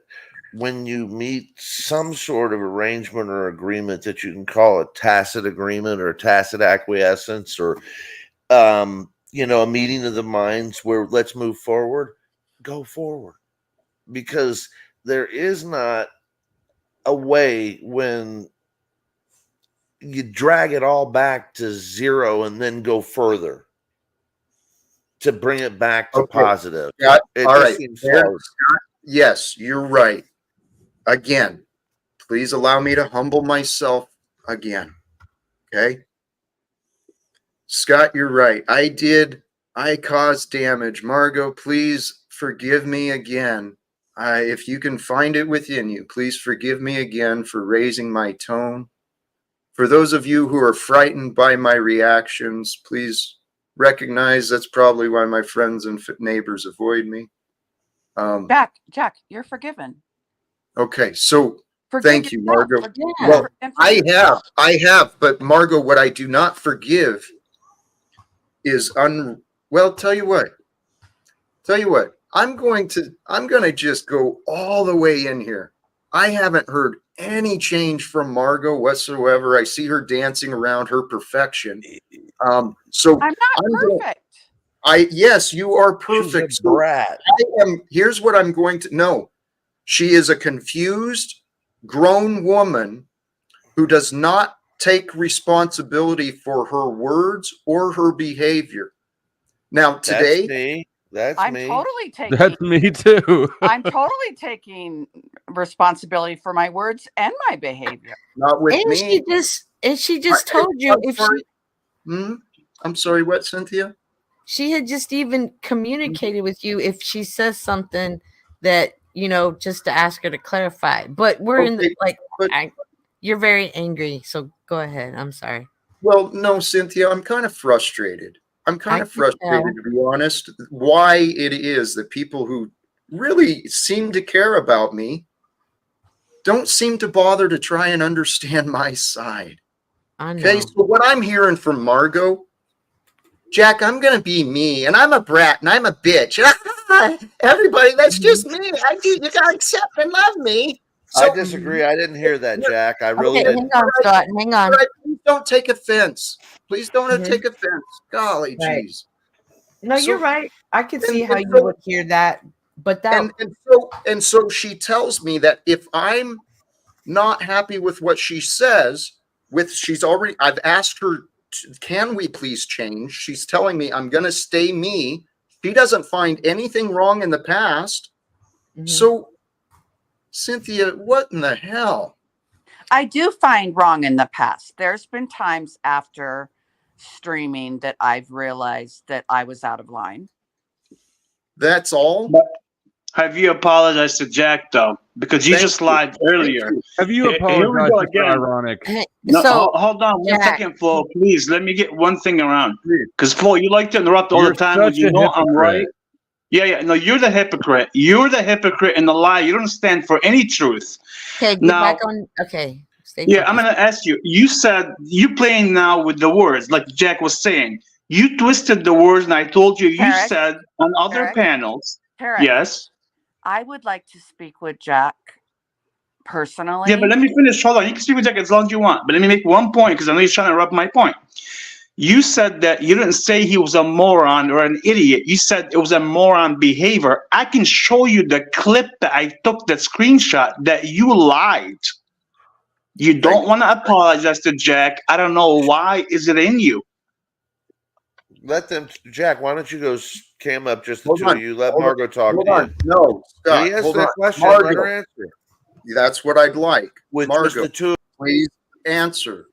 when you meet some sort of arrangement or agreement that you can call a tacit agreement or tacit acquiescence or a meeting of the minds where let's move forward, go forward, because there is not a way when you drag it all back to zero and then go further to bring it back to positive. Yeah. It All just right. seems hard. Yes, you're right. Again, please allow me to humble myself again. Okay. Scott, you're right. I caused damage. Margo, please forgive me again. If you can find it within you, please forgive me again for raising my tone. For those of you who are frightened by my reactions, please recognize that's probably why my friends and neighbors avoid me. Jack, you're forgiven. Okay, so thank you, Margo. Yeah. Well, I have, but Margo, what I do not forgive is well, tell you what, I'm going to just go all the way in here. I haven't heard any change from Margo whatsoever. I see her dancing around her perfection. So I'm not perfect. Yes, you are perfect. She's a brat. Here's what I'm going to know. She is a confused, grown woman who does not take responsibility for her words or her behavior. Now, today, That's me. That's I'm me. totally taking. That's me too. I'm totally taking responsibility for my words and my behavior. not with And me. she just told you I'm if sorry. I'm sorry, what, Cynthia? she had just even communicated with you if she says something that, you know, just to ask her to clarify. But we're in the, Okay, like, but you're very angry. So go ahead. I'm sorry. well, no, Cynthia, I'm kind of frustrated. I'm kind I of can tell. frustrated, to be honest, why it is that people who really seem to care about me don't seem to bother to try and understand my side. I Okay, know. so what I'm hearing from Margo, Jack, I'm going to be me, and I'm a brat, and I'm a bitch. Everybody, that's just me. You got to accept and love me. I So, disagree. I didn't hear that, Jack. I really Okay, didn't. hang on, Scott. Hang on. right, please don't take offense. Please don't Mhm. take offense. Golly, Right. geez. No, you're So, right. I could see how and you so would hear that, but that and so she tells me that if I'm not happy with what she says, I've asked her, can we please change? She's telling me I'm going to stay me. She doesn't find anything wrong in the past. Mhm. So, Cynthia, what in the hell? I do find wrong in the past. There's been times after streaming that I've realized that I was out of line. That's all. But have you apologized to Jack though? Because you Thank just you. lied Thank earlier. you. Have you Here we apologized go just for again. ironic? No, so hold on one Jack, second, Flo. Please let me get one thing around. Please. Because Flo, you like to interrupt all You're the time when such you a know I'm right. hypocrite. Yeah. No, you're the hypocrite. You're the hypocrite and the lie. You don't stand for any truth. okay, get Now, back on. Okay, stay yeah, I'm focused. gonna ask you. You said you playing now with the words, like Jack was saying. You twisted the words, and I told you. You Tarek, said on other Tarek, panels. Tarek, Yes. I would like to speak with Jack Yeah, but personally. let me finish. Hold on. You can speak with Jack as long as you want. But let me make one point because I know you're trying to interrupt my point. You said that you didn't say he was a moron or an idiot. You said it was a moron behavior. I can show you the clip that I took, that screenshot, that you lied. You don't want to apologize to Jack. I don't know why is it in you. Let them, Jack. Why don't you go cam up just the Hold two on. of you? Let Hold on. Margo talk Hold to you. on. No, Scott, She asked hold the on. question. Let her Margo, answer. that's what I'd like. With Margo, just the two. please answer.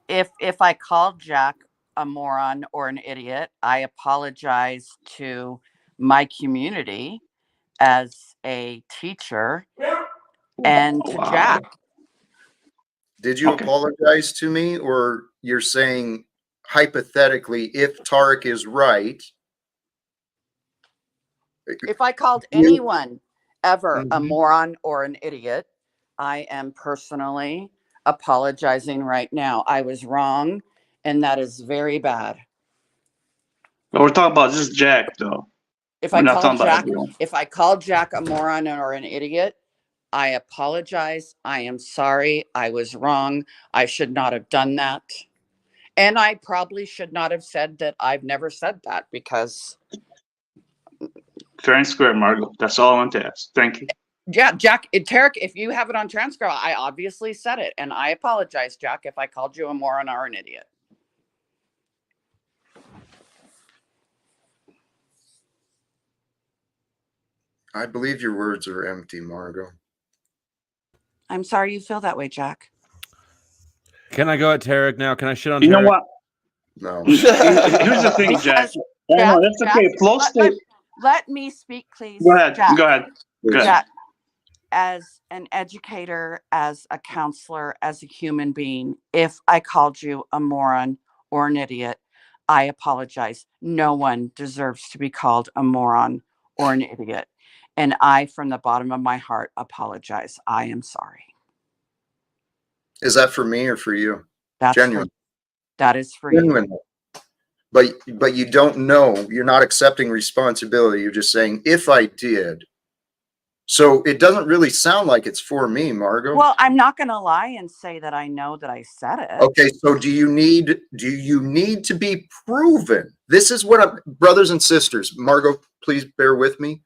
If I called Jack a moron or an idiot, I apologize to my community as a teacher and to Wow. Jack. Did you Okay. apologize to me, or you're saying hypothetically, if Tarek is right? If I called anyone ever a moron or an idiot, I am personally apologizing right now. I was wrong, and that is very bad. But we're talking about just Jack, though. If We're I not called talking about Jack, everyone. if I called Jack a moron or an idiot, I apologize. I am sorry. I was wrong. I should not have done that. And I probably should not have said that I've never said that because, Fair and square, Margo. That's all I want to ask. Thank you. yeah, Jack, Tarek, if you have it on transcript, I obviously said it. And I apologize, Jack, if I called you a moron or an idiot. I believe your words are empty, Margo. I'm sorry you feel that way, Jack. Can I go at Tarek now? Can I shit on You know Tarek? what? No. Here's the thing, Jack. No, that's okay. Flo, let me speak, please. Go ahead. Jack. Go ahead. Go ahead. Jack, as an educator, as a counselor, as a human being, if I called you a moron or an idiot, I apologize. No one deserves to be called a moron or an idiot. And I, from the bottom of my heart, apologize. I am sorry. Is that for me or for you? That's Genuine. that is for Genuine. you. But you don't know. You're not accepting responsibility. You're just saying, if I did. So it doesn't really sound like it's for me, Margo. Well, I'm not going to lie and say that I know that I said it. Okay, so do you need to be proven? This is what brothers and sisters, Margo, please bear with me.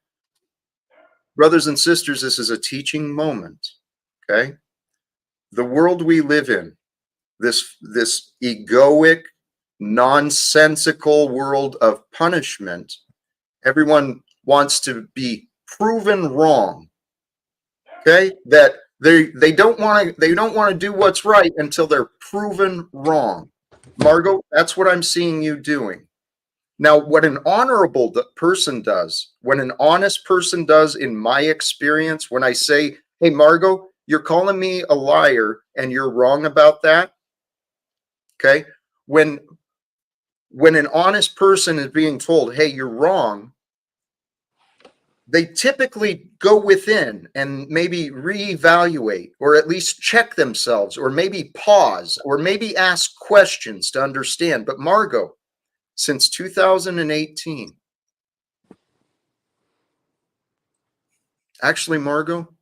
Brothers and sisters, this is a teaching moment. Okay? The world we live in this egoic, nonsensical world of punishment. Everyone wants to be proven wrong. Okay, that they don't want to do what's right until they're proven wrong. Margo, that's what I'm seeing you doing. Now, what an honorable person does, when an honest person does, in my experience, when I say, hey, Margo, you're calling me a liar and you're wrong about that. Okay. When an honest person is being told, hey, you're wrong, they typically go within and maybe reevaluate, or at least check themselves, or maybe pause, or maybe ask questions to understand. But Margo, since 2018, actually, Margo,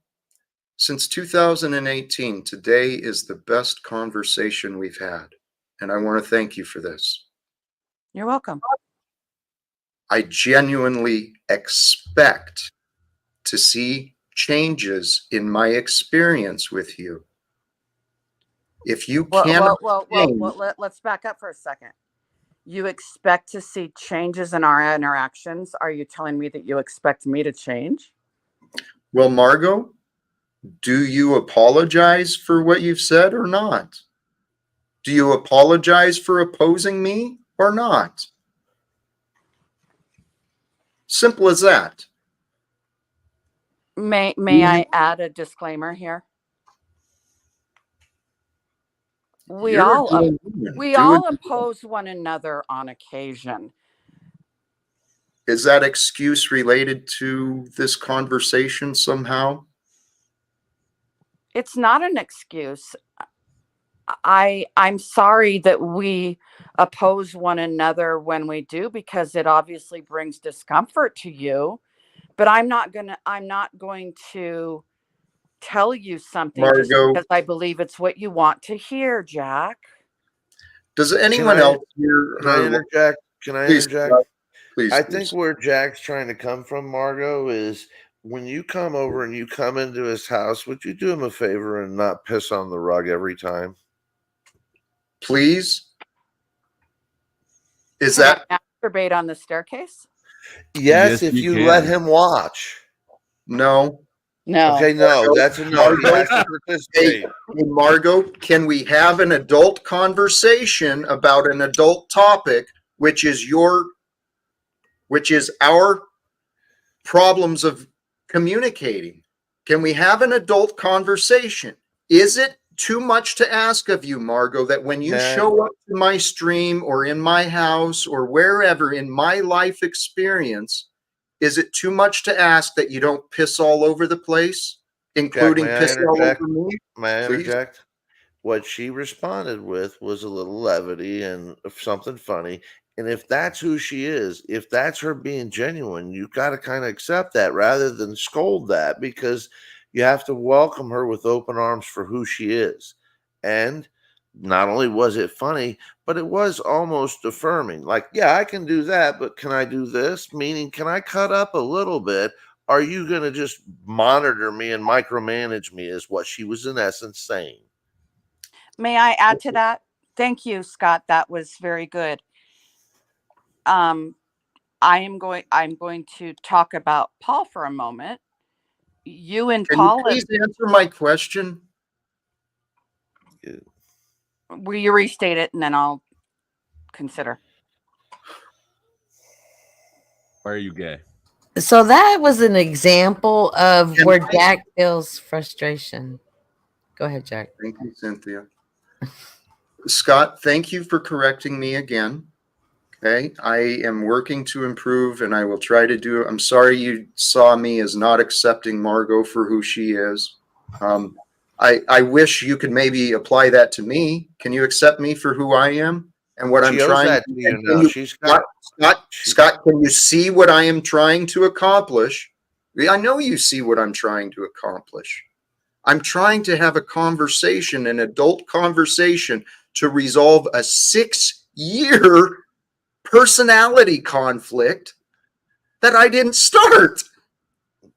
since 2018, today is the best conversation we've had. And I want to thank you for this. You're welcome. I genuinely expect to see changes in my experience with you. If you can't, let's back up for a second. You expect to see changes in our interactions? Are you telling me that you expect me to change? Well, Margo, do you apologize for what you've said or not? Do you apologize for opposing me or not? Simple as that. May I add a disclaimer here? We all oppose one another on occasion. Is that excuse related to this conversation somehow? It's not an excuse. I'm sorry that we oppose one another when we do, because it obviously brings discomfort to you. But I'm not going to tell you something Margo, just because I believe it's what you want to hear, Jack. Does anyone else hear? Can I interject? Can I interject? Please. I think where Jack's trying to come from, Margo, is when you come over and you come into his house, would you do him a favor and not piss on the rug every time? Please? Can I masturbate on the staircase? Yes, if you let him watch. No. Okay, no, that's a no. He has to participate. Hey, Margo, can we have an adult conversation about an adult topic, which is our problems of communicating? Can we have an adult conversation? Is it too much to ask of you, Margo, that when you show up to my stream or in my house or wherever in my life experience, is it too much to ask that you don't piss all over the place, including piss all over me? May I interject? What she responded with was a little levity and something funny. And if that's who she is, if that's her being genuine, you got to kind of accept that rather than scold that, because you have to welcome her with open arms for who she is. And not only was it funny, but it was almost affirming. Like, yeah, I can do that, but can I do this? Meaning, can I cut up a little bit? Are you going to just monitor me and micromanage me, is what she was in essence saying. May I add to that? Thank you, Scott. That was very good. I'm going to talk about Paul for a moment. You and Paul. Can you please answer my question? Will you restate it and then I'll consider? Why are you gay? So that was an example of where Jack feels frustration. Go ahead, Jack. Thank you, Cynthia. Scott, thank you for correcting me again. Okay, I am working to improve and I will try to do it. I'm sorry you saw me as not accepting Margo for who she is. I wish you could maybe apply that to me. Can you accept me for who I am and what I'm trying to do? Scott, can you see what I am trying to accomplish? I know you see what I'm trying to accomplish. I'm trying to have a conversation, an adult conversation, to resolve a 6-year personality conflict that I didn't start.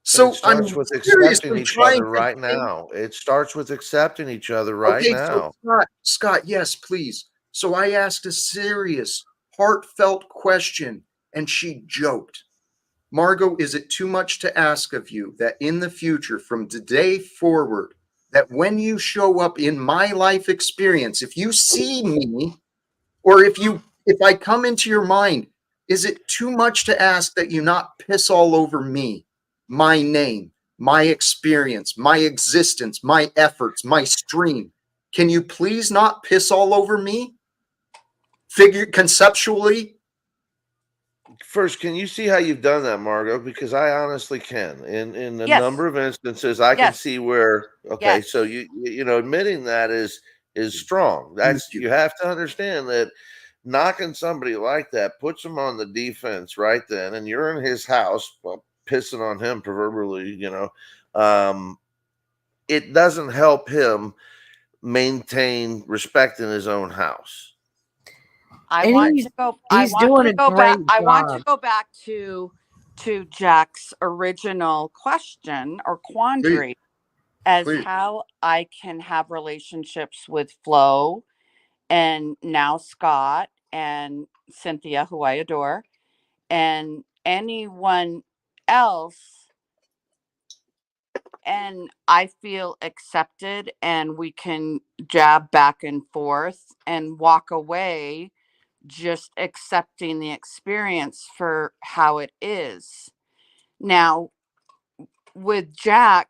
So it starts I'm with accepting seriously each trying other to right think. now. It starts with accepting each other right Okay, so now. Scott, yes, please. So I asked a serious, heartfelt question, and she joked. Margo, is it too much to ask of you that in the future, from today forward, that when you show up in my life experience, if you see me, or if I come into your mind, is it too much to ask that you not piss all over me, my name, my experience, my existence, my efforts, my stream? Can you please not piss all over me? Figure conceptually. First, can you see how you've done that, Margo? Because I honestly can. In a Yes. number of instances, I can Yes. see where. Okay, Yes. so you know, admitting that is strong. Thank That's you. you have to understand that knocking somebody like that puts them on the defense right then, and you're in his house, well, pissing on him proverbially. You know, it doesn't help him maintain respect in his own house. I And want to go. I he's want doing to a go back. great I want to job. go back to Jack's original question or Please, quandary as please. how I can have relationships with Flo and now Scott and Cynthia, who I adore, and anyone else, and I feel accepted and we can jab back and forth and walk away just accepting the experience for how it is. Now, with Jack,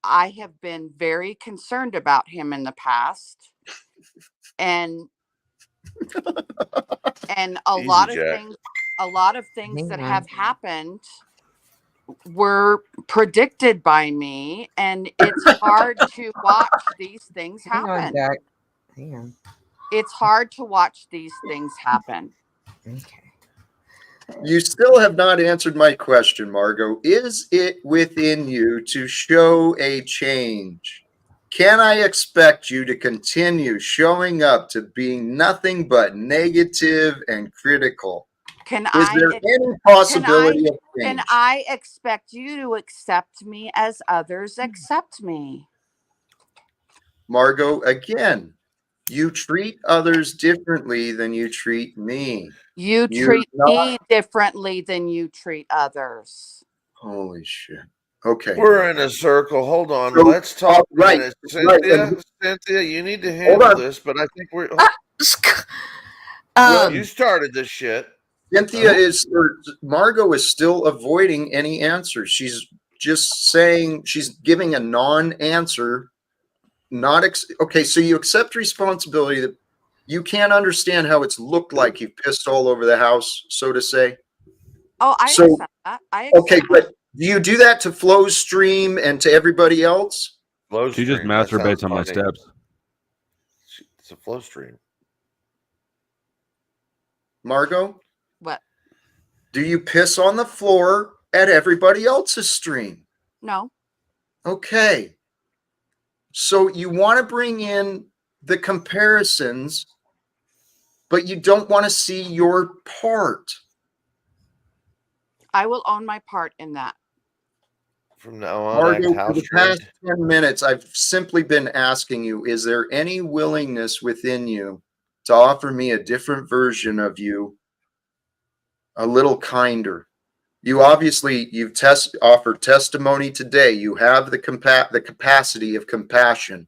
I have been very concerned about him in the past, and a Easy, lot of Jack. things that Hang have on. happened were predicted by me, and it's hard to watch these things Hang on, happen. Jack. Hang on. It's hard to watch these things happen. Okay. You still have not answered my question, Margo. Is it within you to show a change? Can I expect you to continue showing up to being nothing but negative and critical? Can Is I there ex- any can possibility of can change? I expect you to accept me as others accept me? Margo, again, you treat others differently than you treat me. You You're treat not. me differently than you treat others. Holy shit. Okay. We're in a circle. Hold on. So, Let's talk a right, minute. right. And Cynthia, you need to hold handle on. this, but I think we're. Well, You started this shit. Cynthia or Margo is still avoiding any answer. She's just saying, she's giving a non-answer. Okay, so you accept responsibility that you can't understand how it's looked like you've pissed all over the house, so to say. Oh, I So, accept that. okay, but do you do that to Flo's stream and to everybody else? Flow She just stream. That sounds masturbates on my funny. steps. It's a flow stream. Margo, What? do you piss on the floor at everybody else's stream? No. Okay. So you want to bring in the comparisons, but you don't want to see your part. I will own my part in that. From now on, act Margo, for house the trained. past 10 minutes, I've simply been asking you, is there any willingness within you to offer me a different version of you, a little kinder? You obviously, you've offered testimony today. You have the capacity of compassion.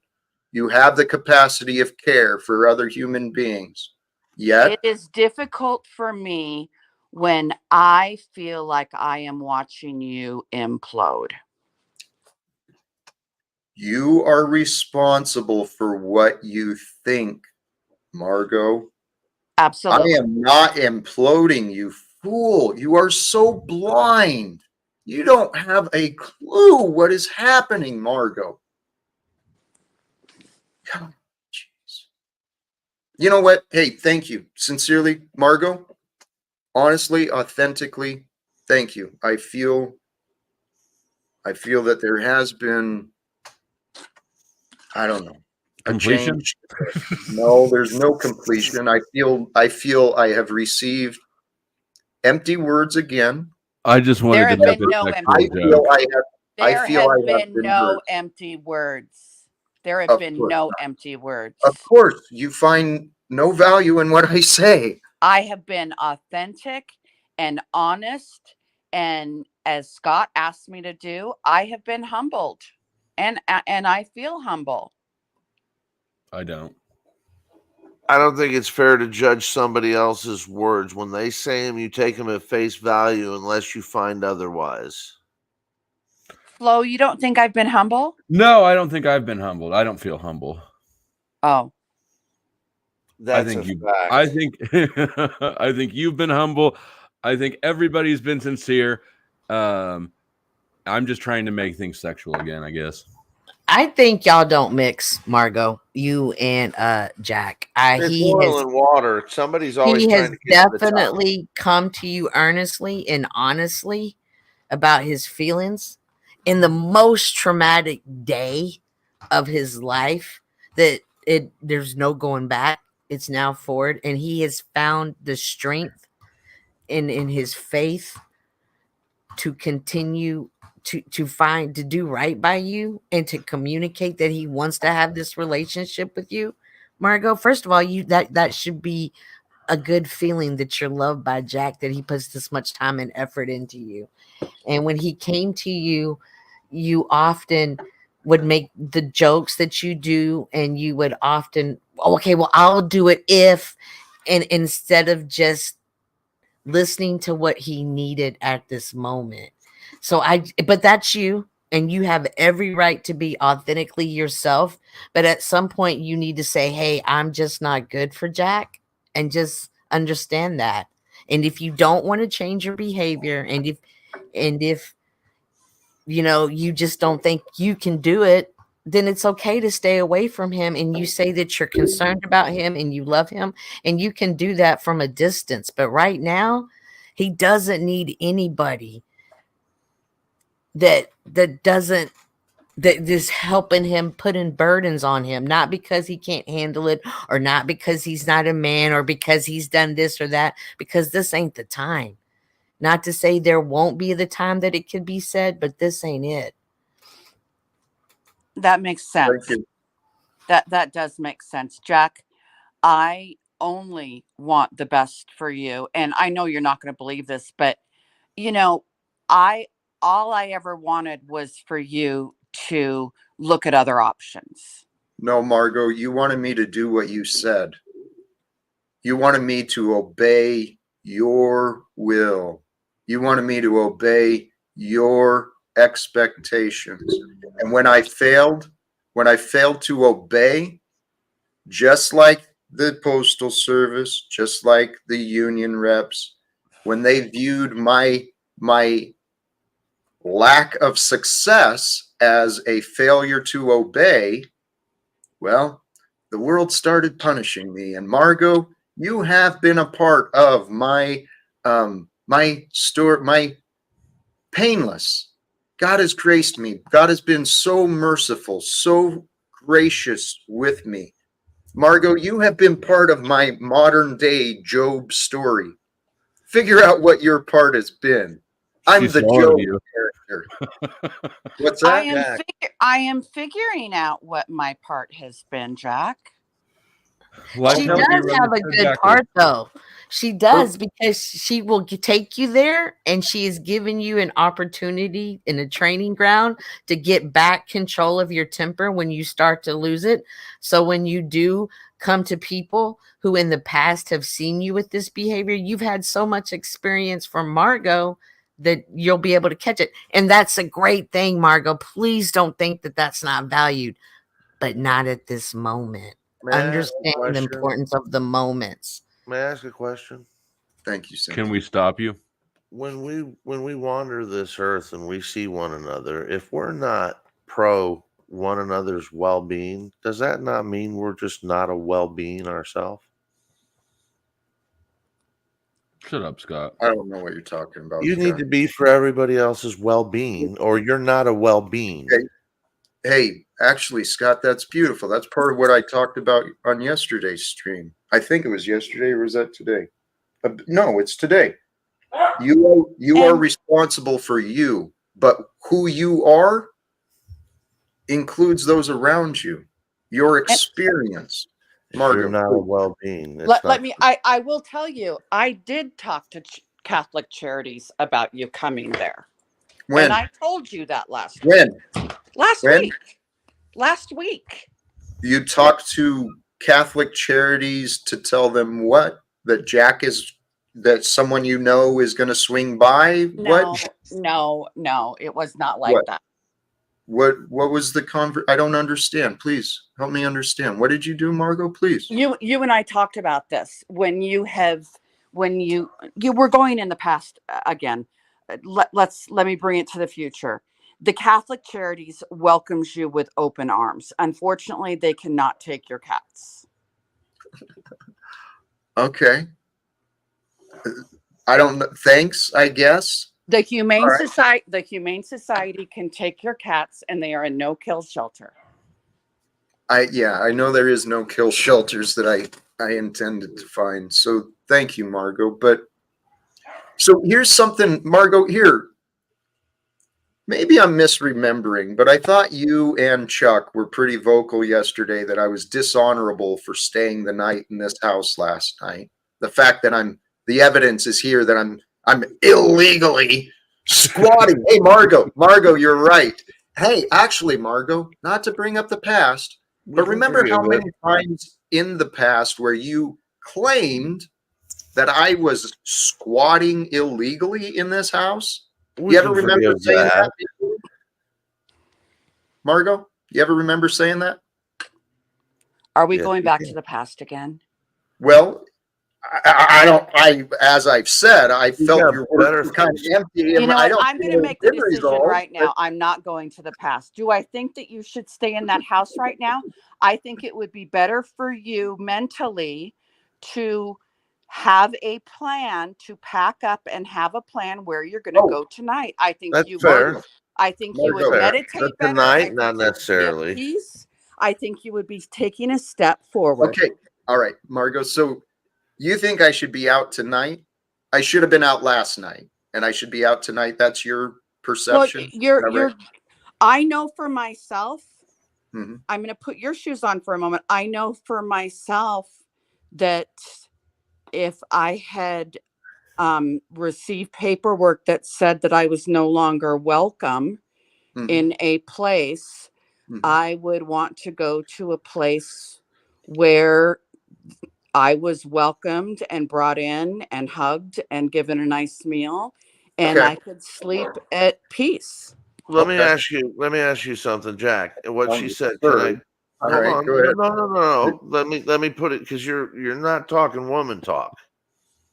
You have the capacity of care for other human beings. Yet, It is difficult for me when I feel like I am watching you implode. you are responsible for what you think, Margo. Absolutely. I am not imploding, you fool. You are so blind. You don't have a clue what is happening, Margo. God, jeez. You know what? Hey, thank you. Sincerely, Margo. Honestly, authentically, thank you. I feel that there has been, I don't know, a Completion? change. No, there's no completion. I feel I have received empty words again. I just wanted There to have make been a no sexual empty feel joke. I have. I There feel have I have been been no hurt. empty words. There have Of been course, no empty words. of course, you find no value in what I say. I have been authentic and honest. And as Scott asked me to do, I have been humbled. And I feel humble. I don't. I don't think it's fair to judge somebody else's words. When they say them, you take them at face value unless you find otherwise. Flo, you don't think I've been humble? No, I don't think I've been humbled. I don't feel humble. Oh. That's a fact. I think I think you've been humble. I think everybody's been sincere. I'm just trying to make things sexual again, I guess. I think y'all don't mix, Margo, you and Jack. It's oil and water. Somebody's always He trying has to get to the top. definitely come to you earnestly and honestly about his feelings in the most traumatic day of his life that there's no going back. It's now forward, and he has found the strength in his faith to continue to find to do right by you and to communicate that he wants to have this relationship with you. Margo, first of all, you that should be a good feeling that you're loved by Jack, that he puts this much time and effort into you. And when he came to you, you often would make the jokes that you do, and you would often, okay, well, I'll do it if, and instead of just listening to what he needed at this moment. But that's you, and you have every right to be authentically yourself. But at some point, you need to say, hey, I'm just not good for Jack, and just understand that. And if you don't want to change your behavior, and if you know you just don't think you can do it, then it's okay to stay away from him, and you say that you're concerned about him and you love him, and you can do that from a distance. But right now, he doesn't need anybody that doesn't that is helping him, putting burdens on him, not because he can't handle it, or not because he's not a man, or because he's done this or that, because this ain't the time. Not to say there won't be the time that it could be said, but this ain't it. That makes sense. Thank you. That does make sense, Jack. I only want the best for you, and I know you're not going to believe this, but you know, I all I ever wanted was for you to look at other options. No, Margo, you wanted me to do what you said. You wanted me to obey your will. You wanted me to obey your expectations. And when I failed to obey, just like the Postal Service, just like the union reps, when they viewed my lack of success as a failure to obey, well, the world started punishing me. And Margo, you have been a part of my painless. God has graced me. God has been so merciful, so gracious with me. Margo, you have been part of my modern day Job story. Figure out what your part has been. I'm the Job character. What's that? I am figuring out what my part has been, Jack. She does have a good part, though. She does, because she will take you there, and she is giving you an opportunity in a training ground to get back control of your temper when you start to lose it. So when you do come to people who in the past have seen you with this behavior, you've had so much experience from Margo that you'll be able to catch it. And that's a great thing, Margo. Please don't think that that's not valued, but not at this moment. Understand the importance of the moments. May I ask a question? Thank you, Sam. Can we stop you? When we wander this earth and we see one another, if we're not pro one another's well-being, does that not mean we're just not a well-being ourselves? Shut up, Scott. I don't know what you're talking about. You need to be for everybody else's well-being, or you're not a well-being. Hey, actually, Scott, that's beautiful. That's part of what I talked about on yesterday's stream. I think it was yesterday, or was that today? No, it's today. You are responsible for you, but who you are includes those around you. Your experience, Margo. You're not a well-being. Let me. I will tell you. I did talk to Catholic Charities about you coming there. When? And I told you that last week. Last week. You talked to Catholic Charities to tell them what? That Jack is, that someone you know is going to swing by? No, it was not like that. What was the I don't understand. Please help me understand. What did you do, Margo? Please. You and I talked about this when you were going in the past again. Let me bring it to the future. The Catholic Charities welcomes you with open arms. Unfortunately, they cannot take your cats. Okay. I don't know. Thanks, I guess. The Humane Society can take your cats, and they are a no-kill shelter. I know there is no kill shelters that I intended to find. So thank you, Margo. But so here's something, Margo, here. Maybe I'm misremembering, but I thought you and Chuck were pretty vocal yesterday that I was dishonorable for staying the night in this house last night. The fact that the evidence is here that I'm illegally squatting. Hey, Margo, you're right. Hey, actually, Margo, not to bring up the past, but remember how many times in the past where you claimed that I was squatting illegally in this house? You ever remember saying that? Margo, you ever remember saying that? Are we going back to the past again? Well, as I've said, I felt your words were kind of empty. You know, I'm going to make the decision right now. I'm not going to the past. Do I think that you should stay in that house right now? I think it would be better for you mentally to have a plan, to pack up and have a plan where you're going to go tonight. I think you would. I think you would meditate better tonight, not necessarily. Peace. I think you would be taking a step forward. Okay. All right, Margo. So you think I should be out tonight? I should have been out last night, and I should be out tonight. That's your perception? Well, I know for myself, I'm going to put your shoes on for a moment. I know for myself that if I had received paperwork that said that I was no longer welcome in a place, I would want to go to a place where I was welcomed and brought in and hugged and given a nice meal, and I could sleep at peace. Let me ask you something, Jack. What she said. Hold on. Go ahead. No. Let me put it, because you're not talking woman talk.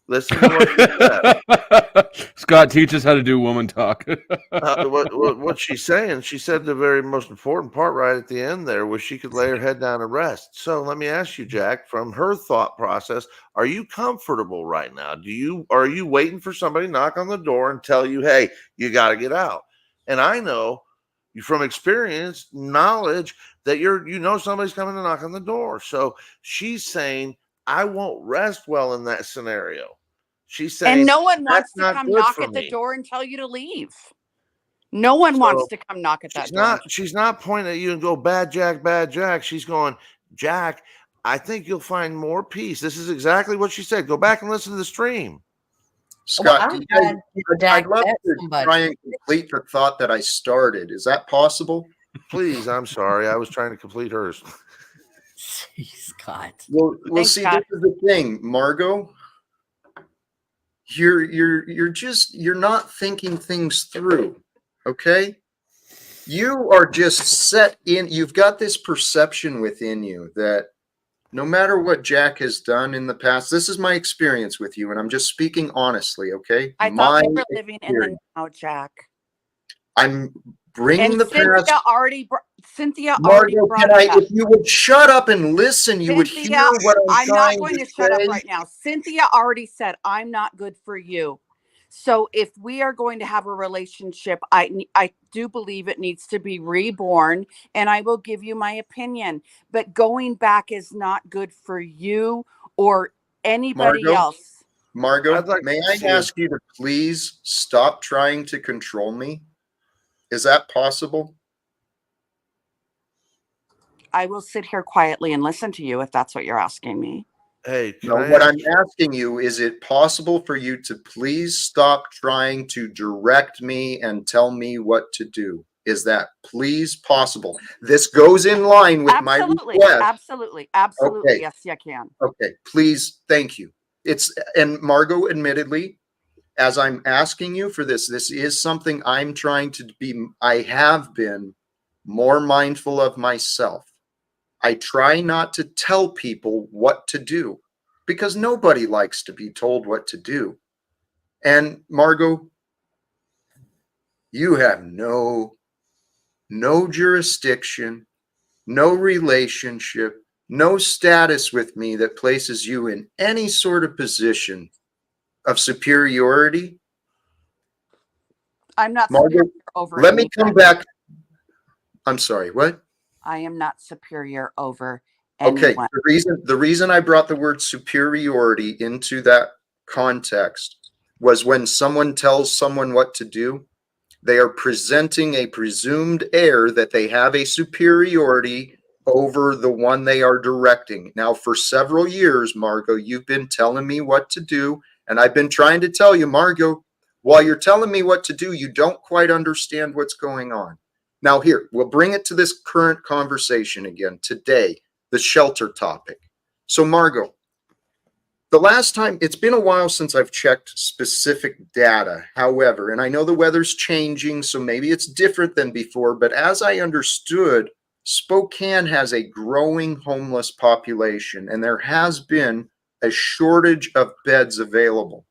Listen to what she said. Scott, teach us how to do woman talk. What she's saying, she said the very most important part right at the end there was she could lay her head down and rest. So let me ask you, Jack, from her thought process, are you comfortable right now? Are you waiting for somebody to knock on the door and tell you, hey, you got to get out? And I know from experience, knowledge, that somebody's coming to knock on the door. So she's saying, I won't rest well in that scenario. She's saying, and no one wants to come knock at the door and tell you to leave. No one wants to come knock at that door. She's not pointing at you and go, bad Jack, bad Jack. She's going, Jack, I think you'll find more peace. This is exactly what she said. Go back and listen to the stream. Scott, I'd love to try and complete the thought that I started. Is that possible? Please, I'm sorry. I was trying to complete hers. Scott. Well, see, this is the thing, Margo. You're not thinking things through. Okay? You are just set in. You've got this perception within you that no matter what Jack has done in the past, this is my experience with you, and I'm just speaking honestly, okay? I thought we were living in the now, Jack. I'm bringing the past. Cynthia already brought it up. If you would shut up and listen, you would hear what I'm trying to say. I'm not going to shut up right now. Cynthia already said, I'm not good for you. So if we are going to have a relationship, I do believe it needs to be reborn, and I will give you my opinion. But going back is not good for you or anybody else. Margo, I'd like may to I see ask you to please stop trying to control me? Is that possible? I will sit here quietly and listen to you if that's what you're asking me. Hey, can No, I what ask I'm asking you, is it possible for you to please stop trying to direct me and tell me what to do? Is that please possible? This goes in line with my Absolutely. request. Absolutely. Absolutely. Okay. Yes, you can. Okay, please, thank you. And Margo, admittedly, as I'm asking you for this is something I'm trying to be, I have been more mindful of myself. I try not to tell people what to do because nobody likes to be told what to do. And Margo, you have no jurisdiction, no relationship, no status with me that places you in any sort of position of superiority. I'm not Margo, superior over let me come anyone. back. I'm sorry, what? I am not superior over Okay, anyone. the reason I brought the word superiority into that context was when someone tells someone what to do, they are presenting a presumed air that they have a superiority over the one they are directing. Now, for several years, Margo, you've been telling me what to do, and I've been trying to tell you, Margo, while you're telling me what to do, you don't quite understand what's going on. Now, here, we'll bring it to this current conversation again today, the shelter topic. So, Margo, the last time, it's been a while since I've checked specific data, however, and I know the weather's changing, so maybe it's different than before, but as I understood, Spokane has a growing homeless population, and there has been a shortage of beds available.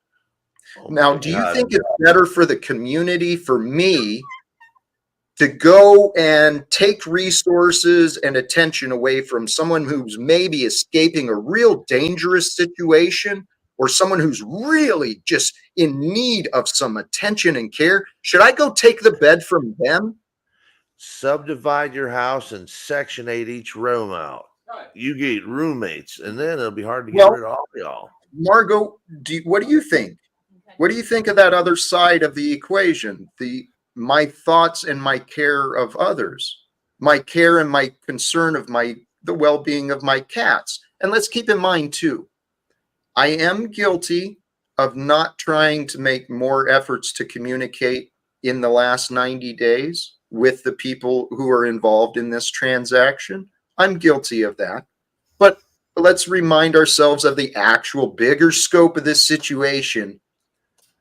Oh Now, my do you God. think it's better for the community, for me, to go and take resources and attention away from someone who's maybe escaping a real dangerous situation or someone who's really just in need of some attention and care? Should I go take the bed from them? Subdivide your house and section 8 each room out. You get roommates, and then it'll be hard to get Well, rid of all y'all. Margo, what do you think? What do you think of that other side of the equation? My thoughts and my care of others, my care and my concern of the well-being of my cats. And let's keep in mind too, I am guilty of not trying to make more efforts to communicate in the last 90 days with the people who are involved in this transaction. I'm guilty of that. But let's remind ourselves of the actual bigger scope of this situation.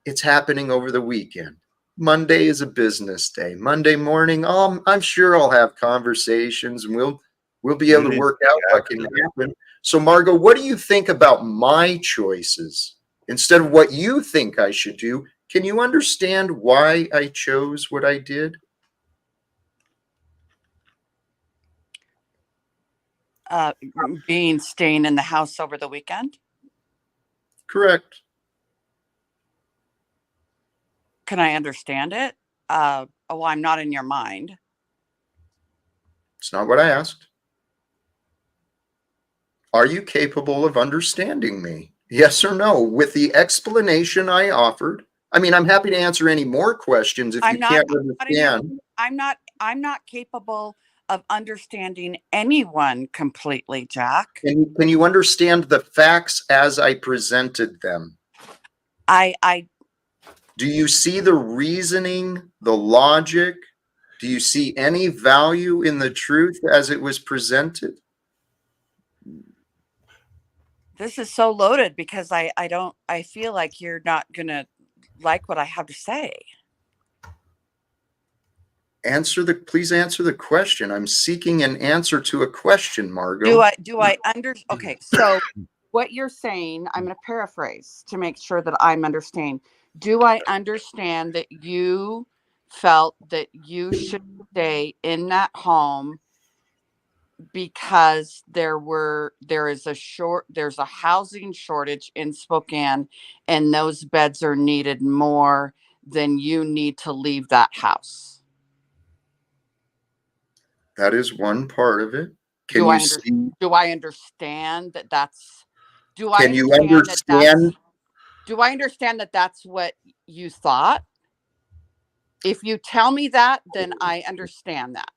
It's happening over the weekend. Monday is a business day. Monday morning, I'm sure I'll have conversations and we'll be able to work out what can happen. So, Margo, what do you think about my choices instead of what you think I should do? Can you understand why I chose what I did? Staying in the house over the weekend. Correct. Can I understand it? Well, I'm not in your mind. It's not what I asked. Are you capable of understanding me? Yes or no? With the explanation I offered. I mean, I'm happy to answer any more questions if you can't understand. I'm not capable of understanding anyone completely, Jack. Can you understand the facts as I presented them? Do you see the reasoning, the logic? Do you see any value in the truth as it was presented? This is so loaded because I feel like you're not gonna like what I have to say. Please answer the question. I'm seeking an answer to a question, Margo. Okay, so what you're saying, I'm going to paraphrase to make sure that I'm understanding. Do I understand that you felt that you should stay in that home because there's a housing shortage in Spokane and those beds are needed more than you need to leave that house? That is one part of it. Do I understand that that's? Do I Can you understand that that's? understand? Do I understand that that's what you thought? If you tell me that, then I understand that.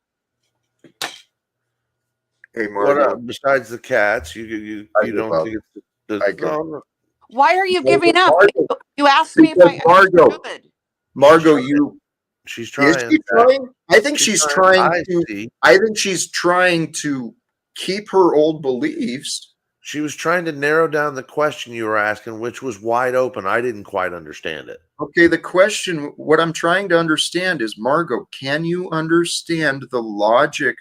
Hey, What Margo. besides the cats, you don't think it's no. Why are you giving up? Margo, You asked me if I understood. Margo, she's is trying. she trying? I think she's trying to. see. I think she's trying to keep her old beliefs. She was trying to narrow down the question you were asking, which was wide open. I didn't quite understand it. Okay, the question, what I'm trying to understand is, Margo, can you understand the logic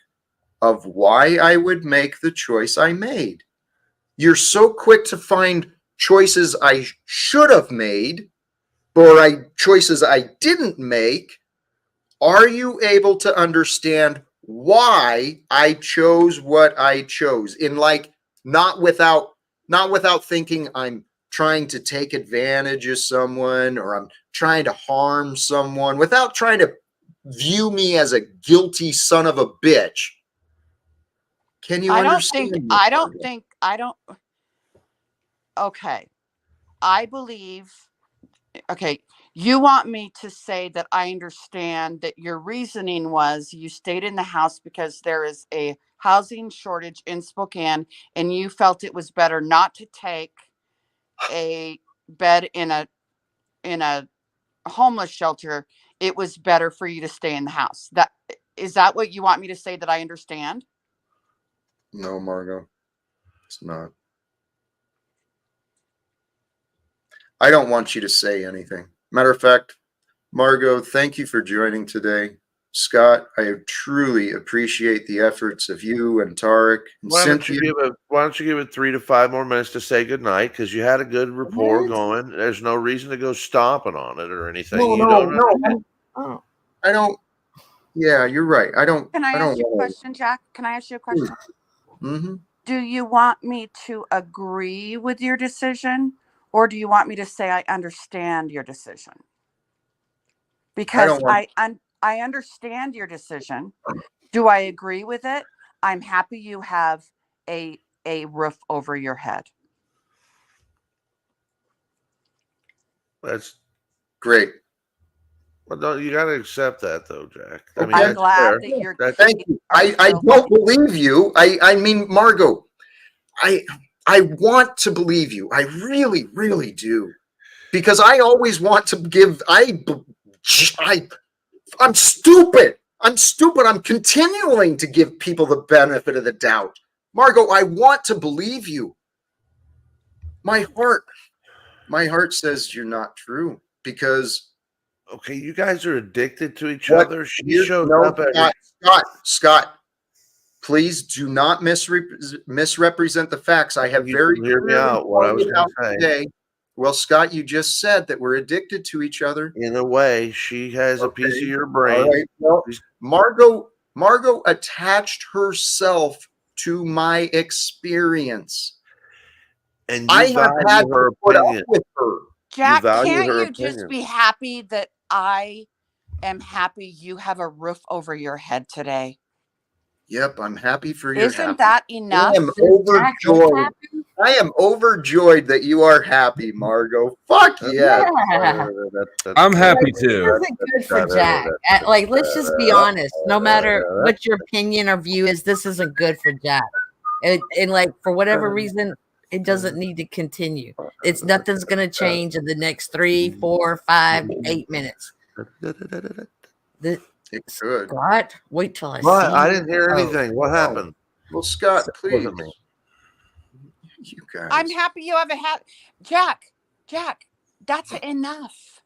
of why I would make the choice I made? You're so quick to find choices I should have made or choices I didn't make. Are you able to understand why I chose what I chose? In not without thinking I'm trying to take advantage of someone or I'm trying to harm someone, without trying to view me as a guilty son of a bitch. Can you understand? Okay. I believe, okay, you want me to say that I understand that your reasoning was you stayed in the house because there is a housing shortage in Spokane and you felt it was better not to take a bed in a homeless shelter. It was better for you to stay in the house. Is that what you want me to say that I understand? No, Margo, it's not. I don't want you to say anything. Matter of fact, Margo, thank you for joining today. Scott, I truly appreciate the efforts of you and Tarek and Cynthia. Why don't you give it 3 to 5 more minutes to say goodnight? Because you had a good rapport going. There's no reason to go stomping on it or anything. No. I don't. Yeah, you're right. I don't. Can I ask you a question, Jack? Can I ask you a question? Mm-hmm. Do you want me to agree with your decision, or do you want me to say I understand your decision? Because I understand your decision. Do I agree with it? I'm happy you have a roof over your head. That's great. Well, you got to accept that, though, Jack. I mean, I'm glad that you're. Thank you. I don't believe you. I mean, Margo, I want to believe you. I really, really do, because I always want to give. I'm stupid. I'm stupid. I'm continuing to give people the benefit of the doubt. Margo, I want to believe you. My heart says you're not true, because. Okay, you guys are addicted to each other. She shows up at Scott, please do not misrepresent the facts. I have very hear me out. What I was going to say. Today. Well, Scott, you just said that we're addicted to each other. In a way, she has a piece of your brain. All right. Well, Margo attached herself to my experience, and I have had to put up with her. Jack, can't you just be happy that I am happy you have a roof over your head today? Yep, I'm happy for you. Isn't that enough? I am overjoyed. I am overjoyed that you are happy, Margo. Fuck yeah. I'm happy too. This isn't good for Jack. Like, let's just be honest. No matter what your opinion or view is, this isn't good for Jack. And like, for whatever reason, it doesn't need to continue. Nothing's going to change in the next 3, 4, 5, 8 minutes. It could. Scott, wait till I see. I didn't hear anything. What happened? Well, Scott, please. You guys. I'm happy you have a hat. Jack, that's enough.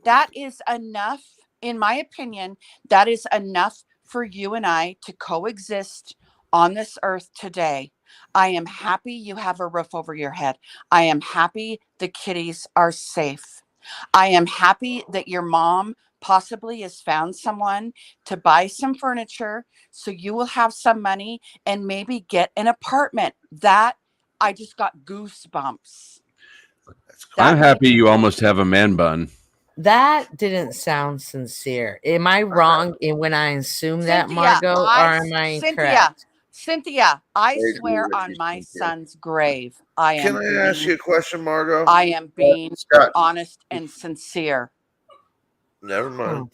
That is enough, in my opinion. That is enough for you and I to coexist on this earth today. I am happy you have a roof over your head. I am happy the kitties are safe. I am happy that your mom possibly has found someone to buy some furniture so you will have some money and maybe get an apartment. That I just got goosebumps. I'm happy you almost have a man bun. That didn't sound sincere. Am I wrong in when I assume that, Margo, or am I correct? Cynthia, I agree swear with on you, my Cynthia. son's grave, I Can am I ask you a question, Margo? I am being Scott, honest and sincere. Never mind.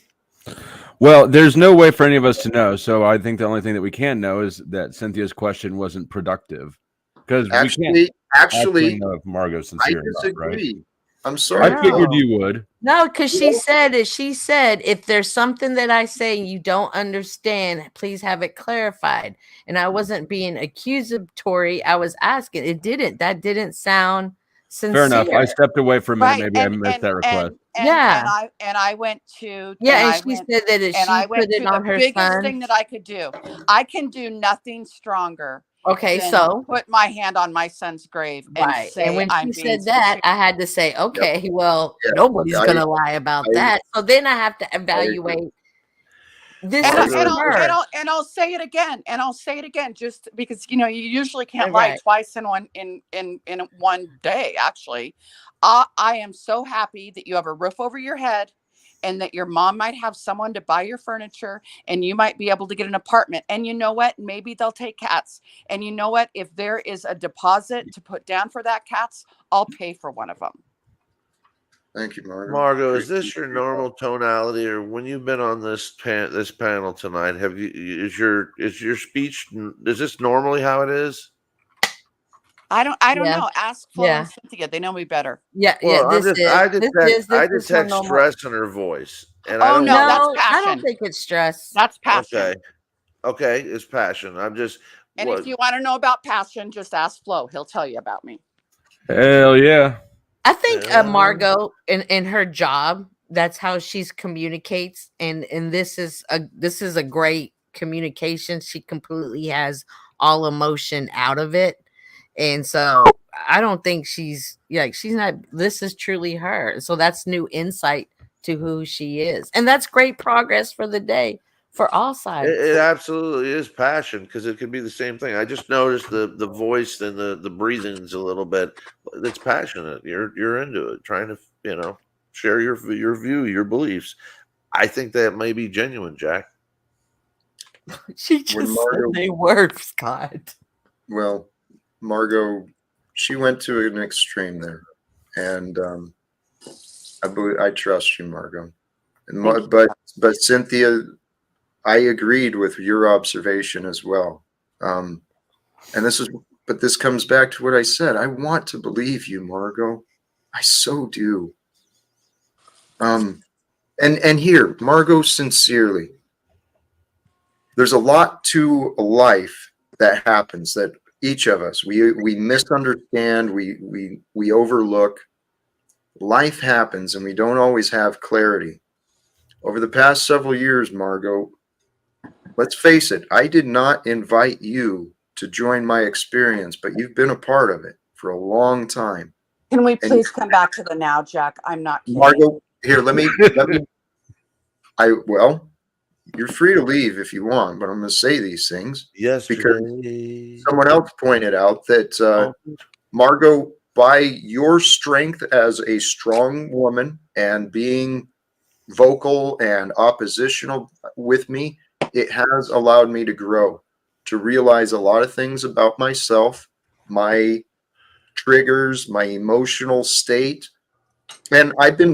Well, there's no way for any of us to know. So I think the only thing that we can know is that Cynthia's question wasn't productive because we can't actually know if Margot's I sincere or not, right? disagree. I'm I sorry. figured you would. No, because she said it. She said, if there's something that I say you don't understand, please have it clarified. And I wasn't being accusatory. I was asking. That didn't sound sincere. Fair enough. I stepped away for a minute. Right. Maybe I missed that request. And I went to and she said that she put it on the her biggest son. thing that I could do. I can do nothing stronger. Okay, than so put my hand on my son's grave and right. say And when I'm she being said that, sincere. I had to say, okay, well, Yeah. nobody's gonna lie about that. So then I have to evaluate. This is her. And I'll say it again, just because you usually can't lie Right. twice in one day. Actually, I am so happy that you have a roof over your head, and that your mom might have someone to buy your furniture, and you might be able to get an apartment. And you know what? Maybe they'll take cats. And you know what? If there is a deposit to put down for that cats, I'll pay for one of them. Thank you, Margo. Margo, is this your normal tonality, or when you've been on this panel tonight, is your speech, is this normally how it is? I don't know. Ask Flo and Cynthia. They know me better. Well, I detect stress in her voice, and I don't. No, that's passion. I don't think it's stress. That's passion. Okay, it's passion. I'm just. And if you want to know about passion, just ask Flo. He'll tell you about me. Hell yeah. I think Margo in her job, that's how she communicates, and this is a great communication. She completely has all emotion out of it, and so I don't think she's not. This is truly her. So that's new insight to who she is, and that's great progress for the day for all sides. It absolutely is passion, because it could be the same thing. I just noticed the voice and the breathings a little bit. It's passionate. You're into it, trying to share your view, your beliefs. I think that may be genuine, Jack. She just said they were, Scott. Well, Margo, she went to an extreme there, and I trust you, Margo. But Cynthia, I agreed with your observation as well. And this comes back to what I said. I want to believe you, Margo. I so do. And here, Margo, sincerely, there's a lot to a life that happens that each of us, we misunderstand, we overlook. Life happens and we don't always have clarity. Over the past several years, Margo, let's face it, I did not invite you to join my experience, but you've been a part of it for a long time. Can we please come back to the now, Jack? I'm not kidding. Margo, here, let me you're free to leave if you want, but I'm going to say these things. Yes, because someone else pointed out that Margo, by your strength as a strong woman and being vocal and oppositional with me, it has allowed me to grow, to realize a lot of things about myself, my triggers, my emotional state. And I've been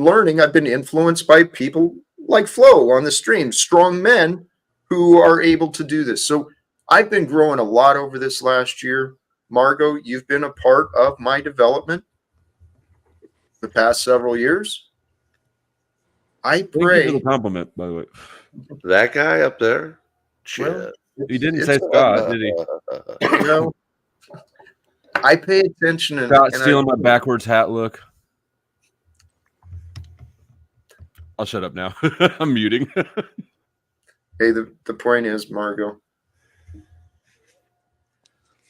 influenced by people like Flo on the stream, strong men who are able to do this. So I've been growing a lot over this last year. Margo, you've been a part of my development the past several years. I pray. Thank you for the compliment, by the way. That guy up there? Well, he didn't say Scott, did he? I pay attention. Scott stealing my backwards hat look. I'll shut up now. I'm muting. Hey, the point is, Margo,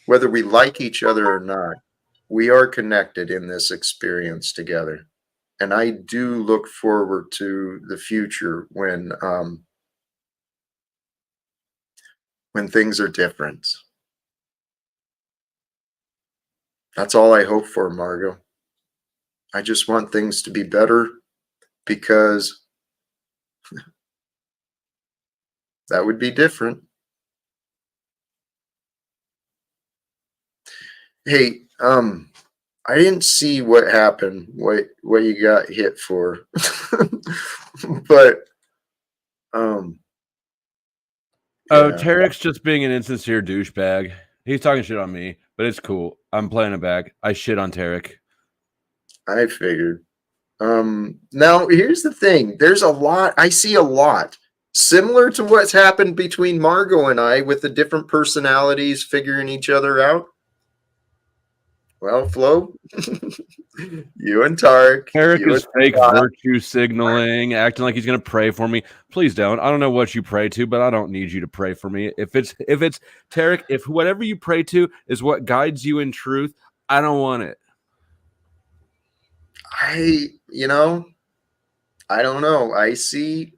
whether we like each other or not, we are connected in this experience together. And I do look forward to the future when things are different. That's all I hope for, Margo. I just want things to be better, because that would be different. Hey, I didn't see what happened, what you got hit for, but Oh, yeah, Tarek's just being an insincere douchebag. He's talking shit on me, but it's cool. I'm playing it back. I shit on Tarek. I figured. Now here's the thing. There's a lot. I see a lot similar to what's happened between Margo and I with the different personalities figuring each other out. Well, Flo, you and Tarek. Tarek you is and fake Scott. virtue signaling, acting like he's gonna pray for me. Please don't. I don't know what you pray to, but I don't need you to pray for me. If it's Tarek, if whatever you pray to is what guides you in truth, I don't want it. I don't know. I see.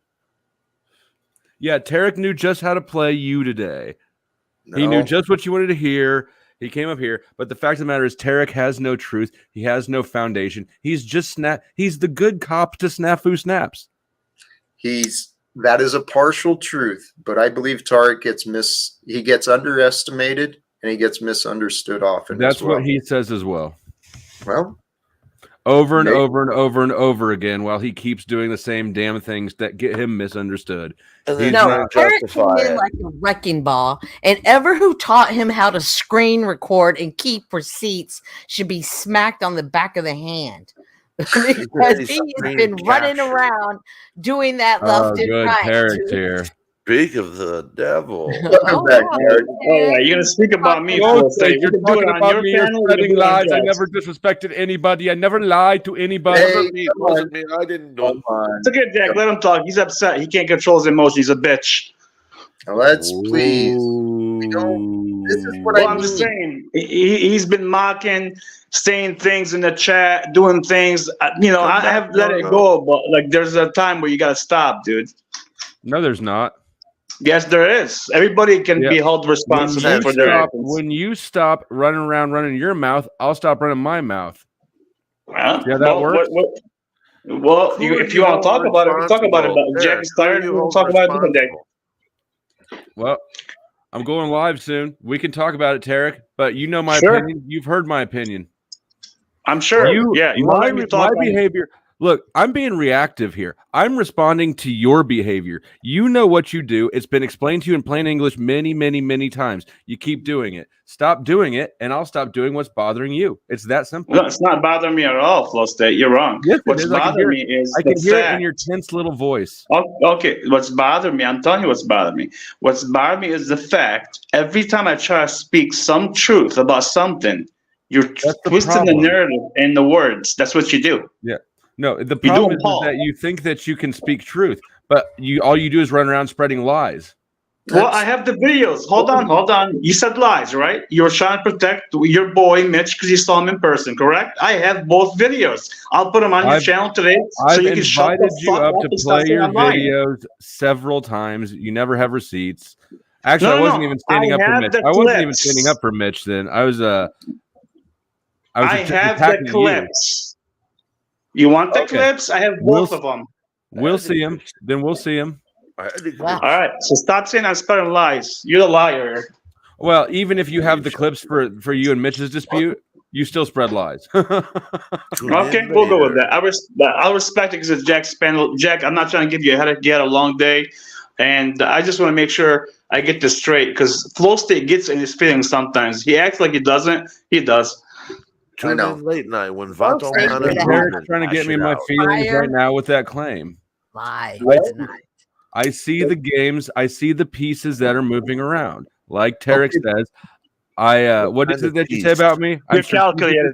Yeah, Tarek knew just how to play you today. No. He knew just what you wanted to hear. He came up here, but the fact of the matter is, Tarek has no truth. He has no foundation. He's just He's the good cop to snafu snaps. That is a partial truth, but I believe Tarek he gets underestimated and he gets misunderstood often. That's as well. what he says as well. Well, over and over and over and over again, while he keeps doing the same damn things that get him misunderstood. No, Eric came in like a wrecking ball, and ever who taught him how to screen record and keep receipts should be smacked on the back of the hand. Because he has been running around doing that left and right. Tarek's here. Speak of the devil. Welcome back, Eric. All right, you're gonna speak about me for a second. You can do it on your channel. Spreading lies. I never disrespected anybody. I never lied to anybody. It wasn't me. I didn't know. It's okay, Jack. Let him talk. He's upset. He can't control his emotions. He's a bitch. Let's please. This is what I'm just saying. He's been mocking, saying things in the chat, doing things. I have let it go, but like, there's a time where you gotta stop, dude. No, there's not. Yes, there is. Everybody can be held responsible for their actions. When you stop running around running your mouth, I'll stop running my mouth. Well, yeah, that works. Well, if you want to talk about it, we talk about it. But Jack is tired. We'll talk about it a different day. Well, I'm going live soon. We can talk about it, Tarek. But you know my opinion. You've heard my opinion. I'm sure. My behavior. Look, I'm being reactive here. I'm responding to your behavior. You know what you do. It's been explained to you in plain English many, many, many times. You keep doing it. Stop doing it, and I'll stop doing what's bothering you. It's that simple. No, it's not bothering me at all, Flo State. You're wrong. Yes, what's bothering me is I can hear it in your tense little voice. Okay, what's bothering me, I'm telling you what's bothering me. What's bothering me is the fact every time I try to speak some truth about something, you're twisting the narrative and the words. That's what you do. Yeah. No, the problem is that you think that you can speak truth, but all you do is run around spreading lies. Well, I have the videos. Hold on. You said lies, right? You're trying to protect your boy Mitch because you saw him in person, correct? I have both videos. I'll put them on your channel today, so you can shut the fuck up to play your videos several times. You never have receipts. Actually, I wasn't even standing up for Mitch. I wasn't even standing up for Mitch then. I was I have the clips. You want the clips? I have both of them. We'll see him. Then we'll see him. All right. So stop saying I'm spreading lies. You're the liar. Well, even if you have the clips for you and Mitch's dispute, you still spread lies. Okay, we'll go with that. I'll respect it because it's Jack's panel. Jack, I'm not trying to give you a headache. You had a long day. And I just want to make sure I get this straight because Flow State gets in his feelings sometimes. He acts like he doesn't. He does. Tune in late night when Vato Eric's trying to get me in my feelings right now with that claim. Lie. I see the games. I see the pieces that are moving around. Like Tarek says, what is it that you say about me? You're calculated.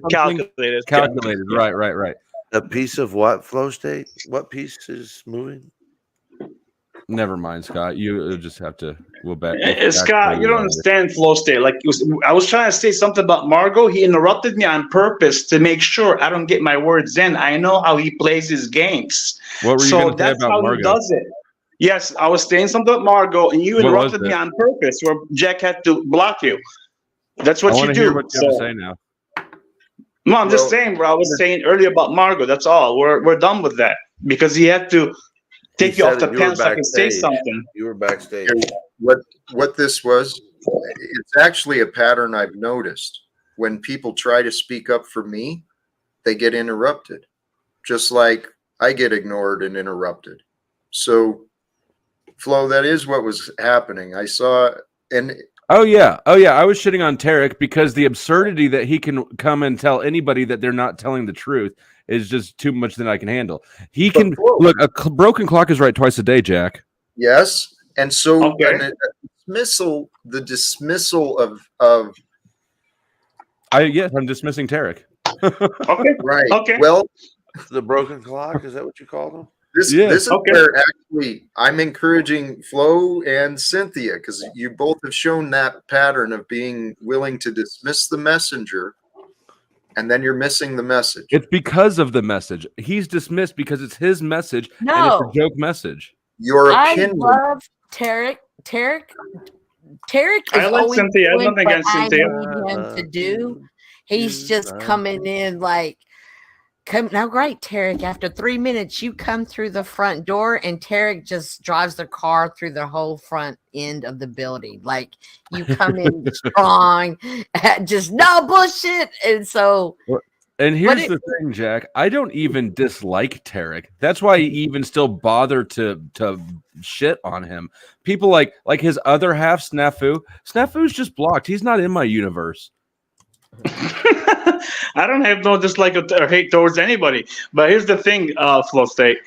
Calculated. Right. A piece of what, Flow State? What piece is moving? Never mind, Scott. You just have to. Scott, you don't understand Flow State. Like I was trying to say something about Margo. He interrupted me on purpose to make sure I don't get my words in. I know how he plays his games. What were you going to say about Margo? He does it. Yes, I was saying something about Margo, and you interrupted me on purpose, where Jack had to block you. That's what you do. Hear what you have to say now. No, I'm just saying what I was saying earlier about Margo. That's all. We're done with that because he had to take you off the panel so I can say something. You were backstage. What this was, it's actually a pattern I've noticed. when people try to speak up for me, they get interrupted, just like I get ignored and interrupted. So, Flo, that is what was happening. I saw, and Oh yeah. I was shitting on Tarek because the absurdity that he can come and tell anybody that they're not telling the truth is just too much than I can handle. He but can Flo, look. A broken clock is right twice a day, Jack. yes, and so Okay. the dismissal of Yes, I'm dismissing Tarek. Okay. right. Okay. Well, The broken clock, is that what you called him? this Yeah. this is Okay. where actually I'm encouraging Flo and Cynthia, because you both have shown that pattern of being willing to dismiss the messenger, and then you're missing the message. It's because of the message. He's dismissed because it's his message and it's No, a joke message. Your I opinion. love Tarek. Tarek I is like always Cynthia. I have doing nothing what against I Cynthia. need him to do. He's just coming in like, come now, great, Tarek. After 3 minutes, you come through the front door, and Tarek just drives the car through the whole front end of the building. Like you come in strong, just no bullshit. And so, And but here's it, the thing, Jack. I don't even dislike Tarek. That's why he even still bother to shit on him. People like his other half, Snafu. Snafu's just blocked. He's not in my universe. I don't have no dislike or hate towards anybody. But here's the thing, Flow State.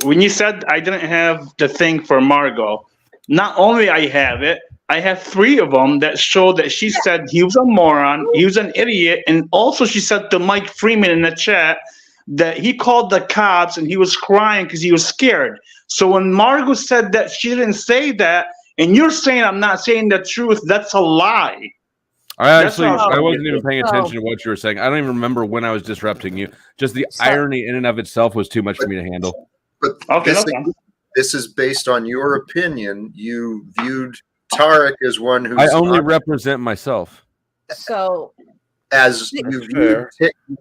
When you said I didn't have the thing for Margo, not only I have it, I have 3 of them that show that she said he was a moron, he was an idiot, and also she said to Mike Freeman in the chat that he called the cops and he was crying because he was scared. So when Margo said that she didn't say that, and you're saying I'm not saying the truth, that's a lie. I That's how wasn't even paying attention to what you were saying. I don't even remember when I was disrupting you. Just the irony in and of itself was too much for me to handle. But Okay, this is based on your opinion. You viewed Tarek as one who's I only not, represent myself. so as you viewed,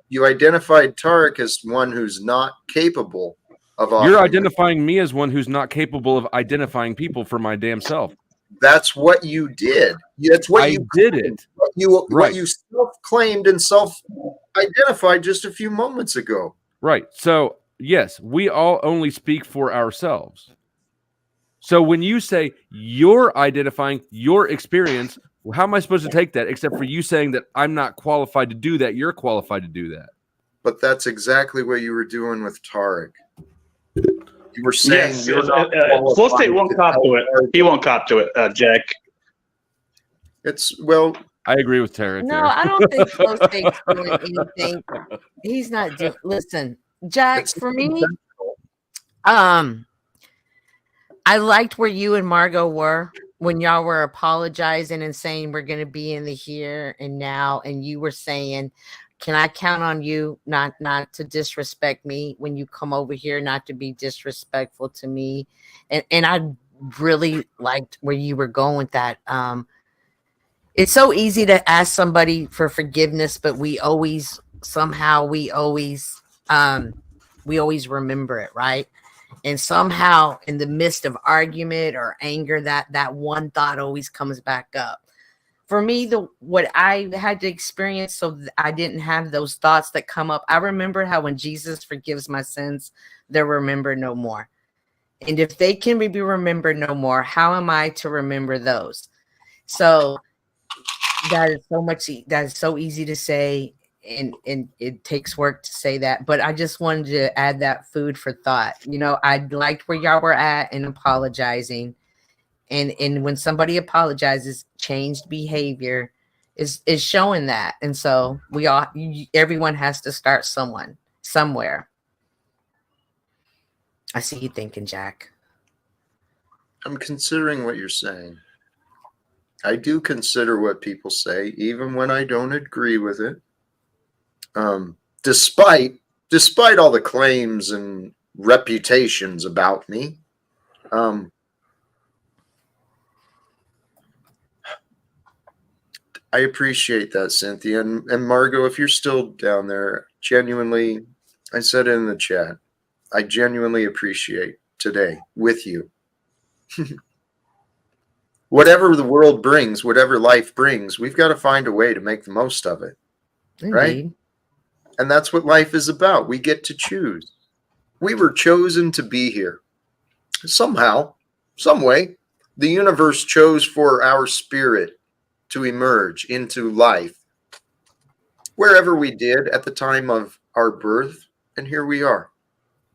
you identified Tarek as one who's not capable of offering. You're identifying me as one who's not capable of identifying people for my damn self. That's what you did. That's what I did it. What you self-claimed and self-identified just a few moments ago. Right. So, yes, we all only speak for ourselves. So when you say you're identifying your experience, how am I supposed to take that except for you saying that I'm not qualified to do that? You're qualified to do that. But that's exactly what you were doing with Tarek. You were saying yes, you're not Flow State won't cop to it. He won't cop to it, Jack. It's I agree with Tarek. no, there. I don't think Flow State's doing anything. He's not doing. Listen, Jack. For me, I liked where you and Margo were when y'all were apologizing and saying we're going to be in the here and now, and you were saying, can I count on you not to disrespect me when you come over here, not to be disrespectful to me? And I really liked where you were going with that. It's so easy to ask somebody for forgiveness, but we always remember it, right? And somehow in the midst of argument or anger, that one thought always comes back up. For me, what I had to experience so I didn't have those thoughts that come up. I remember how when Jesus forgives my sins, they're remembered no more. And if they can be remembered no more, how am I to remember those? So that is so easy to say, and it takes work to say that. But I just wanted to add that food for thought. You know, I liked where y'all were at and apologizing. And when somebody apologizes, changed behavior is showing that. And so everyone has to start somewhere. I see you thinking, Jack. I'm considering what you're saying. I do consider what people say, even when I don't agree with it. Despite all the claims and reputations about me, I appreciate that, Cynthia. And Margo, if you're still down there, genuinely, I said it in the chat, I genuinely appreciate today with you. Whatever the world brings, whatever life brings, we've got to find a way to make the most of it. right? Indeed. And that's what life is about. We get to choose. We were chosen to be here. Somehow, some way, the universe chose for our spirit to emerge into life wherever we did at the time of our birth. And here we are.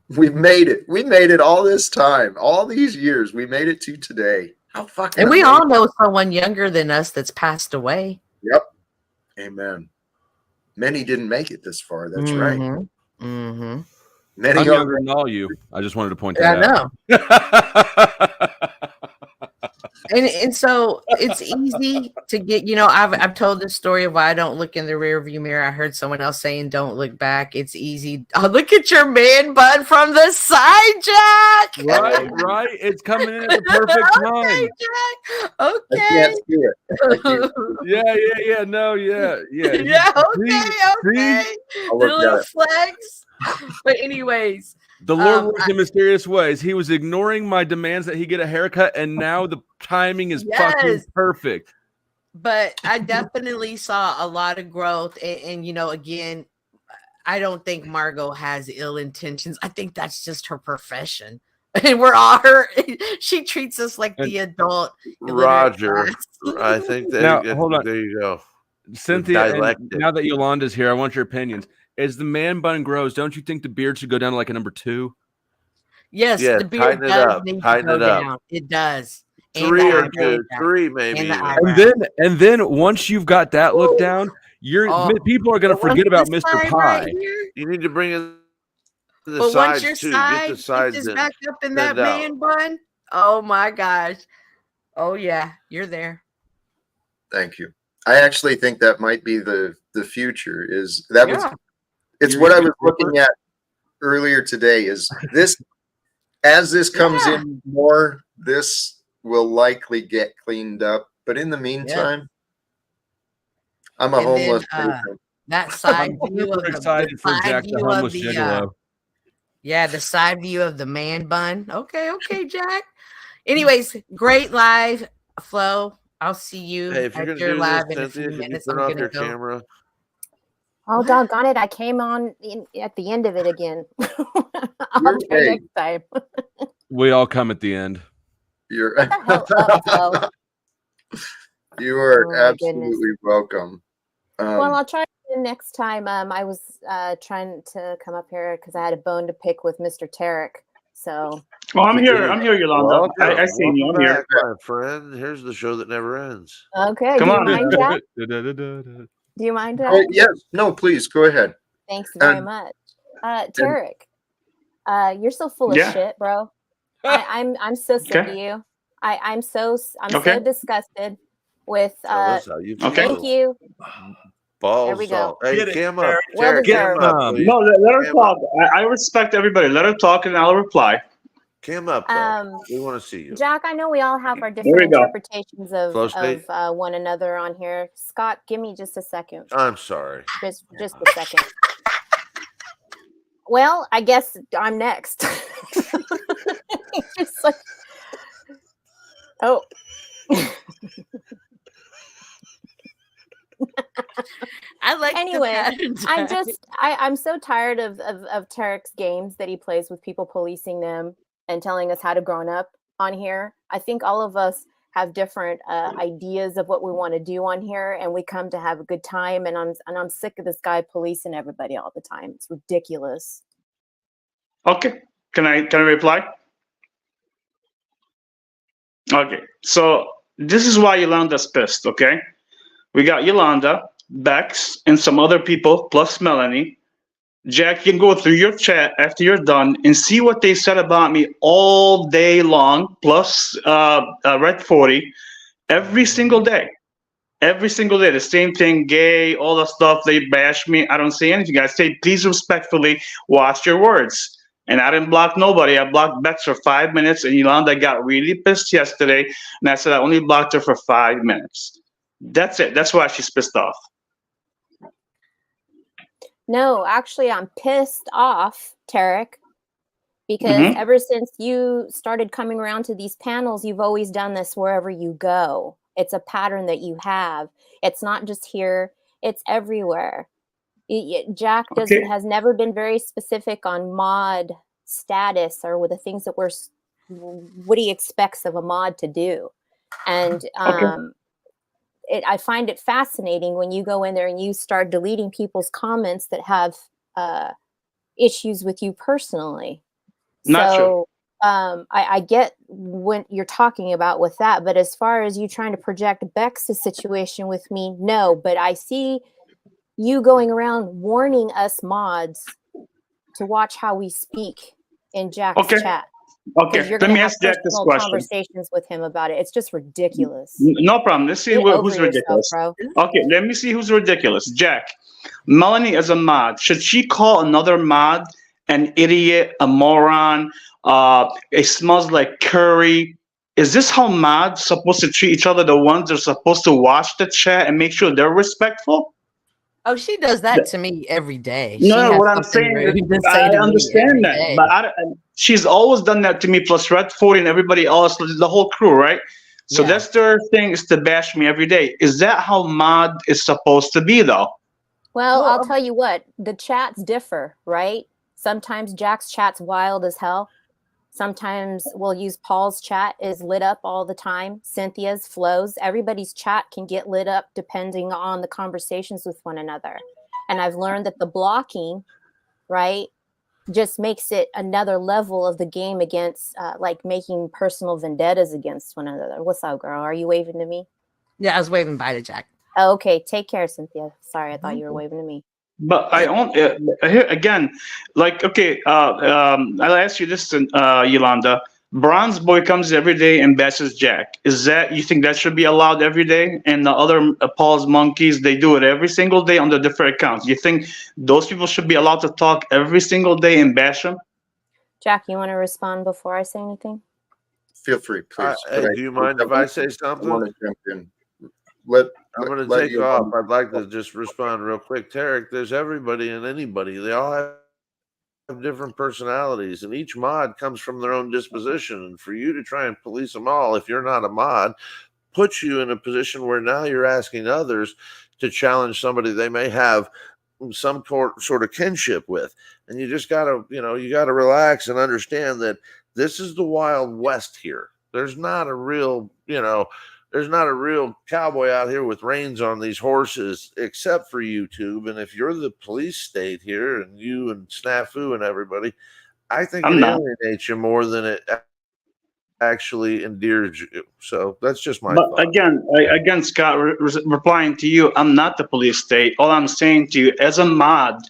We've made it. We made it all this time, all these years. We made it to today. How fucking And we amazing. all know someone younger than us that's passed away. Yep. Amen. Many didn't make it this far. That's right. Mm-hmm. Many I'm younger. younger than all you. I just wanted to point I that know. out. And so it's easy to get, I've told this story of why I don't look in the rear view mirror. I heard someone else saying don't look back. It's easy. Oh, look at your man bun from the side, Jack. Right. It's coming in at the perfect time. Okay, Jack. I Okay. can't see it. I can't. Yeah. No, yeah. Yeah, okay. I'll The look little at it. flex. But anyways. The Lord works in mysterious ways. He was ignoring my demands that he get a haircut, and now the timing is fucking perfect. But I definitely saw a lot of growth. And again, I don't think Margo has ill intentions. I think that's just her profession. And we're all her. She treats us like the adult. Roger. I think Now, hold on. There you go. Cynthia, and now that Yolanda's here, I want your opinions. As the man bun grows, don't you think the beard should go down to like a number 2? Yes, the beard does need to go down. It does. 3 or 2, 3 maybe. And then once you've got that look down, people are going to forget about Mr. Pie. Right, you need to bring in the sides too. Get the sides back up in that man bun. Oh my gosh. Oh yeah, you're there. Thank you. I actually think that might be the future. It's what I was looking at earlier today. Is this as this comes in more, this will likely get cleaned up. But in the meantime, I'm a homeless person. That side view of excited for Jack the homeless gigolo. The side view of the man bun. Okay, Jack. Anyways, great live Flo. I'll see you if you're at your live in a Cynthia, few minutes. turn off your camera. Oh, doggone it. I came on at the end of it again. I'll try next time. We all come at the end. You Oh, are absolutely welcome. Well, I'll try next time. I was trying to come up here because I had a bone to pick with Mr. Tarek. So. Well, I'm here, Yolanda. I see you. I'm here. My friend, here's the show that never ends. Okay. Come on. Do you mind, Jack? Do you mind, Jack? Yes. No, please go ahead. Thanks very much. Tarek, you're so full of shit, bro. I'm so sick of you. I'm so disgusted with thank you. Balls. There we go. Hey, cam up. Well deserved. No, let her talk. I respect everybody. Let her talk and I'll reply. Cam up. We want to see you. Jack, I know we all have our different interpretations of one another on here. Scott, give me just a second. I'm sorry. Just a second. Well, I guess I'm next. Just like, oh. I like. Anyway, I'm so tired of Tarek's games that he plays with people policing them and telling us how to grow up on here. I think all of us have different ideas of what we want to do on here, and we come to have a good time. And I'm sick of this guy policing everybody all the time. It's ridiculous. Okay, can I reply? Okay, so this is why Yolanda's pissed. Okay, we got Yolanda, Bexx, and some other people plus Melanie. Jack, you can go through your chat after you're done and see what they said about me all day long, plus Red 40, every single day. Every single day, the same thing, gay, all the stuff, they bash me. I don't say anything. I say, please respectfully watch your words. And I didn't block nobody. I blocked Bexx for 5 minutes, and Yolanda got really pissed yesterday, and I said I only blocked her for 5 minutes. That's it. That's why she's pissed off. No, actually, I'm pissed off, Tarek, because ever since you started coming around to these panels, you've always done this wherever you go. It's a pattern that you have. It's not just here. It's everywhere. Jack has never been very specific on mod status or with the things that what he expects of a mod to do. And I find it fascinating when you go in there and you start deleting people's comments that have issues with you personally. I get what you're talking about with that, but as far as you trying to project Bexx's situation with me, no. But I see you going around warning us mods to watch how we speak in Jack's chat. Okay, let me ask Jack this question. Conversations with him about it. It's just ridiculous. No problem. Let's see who's ridiculous. Bro. Okay, let me see who's ridiculous. Jack, Melanie as a mod, should she call another mod an idiot, a moron, it smells like curry? Is this how mods supposed to treat each other? The ones that are supposed to watch the chat and make sure they're respectful? Oh, she does that to me every day. No, what I'm saying is, I understand that, but she's always done that to me, plus Red 40 and everybody else, the whole crew, right? So that's their thing, is to bash me every day. Is that how mod is supposed to be, though? Well, I'll tell you what, the chats differ, right? Sometimes Jack's chat's wild as hell. Sometimes we'll use Paul's chat is lit up all the time. Cynthia's, Flo's, everybody's chat can get lit up depending on the conversations with one another. And I've learned that the blocking, right, just makes it another level of the game against like making personal vendettas against one another. What's up, girl? Are you waving to me? Yeah, I was waving bye to Jack. Oh, okay, take care, Cynthia. Sorry, I thought you were waving to me. But I again, like, okay, I'll ask you this, Yolanda. Bronze Boy comes every day and bashes Jack. Is that, you think that should be allowed every day? And the other Paul's Monkeys, they do it every single day on the different accounts. You think those people should be allowed to talk every single day and bash them? Jack, you want to respond before I say anything? Feel free, please. Do you mind if I say something? I want to jump in. I'm going to take off. I'd like to just respond real quick. Tarek, there's everybody and anybody. They all have different personalities, and each mod comes from their own disposition. And for you to try and police them all, if you're not a mod, puts you in a position where now you're asking others to challenge somebody they may have some sort of kinship with. And you just got to, you got to relax and understand that this is the Wild West here. There's not a real, there's not a real cowboy out here with reins on these horses except for YouTube. And if you're the police state here and you and Snafu and everybody, I think it alienates you more than it actually endears you. So that's just my thought. Again, Scott, replying to you, I'm not the police state. All I'm saying to you, as a mod,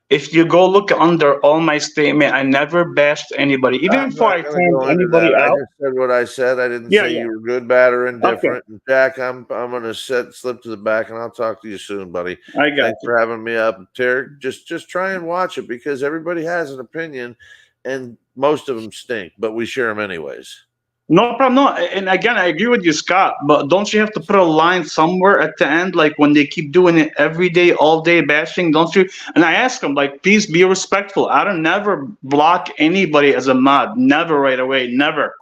if you go look under all my statement, I never bashed anybody, even before I turned anybody out. I just said what I said. I didn't say you were good, bad, or indifferent. Okay. And Jack, I'm gonna slip to the back, and I'll talk to you soon, buddy. Thanks for having me up, Tarek. Just try and watch it, because everybody has an opinion, and most of them stink, but we share them anyways. No problem. No, and again, I agree with you, Scott. But don't you have to put a line somewhere at the end, like when they keep doing it every day, all day bashing? Don't you? And I ask them, like, please be respectful. I don't never block anybody as a mod. Never right away. Never.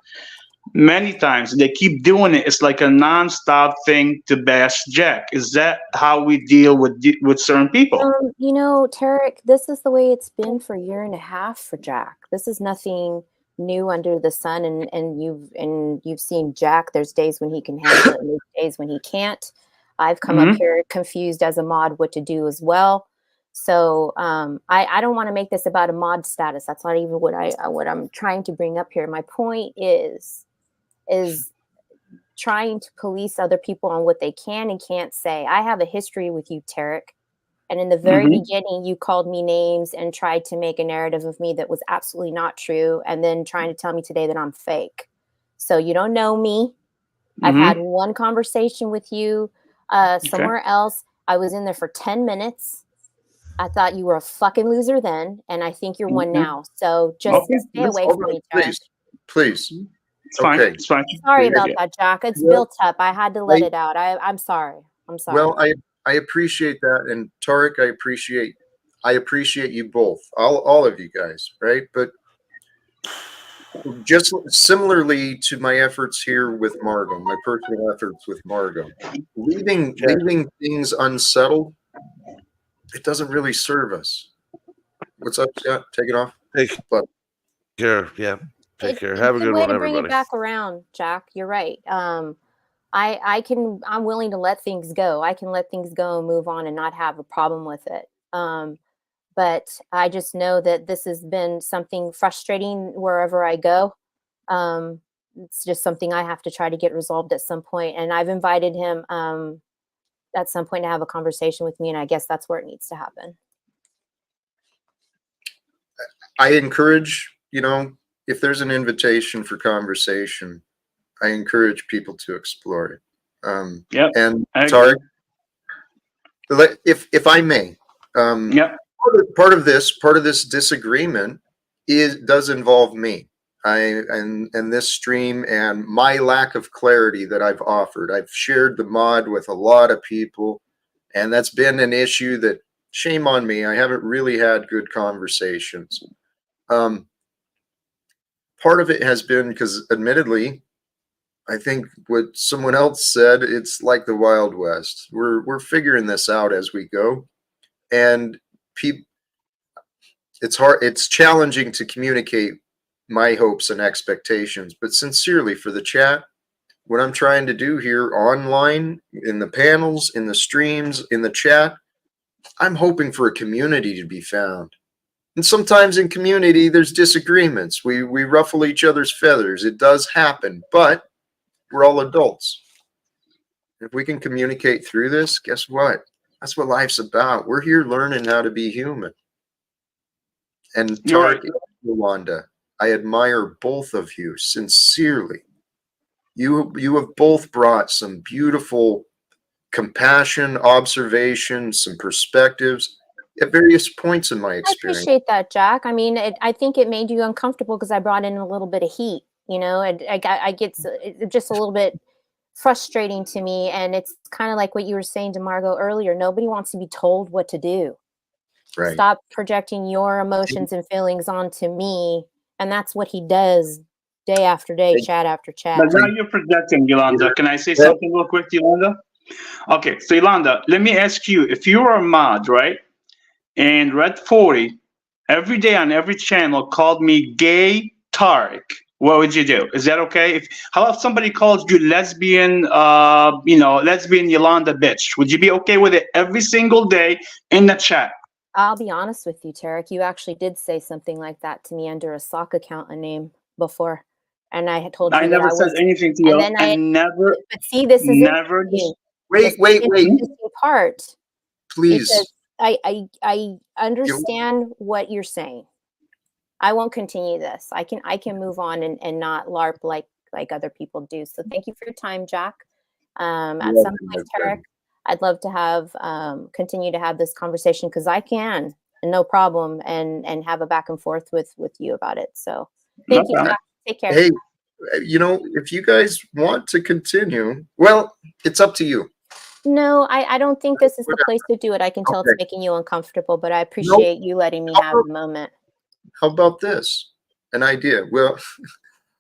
Many times they keep doing it. It's like a nonstop thing to bash Jack. Is that how we deal with certain people? Tarek, this is the way it's been for a year and a half for Jack. This is nothing new under the sun, and you've seen Jack. There's days when he can handle it and there's days when he can't. I've come up here confused as a mod what to do as well. So I don't want to make this about a mod status. That's not even what I'm trying to bring up here. My point is trying to police other people on what they can and can't say. I have a history with you, Tarek. And in the very beginning, you called me names and tried to make a narrative of me that was absolutely not true, and then trying to tell me today that I'm fake. So you don't know me. I've had one conversation with you somewhere else. I was in there for 10 minutes. I thought you were a fucking loser then, and I think you're one now. So just stay away from me, Jack. Please. It's fine. It's fine. Sorry about that, Jack. It's built up. I had to let it out. I'm sorry. I'm sorry. Well, I appreciate that, and Tarek, I appreciate you both, all of you guys, right? But just similarly to my efforts here with Margo, my personal efforts with Margo, leaving things unsettled it doesn't really serve us. What's up, Scott? Take it off. Take care. Yeah. Take care. Have a It's good way one, to bring everybody. it back around, Jack. You're right. I'm willing to let things go. I can let things go and move on and not have a problem with it. But I just know that this has been something frustrating wherever I go. It's just something I have to try to get resolved at some point. And I've invited him at some point to have a conversation with me, and I guess that's where it needs to happen. I encourage, if there's an invitation for conversation, I encourage people to explore it. Yep. And I Tarek, if I may, yep. part of this disagreement does involve me. And this stream and my lack of clarity that I've offered. I've shared the mod with a lot of people, and that's been an issue that, shame on me, I haven't really had good conversations. Part of it has been because, admittedly, I think what someone else said, it's like the Wild West. We're figuring this out as we go, and it's hard. It's challenging to communicate my hopes and expectations, but sincerely for the chat, what I'm trying to do here online, in the panels, in the streams, in the chat, I'm hoping for a community to be found. And sometimes in community, there's disagreements. We ruffle each other's feathers. It does happen, but we're all adults. If we can communicate through this, guess what? That's what life's about. We're here learning how to be human. And Tarek and Yolanda, I admire both of you sincerely. You have both brought some beautiful compassion, observation, some perspectives at various points in my experience. I appreciate that, Jack. I mean, I think it made you uncomfortable because I brought in a little bit of heat, and I get just a little bit frustrating to me. And it's kind of like what you were saying to Margo earlier. Nobody wants to be told what to do. Right. Stop projecting your emotions and feelings onto me. And that's what he does day after day, chat after chat. But now you're projecting, Yolanda. Can I say something real quick, Yolanda? Okay, so Yolanda, let me ask you, if you were a mod, right, and Red 40 every day on every channel called me gay Tarek, what would you do? Is that okay? How if somebody calls you lesbian, lesbian Yolanda bitch? Would you be okay with it every single day in the chat? I'll be honest with you, Tarek. You actually did say something like that to me under a sock account name before, and I had told you I that never said anything to you. And then I never. But see, this is never. Wait. Interesting part. Please. Because I understand what you're saying. I won't continue this. I can move on and not LARP like other people do. So thank you for your time, Jack. At some point, Tarek, I'd love to have continue to have this conversation because I can, no problem, and have a back and forth with you about it. So thank you, Jack. Take care. Hey, if you guys want to continue, well, it's up to you. No, I don't think this is the place to do it. I can tell it's making you uncomfortable, but I appreciate you letting me have the moment. How about this? An idea. Well,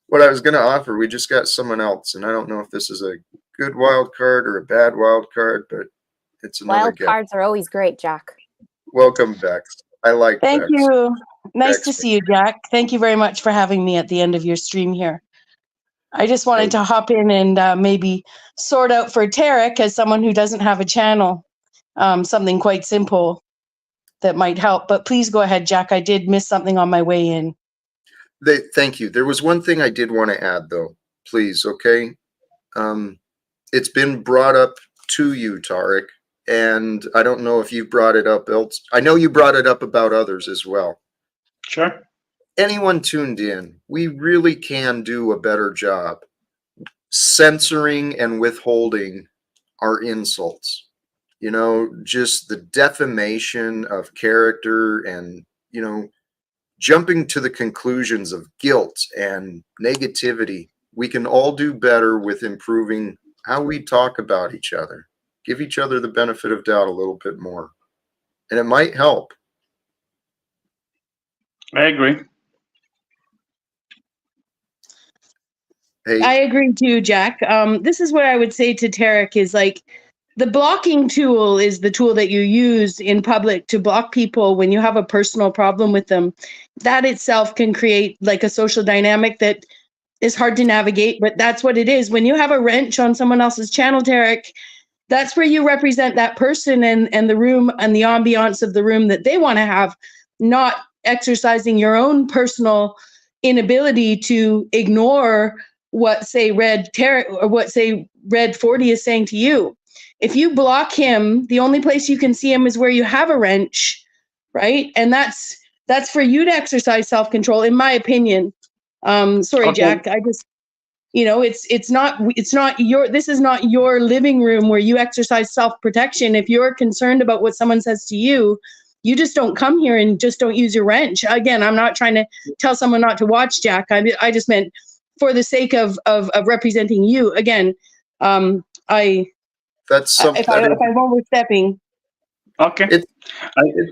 what I was going to offer, we just got someone else, and I don't know if this is a good wild card or a bad wild card, but it's another wild cards are always great, Jack. Welcome, Bexx. I like Thank Bexx. you. Nice Bexx. to see you, Jack. Thank you very much for having me at the end of your stream here. I just wanted to hop in and maybe sort out for Tarek, as someone who doesn't have a channel, something quite simple that might help. But please go ahead, Jack. I did miss something on my way in. Thank you. There was one thing I did want to add, though. Please, okay? It's been brought up to you, Tarek, and I don't know if you brought it up else. I know you brought it up about others as well. Sure. Anyone tuned in, we really can do a better job censoring and withholding our insults. Just the defamation of character and, jumping to the conclusions of guilt and negativity. We can all do better with improving how we talk about each other. Give each other the benefit of doubt a little bit more. And it might help. I agree. Hey. I agree too, Jack. This is what I would say to Tarek is like, the blocking tool is the tool that you use in public to block people when you have a personal problem with them. That itself can create like a social dynamic that is hard to navigate, but that's what it is. When you have a wrench on someone else's channel, Tarek, that's where you represent that person and the room and the ambiance of the room that they want to have, not exercising your own personal inability to ignore what say Red Tarek or what say Red 40 is saying to you. If you block him, the only place you can see him is where you have a wrench, right? And that's for you to exercise self-control, in my opinion. Sorry, Okay. Jack. I just, it's not your, this is not your living room where you exercise self-protection. If you're concerned about what someone says to you, you just don't come here and just don't use your wrench. Again, I'm not trying to tell someone not to watch, Jack. I just meant for the sake of representing you. Again, That's something if I'm overstepping. Okay.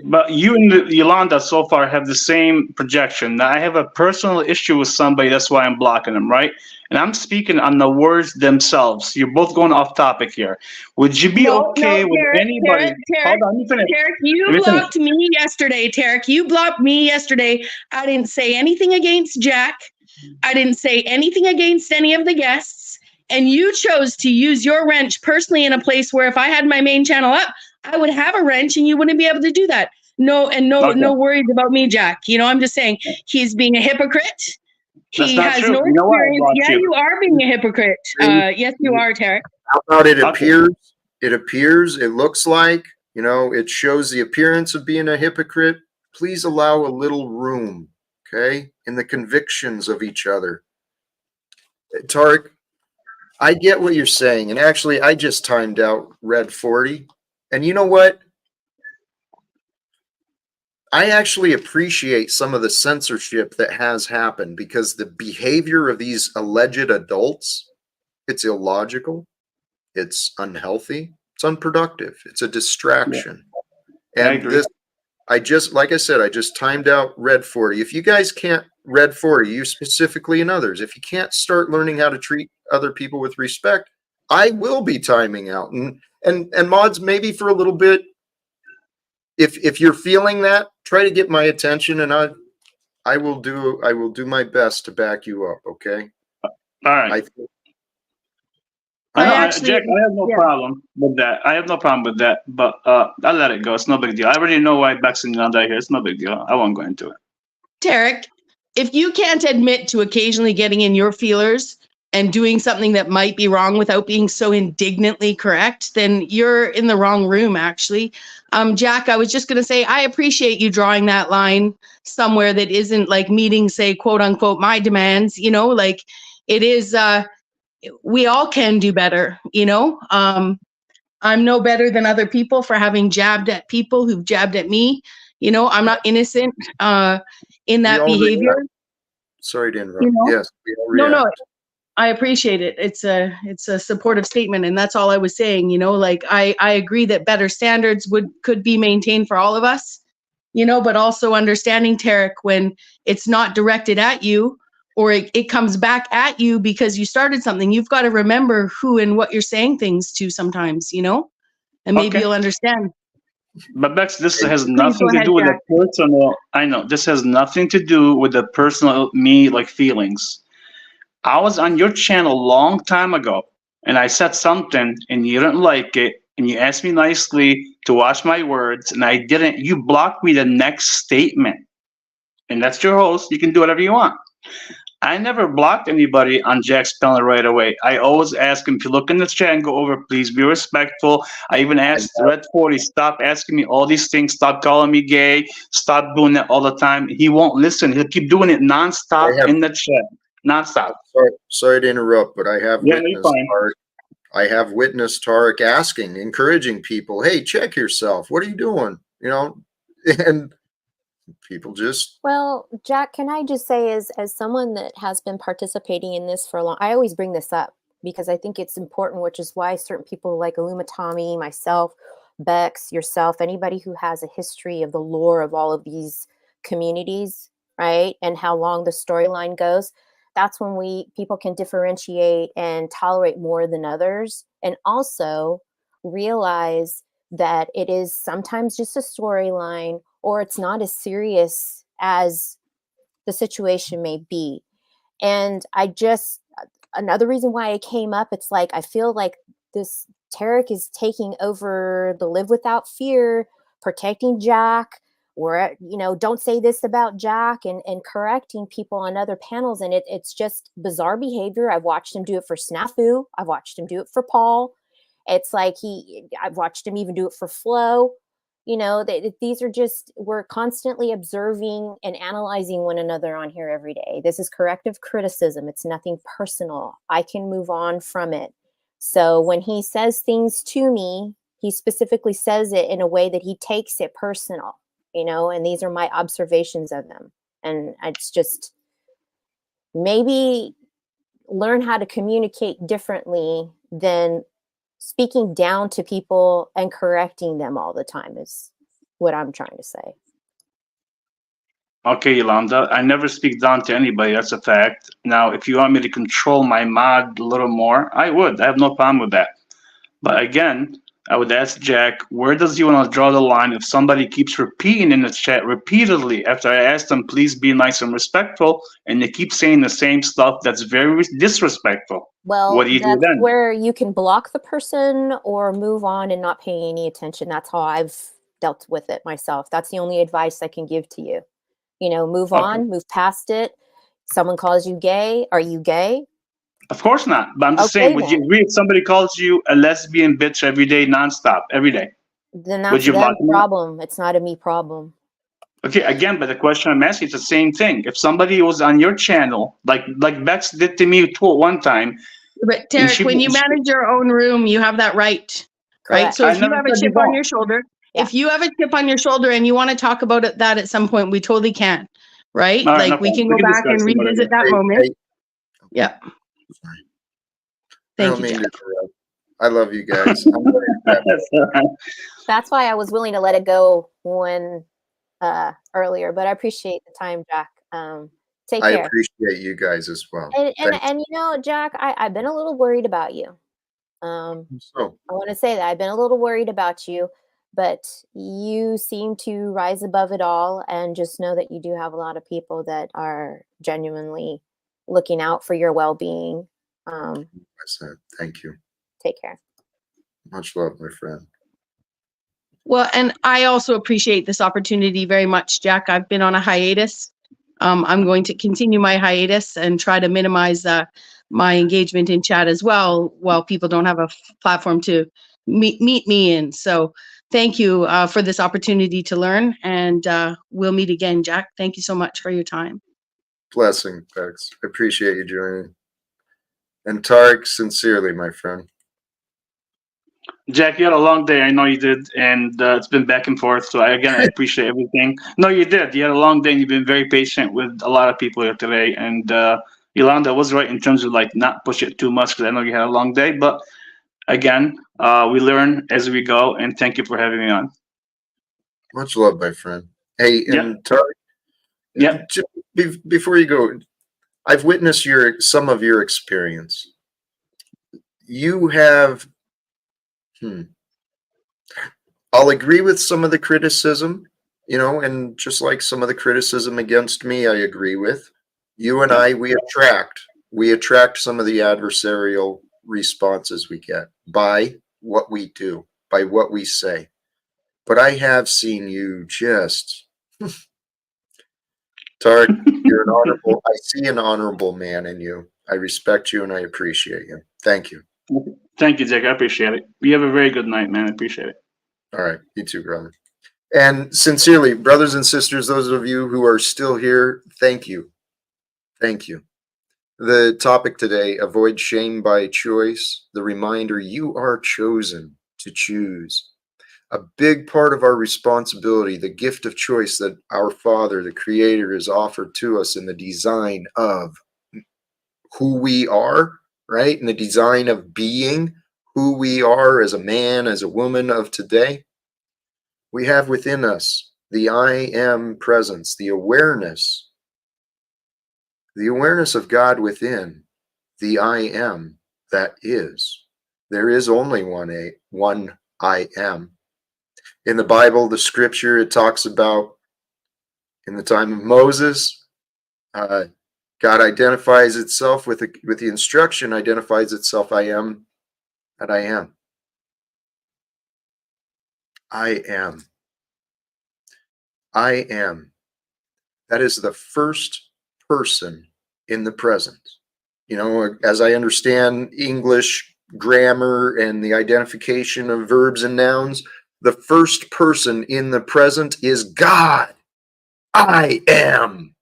But you and Yolanda so far have the same projection. Now, I have a personal issue with somebody, that's why I'm blocking them, right? And I'm speaking on the words themselves. You're both going off topic here. Would you be okay with anybody? Hold on, let me finish. Tarek, you blocked me yesterday. Tarek, you blocked me yesterday. I didn't say anything against Jack. I didn't say anything against any of the guests. And you chose to use your wrench personally in a place where if I had my main channel up, I would have a wrench and you wouldn't be able to do that. No worries about me, Jack. I'm just saying he's being a hypocrite. He has no experience. Yeah, you are being a hypocrite. Yes, you are, Tarek. How about it appears? It appears, it looks like, it shows the appearance of being a hypocrite. Please allow a little room, okay, in the convictions of each other. Tarek, I get what you're saying. And actually, I just timed out Red 40. And you know what? I actually appreciate some of the censorship that has happened because the behavior of these alleged adults, it's illogical, it's unhealthy, it's unproductive, it's a distraction. Yeah. And this, like I said, I just timed out Red 40. If you guys can't, Red 40, you specifically and others, if you can't start learning how to treat other people with respect, I will be timing out. And mods, maybe for a little bit, if you're feeling that, try to get my attention, and I will do my best to back you up. Okay. All right. Jack, I have no problem with that. I have no problem with that, but I'll let it go. It's no big deal. I already know why Bexx and Yolanda are here. It's no big deal. I won't go into it. Tarek, if you can't admit to occasionally getting in your feelers and doing something that might be wrong without being so indignantly correct, then you're in the wrong room, actually. Jack, I was just going to say, I appreciate you drawing that line somewhere that isn't like meeting, say, quote unquote, my demands, like it is, we all can do better, I'm no better than other people for having jabbed at people who've jabbed at me. I'm not innocent in that behavior. Sorry to interrupt. Yes, we all react. No, I appreciate it. It's a supportive statement, and that's all I was saying. Like I agree that better standards could be maintained for all of us. But also understanding, Tarek, when it's not directed at you or it comes back at you because you started something, you've got to remember who and what you're saying things to sometimes, and maybe you'll understand. But Bex, this has nothing to do with the personal. I know this has nothing to do with the personal feelings. I was on your channel a long time ago, and I said something, and you didn't like it, and you asked me nicely to watch my words, and I didn't. You blocked me the next statement, and that's your host. You can do whatever you want. I never blocked anybody on Jack's panel right away. I always ask him, if you look in the chat and go over, please be respectful. I even asked Red 40, stop asking me all these things, stop calling me gay, stop doing that all the time. He won't listen. He'll keep doing it nonstop in the chat. Nonstop. Sorry to interrupt, but I have witnessed Tarek asking, encouraging people, hey, check yourself. What are you doing? And people just. Well, Jack, can I just say, as someone that has been participating in this for a long, I always bring this up because I think it's important, which is why certain people like Tommy, myself, Bexx, yourself, anybody who has a history of the lore of all of these communities, right, and how long the storyline goes, that's when people can differentiate and tolerate more than others. And also, realize that it is sometimes just a storyline, or it's not as serious as the situation may be. And another reason why I came up, it's like, I feel like this Tarek is taking over the Live Without Fear, protecting Jack, or, don't say this about Jack, and correcting people on other panels. And it's just bizarre behavior. I've watched him do it for Snafu. I've watched him do it for Paul. It's like I've watched him even do it for Flo. These are just, we're constantly observing and analyzing one another on here every day. This is corrective criticism. It's nothing personal. I can move on from it. So when he says things to me, he specifically says it in a way that he takes it personal, and these are my observations of him. And it's just, maybe learn how to communicate differently than speaking down to people and correcting them all the time, is what I'm trying to say. Okay, Yolanda, I never speak down to anybody. That's a fact. Now, if you want me to control my mod a little more, I would. I have no problem with that. But again, I would ask Jack, where does he want to draw the line if somebody keeps repeating in the chat repeatedly after I ask them, please be nice and respectful, and they keep saying the same stuff that's very disrespectful? Well, What do you do that's then? where you can block the person or move on and not pay any attention. That's how I've dealt with it myself. That's the only advice I can give to you. Move on, move past it. Someone calls you gay. Are you gay? Of course not. But I'm just saying, would you agree if somebody calls you a lesbian bitch every day, nonstop, every day? Then that's their problem. It's not a me problem. Okay, again, but the question I'm asking is the same thing. If somebody was on your channel, like Bexx did to me one time. But Tarek, when you manage your own room, you have that right. Correct. Right? So if you have a chip on your shoulder, if you have a chip on your shoulder and you want to talk about that at some point, we totally can. Right? Like we can go back and revisit that moment. Yeah. Thank you, Jack. I love you guys. That's why I was willing to let it go earlier, but I appreciate the time, Jack. Take care. I appreciate you guys as well. And Jack, I've been a little worried about you. I want to say that I've been a little worried about you, but you seem to rise above it all, and just know that you do have a lot of people that are genuinely looking out for your well-being. Thank you. Take care. Much love, my friend. Well, and I also appreciate this opportunity very much, Jack. I've been on a hiatus. I'm going to continue my hiatus and try to minimize my engagement in chat as well, while people don't have a platform to meet me in. So thank you for this opportunity to learn, and we'll meet again, Jack. Thank you so much for your time. Blessing, Bexx. I appreciate you joining. And Tarek, sincerely, my friend. Jack, you had a long day. I know you did, and it's been back and forth. So I appreciate everything. No, you did. You had a long day, and you've been very patient with a lot of people here today. And Yolanda was right in terms of not push it too much, because I know you had a long day. But again, we learn as we go. And thank you for having me on. Much love, my friend. Hey, and Tarek. Before you go, I've witnessed some of your experience. You have. I'll agree with some of the criticism, and just like some of the criticism against me, I agree with. You and I, we attract some of the adversarial responses we get by what we do, by what we say. But I have seen you just, Tarek, you're an honorable, I see an honorable man in you. I respect you and I appreciate you. Thank you. Thank you, Jack. I appreciate it. You have a very good night, man. I appreciate it. All right. You too, brother. And sincerely, brothers and sisters, those of you who are still here, thank you. Thank you. The topic today, avoid shame by choice. The reminder, you are chosen to choose. A big part of our responsibility, the gift of choice that our Father, the Creator, has offered to us in the design of who we are, right? In the design of being who we are as a man, as a woman of today. We have within us the I am presence, the awareness of God within, the I am that is. There is only one I am. In the Bible, the scripture, it talks about in the time of Moses, God identifies itself with the instruction, identifies itself, I am that I am. I am. I am. That is the first person in the present. You know, as I understand English grammar and the identification of verbs and nouns, the first person in the present is God. I am.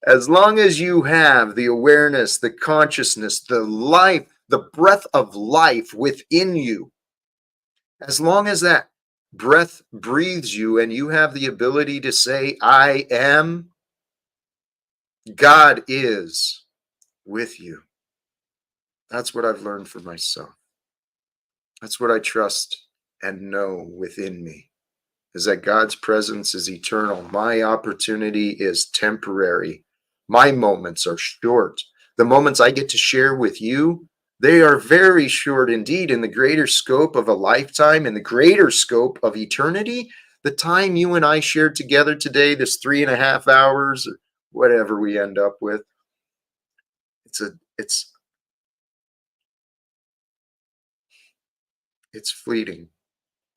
As long as you have the awareness, the consciousness, the life, the breath of life within you, as long as that breath breathes you and you have the ability to say, I am, God is with you. That's what I've learned for myself. That's what I trust and know within me, is that God's presence is eternal. My opportunity is temporary. My moments are short. The moments I get to share with you, they are very short indeed in the greater scope of a lifetime, in the greater scope of eternity. The time you and I shared together today, this 3.5 hours, or whatever we end up with, it's fleeting.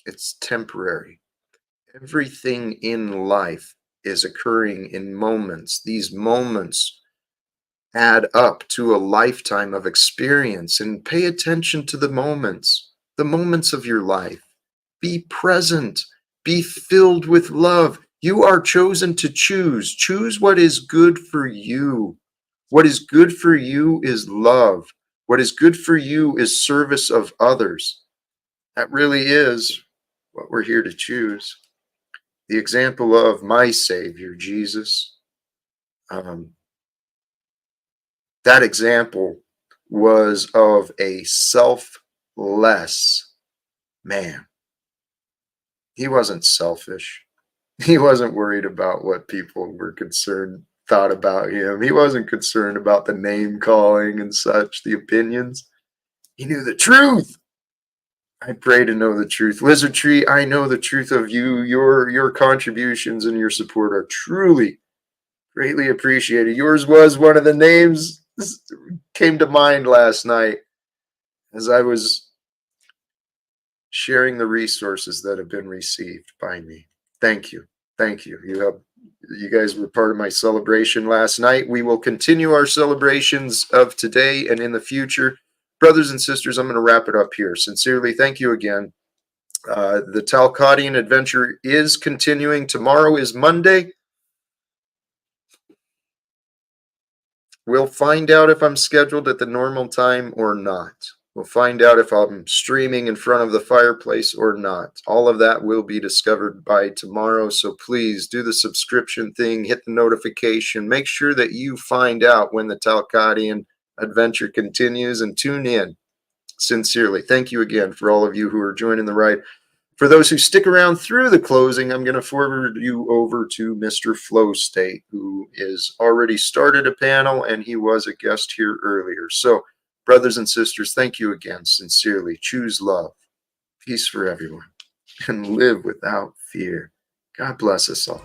It's temporary. Everything in life is occurring in moments. These moments add up to a lifetime of experience, and pay attention to the moments of your life. Be present. Be filled with love. You are chosen to choose. Choose what is good for you. What is good for you is love. What is good for you is service of others. That really is what we're here to choose. The example of my Savior, Jesus, that example was of a selfless man. He wasn't selfish. He wasn't worried about what people were thought about him. He wasn't concerned about the name calling and such, the opinions. He knew the truth. I pray to know the truth. Lizard Tree, I know the truth of you. Your contributions and your support are truly greatly appreciated. Yours was one of the names came to mind last night as I was sharing the resources that have been received by me. Thank you. Thank you. You guys were part of my celebration last night. We will continue our celebrations of today and in the future. Brothers and sisters, I'm going to wrap it up here. Sincerely, thank you again. The Talcottian adventure is continuing. Tomorrow is Monday. We'll find out if I'm scheduled at the normal time or not. We'll find out if I'm streaming in front of the fireplace or not. All of that will be discovered by tomorrow. So please do the subscription thing, hit the notification, make sure that you find out when the Talcottian adventure continues, and tune in. Sincerely, thank you again for all of you who are joining the ride. For those who stick around through the closing, I'm going to forward you over to Mr. Flow State, who is already started a panel, and he was a guest here earlier. So, brothers and sisters, thank you again, sincerely. Choose love, peace for everyone, and live without fear. God bless us all.